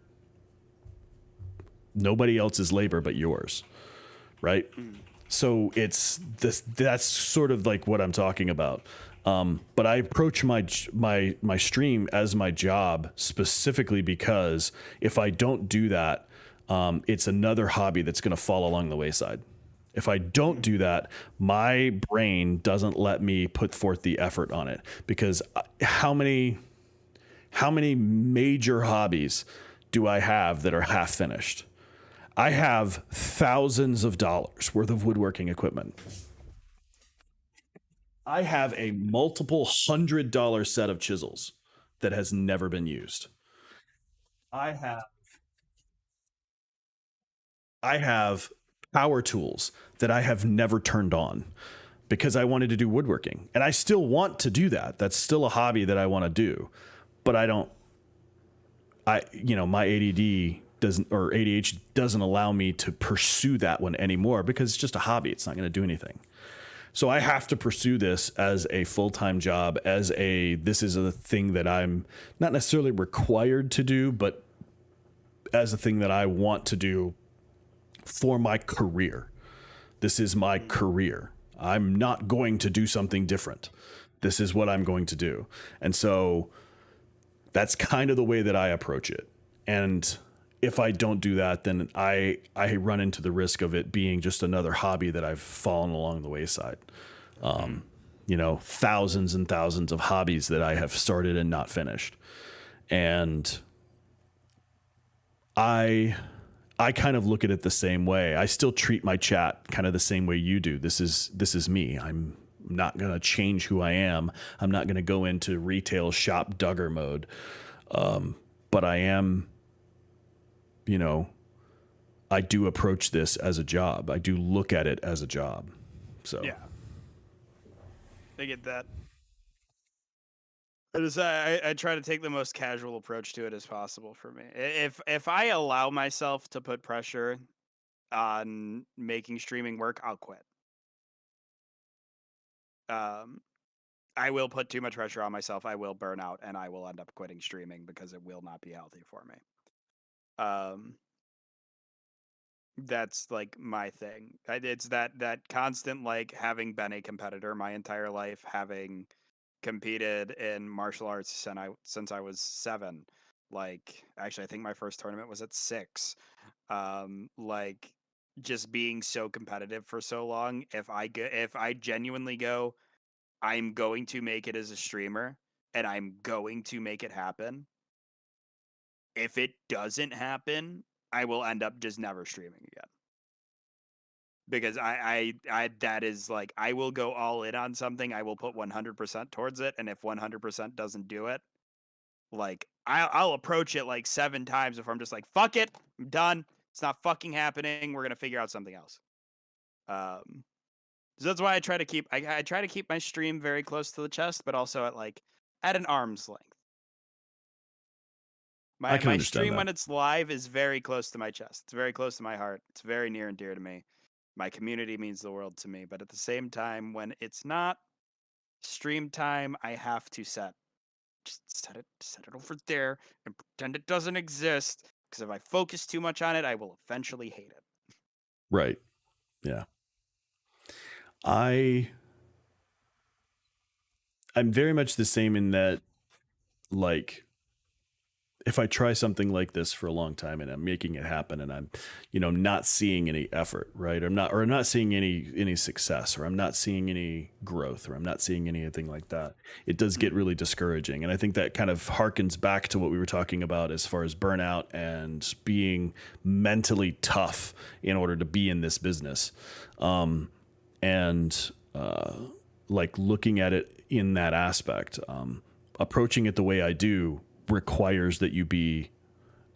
nobody else's labor but yours, right? So that's sort of like what I'm talking about. But I approach my stream as my job specifically because if I don't do that, it's another hobby that's going to fall along the wayside. If I don't do that, my brain doesn't let me put forth the effort on it, because how many major hobbies do I have that are half finished? I have thousands of dollars worth of woodworking equipment. I have a multiple $100 set of chisels that has never been used. I have I have power tools that I have never turned on because I wanted to do woodworking. And I still want to do that. That's still a hobby that I want to do. But my ADD doesn't, or ADHD doesn't allow me to pursue that one anymore because it's just a hobby. It's not going to do anything. So I have to pursue this as a full-time job, this is a thing that I'm not necessarily required to do, but as a thing that I want to do for my career. This is my career. I'm not going to do something different. This is what I'm going to do. And so that's kind of the way that I approach it. And if I don't do that, then I run into the risk of it being just another hobby that I've fallen along the wayside. Thousands and thousands of hobbies that I have started and not finished. And I kind of look at it the same way. I still treat my chat kind of the same way you do. This is me. I'm not going to change who I am. I'm not going to go into retail soDugger mode. But I am, I do approach this as a job. I do look at it as a job. So yeah, I get that. I try to take the most casual approach to it as possible for me. If I allow myself to put pressure on making streaming work, I'll quit. I will put too much pressure on myself. I will burn out, and I will end up quitting streaming because it will not be healthy for me. That's like my thing. It's that constant, like, having been a competitor my entire life, having competed in martial arts since I was 7. Like, actually, I think my first tournament was at 6. Like, just being so competitive for so long. If I genuinely go, I'm going to make it as a streamer, and I'm going to make it happen. If it doesn't happen, I will end up just never streaming again. Because I that is like, I will go all in on something. I will put 100% towards it, and if 100% doesn't do it, like, I'll approach it like 7 times before I'm just like, fuck it, I'm done. It's not fucking happening. We're gonna figure out something else. So that's why I try to keep my stream very close to the chest, but also at an arm's length. I can My understand stream that. when it's live is very close to my chest. It's very close to my heart. It's very near and dear to me. My community means the world to me, but at the same time, when it's not stream time, I have to set it over there and pretend it doesn't exist. Because if I focus too much on it, I will eventually hate it. Right. Yeah. I'm very much the same in that, like, if I try something like this for a long time and I'm making it happen and I'm, not seeing any effort, right? I'm not seeing any success, or I'm not seeing any growth, or I'm not seeing anything like that. It does get really discouraging. And I think that kind of harkens back to what we were talking about as far as burnout and being mentally tough in order to be in this business. And like looking at it in that aspect, approaching it the way I do requires that you be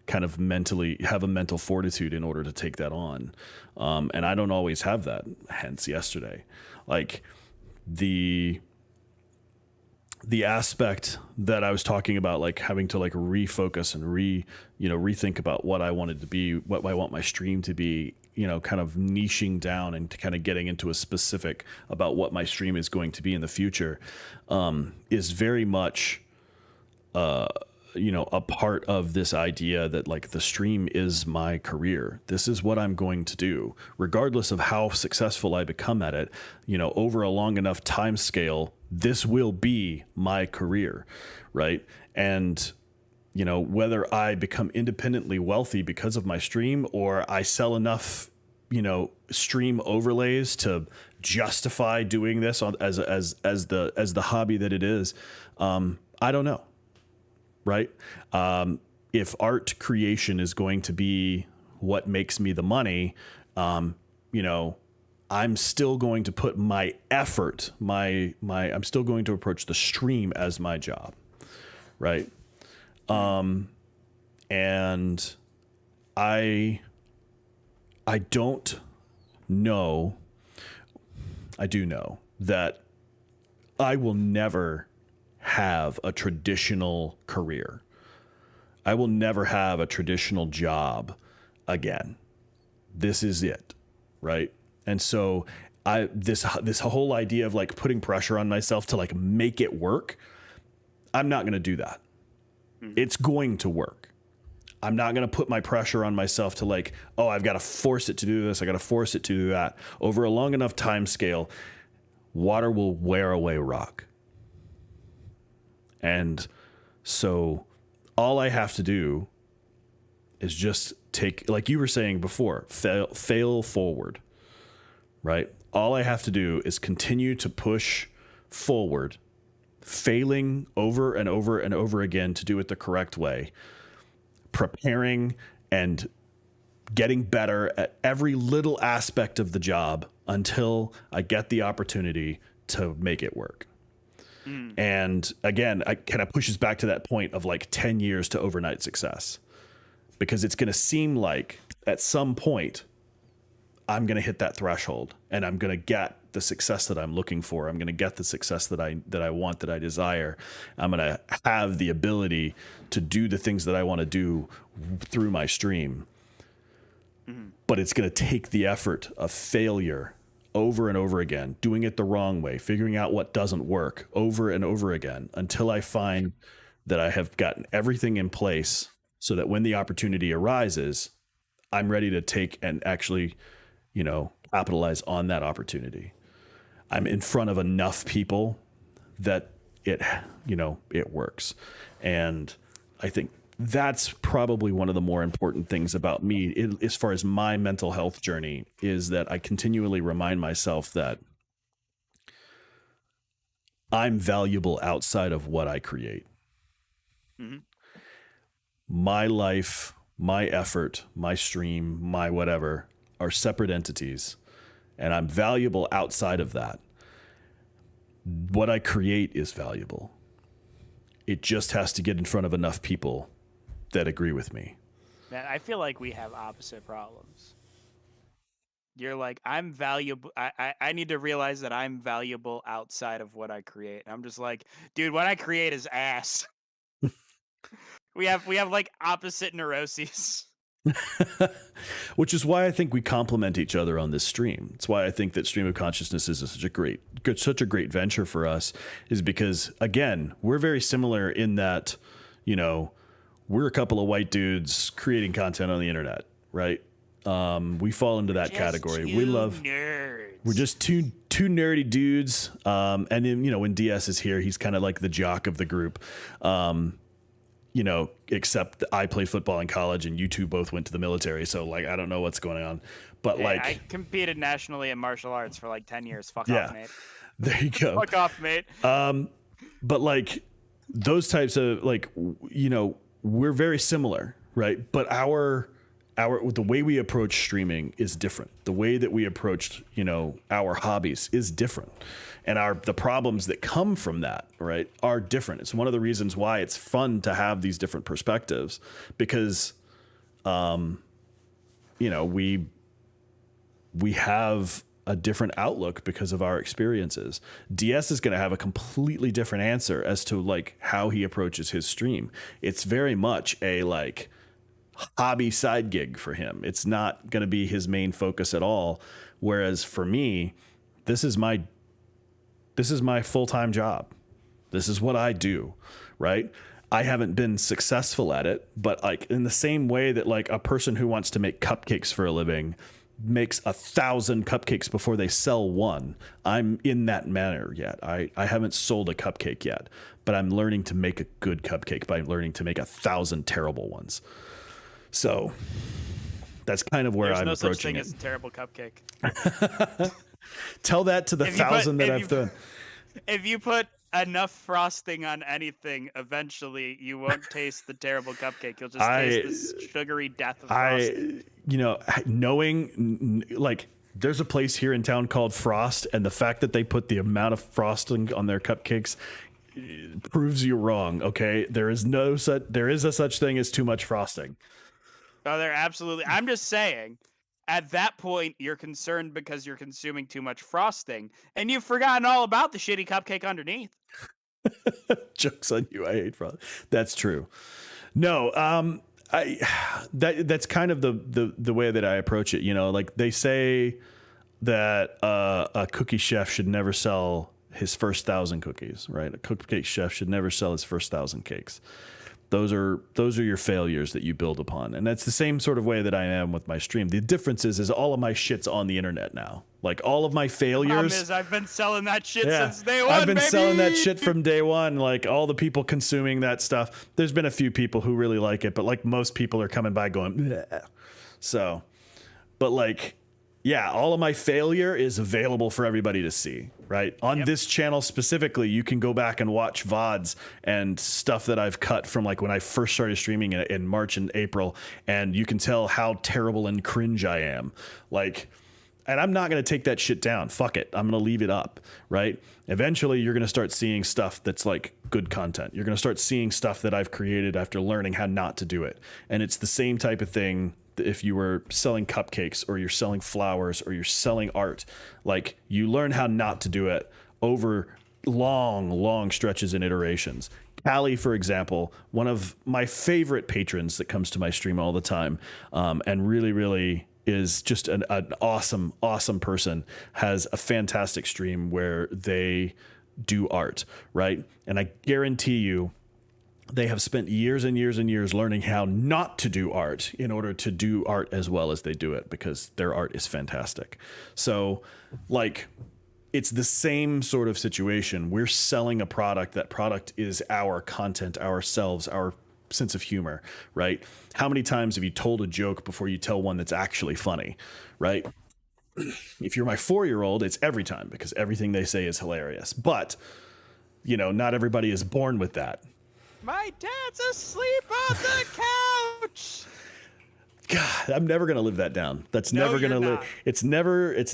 kind of have a mental fortitude in order to take that on. And I don't always have that, hence yesterday. Like the aspect that I was talking about, like having to like refocus and rethink about what I wanted to be, what I want my stream to be, kind of niching down and kind of getting into a specific about what my stream is going to be in the future, is very much, a part of this idea that like the stream is my career. This is what I'm going to do, regardless of how successful I become at it, over a long enough time scale, this will be my career. Right. And, whether I become independently wealthy because of my stream, or I sell enough, stream overlays to justify doing this as the hobby that it is. I don't know. Right. If art creation is going to be what makes me the money, I'm still going to put my effort, I'm still going to approach the stream as my job. Right. And I don't know. I do know that I will never have a traditional career. I will never have a traditional job again. This is it, right? And so this whole idea of like putting pressure on myself to like make it work, I'm not going to do that. It's going to work. I'm not going to put my pressure on myself to like, oh, I've got to force it to do this. I got to force it to do that. Over a long enough time scale, water will wear away rock. And so all I have to do is just take, like you were saying before, fail forward, right? All I have to do is continue to push forward, failing over and over and over again to do it the correct way, preparing and getting better at every little aspect of the job until I get the opportunity to make it work. And again, I kind of pushes back to that point of like 10 years to overnight success, because it's going to seem like at some point I'm going to hit that threshold and I'm going to get the success that I'm looking for. I'm going to get the success that I want, that I desire. I'm going to have the ability to do the things that I want to do through my stream. But it's going to take the effort of failure over and over again, doing it the wrong way, figuring out what doesn't work over and over again until I find that I have gotten everything in place so that when the opportunity arises, I'm ready to take and actually, capitalize on that opportunity. I'm in front of enough people that it works. And I think that's probably one of the more important things about me, as far as my mental health journey, is that I continually remind myself that I'm valuable outside of what I create. My life, my effort, my stream, my whatever are separate entities, and I'm valuable outside of that. What I create is valuable. It just has to get in front of enough people that agree with me. Man, I feel like we have opposite problems. You're like, I'm valuable. I need to realize that I'm valuable outside of what I create. I'm just like, dude, what I create is ass. we have like opposite neuroses. Which is why I think we complement each other on this stream. It's why I think that Stream of Consciousness is such a great venture for us, is because, again, we're very similar in that, you know, we're a couple of white dudes creating content on the internet, right? We fall into that category. We love nerds. We're just two nerdy dudes. And then, you know, when DS is here, he's kind of like the jock of the group. You know, except that I played football in college and you two both went to the military. So, like, I don't know what's going on. But, Hey, like, I competed nationally in martial arts for like 10 years. Fuck Yeah. off, mate. there you go. Fuck off, mate. But, like, those types of, like, you know, we're very similar, right? But the way we approach streaming is different. The way that we approached, you know, our hobbies is different. And the problems that come from that, right, are different. It's one of the reasons why it's fun to have these different perspectives, because, you know, we have a different outlook because of our experiences. DS is going to have a completely different answer as to, like, how he approaches his stream. It's very much a, like, hobby side gig for him. It's not going to be his main focus at all. Whereas for me, this is my full-time job. This is what I do, right? I haven't been successful at it, but, like, in the same way that, like, a person who wants to make cupcakes for a living makes 1,000 cupcakes before they sell one, I'm in that manner yet. I haven't sold a cupcake yet, but I'm learning to make a good cupcake by learning to make 1,000 terrible ones. So that's kind of where There's I'm no such approaching thing it. as a terrible cupcake. Tell that to the If you put- 1,000 that if I've you- done. If you put enough frosting on anything, eventually you won't taste the terrible cupcake. You'll just taste the sugary death of frosting. You know, knowing, like, there's a place here in town called Frost, and the fact that they put the amount of frosting on their cupcakes proves you wrong. Okay, there is a such thing as too much frosting. Oh, they're absolutely. I'm just saying, at that point, you're concerned because you're consuming too much frosting, and you've forgotten all about the shitty cupcake underneath. Joke's on you. I hate frosting. That's true. No, that's kind of the way that I approach it. You know, like, they say that a cookie chef should never sell his first 1,000 cookies, right? A cupcake chef should never sell his first 1,000 cakes. Those are your failures that you build upon. And that's the same sort of way that I am with my stream. The difference is all of my shit's on the internet now. Like, all of my failures. Problem is, I've been selling that shit since day one. I've been baby! selling that shit from day one. Like, all the people consuming that stuff. There's been a few people who really like it, but, like, most people are coming by going, bleh. So, but, like, yeah, all of my failure is available for everybody to see, right? On this channel specifically, you can go back and watch VODs and stuff that I've cut from, like, when I first started streaming in March and April, and you can tell how terrible and cringe I am. Like, and I'm not going to take that shit down. Fuck it. I'm going to leave it up, right? Eventually, you're going to start seeing stuff that's, like, good content. You're going to start seeing stuff that I've created after learning how not to do it. And it's the same type of thing if you were selling cupcakes or you're selling flowers or you're selling art. Like, you learn how not to do it over long stretches and iterations. Callie, for example, one of my favorite patrons that comes to my stream all the time, and really is just an awesome person, has a fantastic stream where they do art, right? And I guarantee you, they have spent years and years learning how not to do art in order to do art as well as they do it, because their art is fantastic. So, like, it's the same sort of situation. We're selling a product. That product is our content, ourselves, our sense of humor, right? How many times have you told a joke before you tell one that's actually funny, right? If you're my 4-year-old, it's every time, because everything they say is hilarious. But, you know, not everybody is born with that. My dad's asleep on the couch. God, I'm never going to live that down. That's No, never going to you're live. not. It's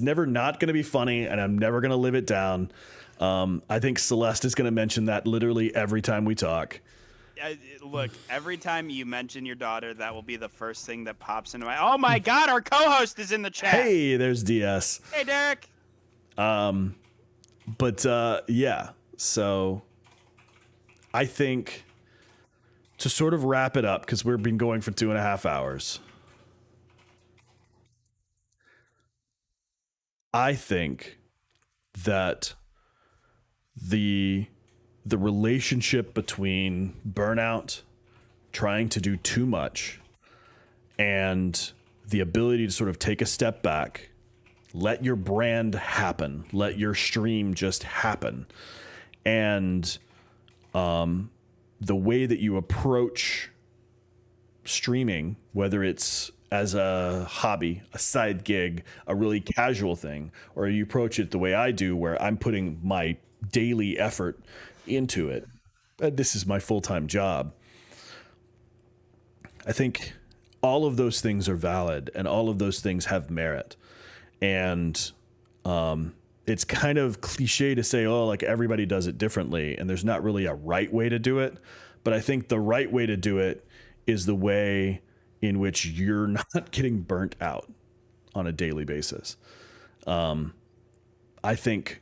never not going to be funny, and I'm never going to live it down. I think Celeste is going to mention that literally every time we talk. Look, every time you mention your daughter, that will be the first thing that pops into my. Oh my God, our co-host is in the chat. Hey, there's DS. Hey, Derek. But yeah, so I think to sort of wrap it up, because we've been going for 2.5 hours. I think that the relationship between burnout, trying to do too much, and the ability to sort of take a step back, let your brand happen, let your stream just happen, and the way that you approach streaming, whether it's as a hobby, a side gig, a really casual thing, or you approach it the way I do, where I'm putting my daily effort into it. This is my full-time job. I think all of those things are valid and all of those things have merit. And it's kind of cliche to say, oh, like everybody does it differently, and there's not really a right way to do it. But I think the right way to do it is the way in which you're not getting burnt out on a daily basis. I think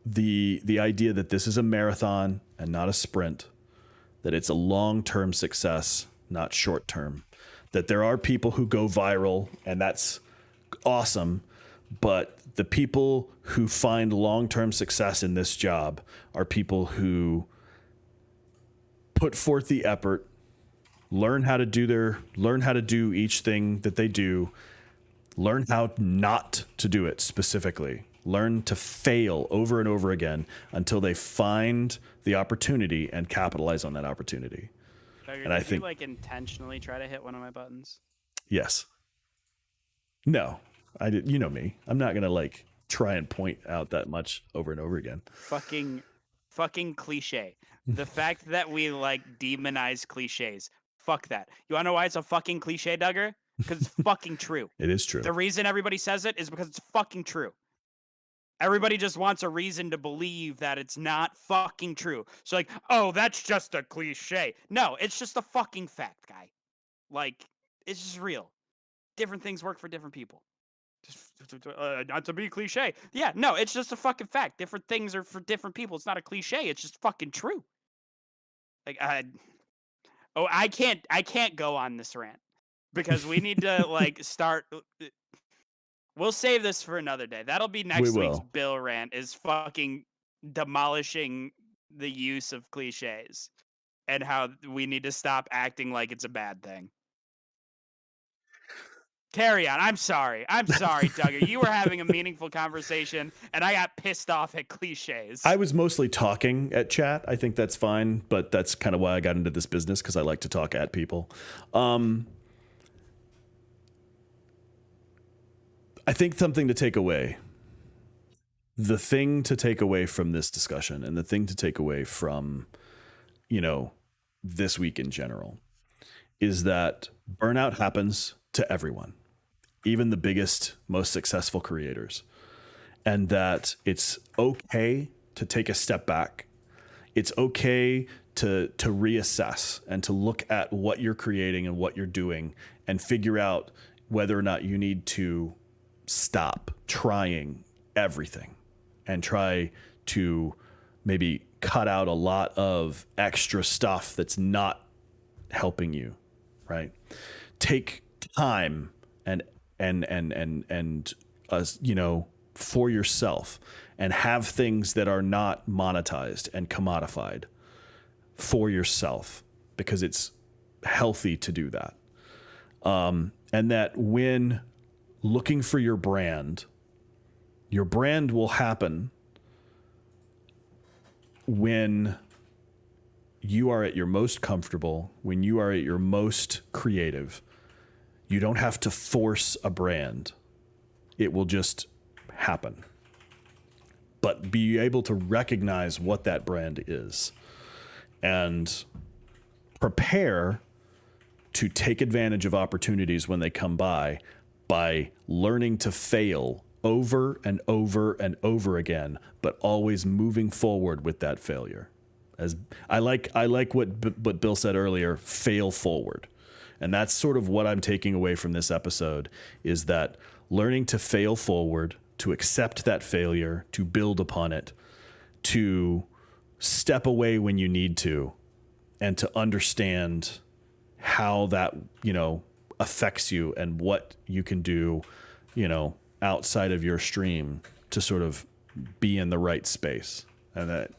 the idea that this is a marathon and not a sprint, that it's a long-term success, not short-term, that there are people who go viral, and that's awesome, but the people who find long-term success in this job are people who put forth the effort, learn how to do each thing that they do, learn how not to do it specifically, learn to fail over and over again until they find the opportunity and capitalize on that opportunity. And I think, you like intentionally try to hit one of my buttons? Yes. No, I did. You know me. I'm not gonna like try and point out that much over and over again. Fucking cliche. The fact that we like demonize cliches. Fuck that. You wanna know why it's a fucking cliche, Duggar? Because it's fucking true. It is true. The reason everybody says it is because it's fucking true. Everybody just wants a reason to believe that it's not fucking true. So like, oh, that's just a cliche. No, it's just a fucking fact, guy. Like, it's just real. Different things work for different people. Not to be cliche. Yeah, no, it's just a fucking fact. Different things are for different people. It's not a cliche. It's just fucking true. Like, I can't go on this rant because we need to like start. We'll save this for another day. That'll be next week's Bill rant, is fucking demolishing the use of cliches and how we need to stop acting like it's a bad thing. Carry on. I'm sorry, Duggar. You were having a meaningful conversation, and I got pissed off at cliches. I was mostly talking at chat. I think that's fine, but that's kind of why I got into this business, because I like to talk at people. I think something to take away. The thing to take away from this discussion, and the thing to take away from, this week in general, is that burnout happens to everyone, even the biggest, most successful creators, and that it's okay to take a step back. It's okay to reassess and to look at what you're creating and what you're doing and figure out whether or not you need to stop trying everything and try to maybe cut out a lot of extra stuff that's not helping you, right? Take time and for yourself, and have things that are not monetized and commodified for yourself, because it's healthy to do that. And that when looking for your brand will happen when you are at your most comfortable, when you are at your most creative. You don't have to force a brand. It will just happen. But be able to recognize what that brand is and prepare to take advantage of opportunities when they come by learning to fail over and over and over again, but always moving forward with that failure. As I like what Bill said earlier, fail forward. And that's sort of what I'm taking away from this episode, is that learning to fail forward, to accept that failure, to build upon it, to step away when you need to, and to understand how that, affects you and what you can do, outside of your stream to sort of be in the right space. And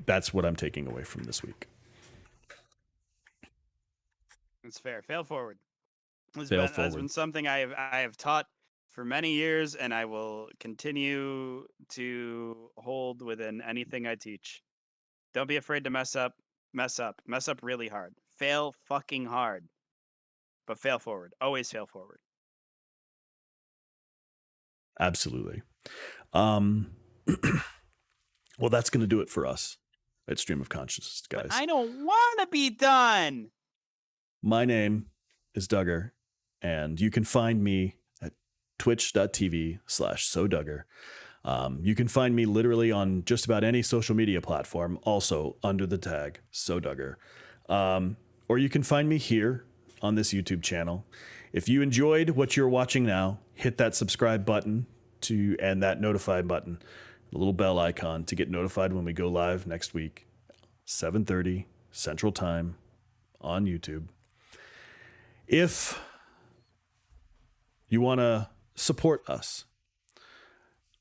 that's what I'm taking away from this week. It's fair. Fail forward. Has Forward. been something I have taught for many years, and I will continue to hold within anything I teach. Don't be afraid to mess up really hard. Fail fucking hard, but fail forward. Always fail forward. Absolutely. Well, that's going to do it for us at Stream of Consciousness, guys. But I don't want to be done. My name is Duggar, and you can find me at twitch.tv/soDugger. You can find me literally on just about any social media platform, also under the tag soDugger. Or you can find me here on this YouTube channel. If you enjoyed what you're watching now, hit that subscribe button and that notify button, the little bell icon to get notified when we go live next week, 7:30 Central Time on YouTube. If you want to support us,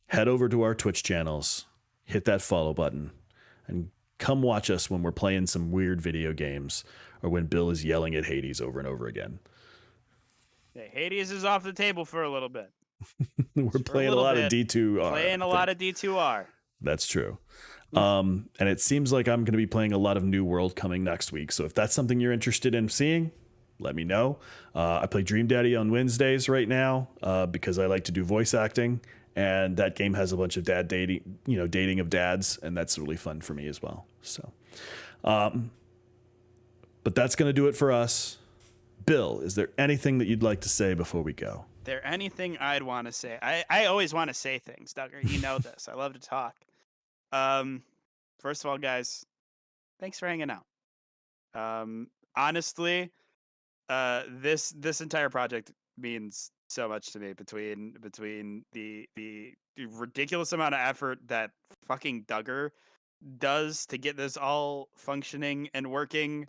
head over to our Twitch channels, hit that follow button, and come watch us when we're playing some weird video games or when Bill is yelling at Hades over and over again. Yeah, Hades is off the table for a little bit. We're playing a lot of D2R. Playing a lot of D2R. That's true. And it seems like I'm going to be playing a lot of New World coming next week. So if that's something you're interested in seeing, let me know. I play Dream Daddy on Wednesdays right now because I like to do voice acting. And that game has a bunch of dating of dads. And that's really fun for me as well. So, but that's going to do it for us. Bill, is there anything that you'd like to say before we go? There anything I'd want to say? I always want to say things, Duggar. You know this. I love to talk. First of all, guys, thanks for hanging out. Honestly, this entire project means so much to me between the ridiculous amount of effort that fucking Duggar does to get this all functioning and working,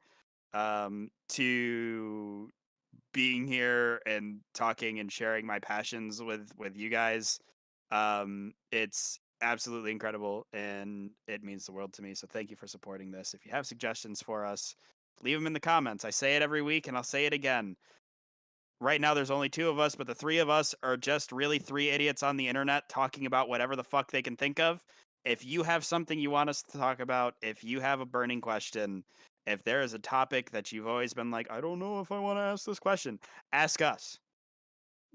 to being here and talking and sharing my passions with you guys. It's absolutely incredible and it means the world to me. So thank you for supporting this. If you have suggestions for us, leave them in the comments. I say it every week and I'll say it again. Right now there's only 2 of us, but the 3 of us are just really 3 idiots on the internet talking about whatever the fuck they can think of. If you have something you want us to talk about, if you have a burning question, if there is a topic that you've always been like, I don't know if I want to ask this question, ask us.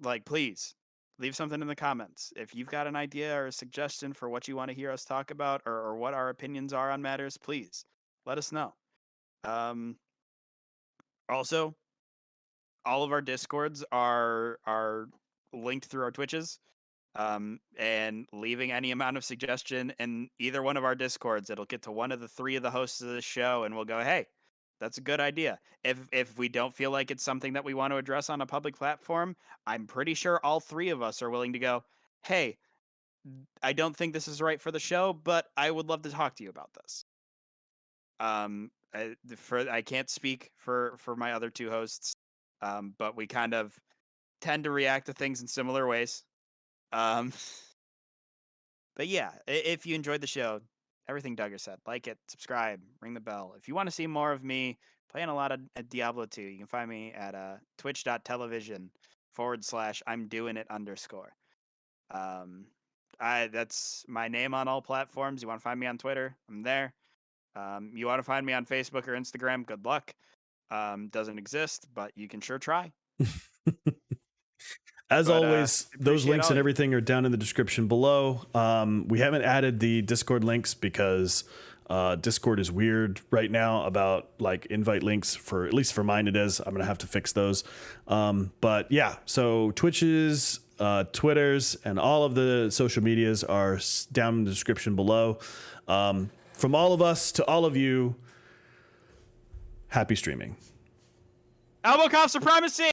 Like, please, leave something in the comments. If you've got an idea or a suggestion for what you want to hear us talk about or what our opinions are on matters, please let us know. Also, all of our Discords are linked through our Twitches. And leaving any amount of suggestion in either one of our Discords, it'll get to one of the 3 of the hosts of the show, and we'll go, hey, that's a good idea. If we don't feel like it's something that we want to address on a public platform, I'm pretty sure all 3 of us are willing to go, hey, I don't think this is right for the show, but I would love to talk to you about this. I can't speak for my other 2 hosts, but we kind of tend to react to things in similar ways. But yeah, if you enjoyed the show, everything Duggar said, like it, subscribe, ring the bell. If you want to see more of me playing a lot of Diablo 2, you can find me at twitch.tv/I'mDoingIt_. That's my name on all platforms. You want to find me on Twitter, I'm there. You want to find me on Facebook or Instagram, good luck. Doesn't exist, but you can sure try. As always, those links and everything are down in the description below. We haven't added the Discord links because Discord is weird right now about like invite links, for at least for mine it is. I'm going to have to fix those. But yeah, so Twitches, Twitters, and all of the social medias are down in the description below. From all of us to all of you, happy streaming. Elbow cuff supremacy!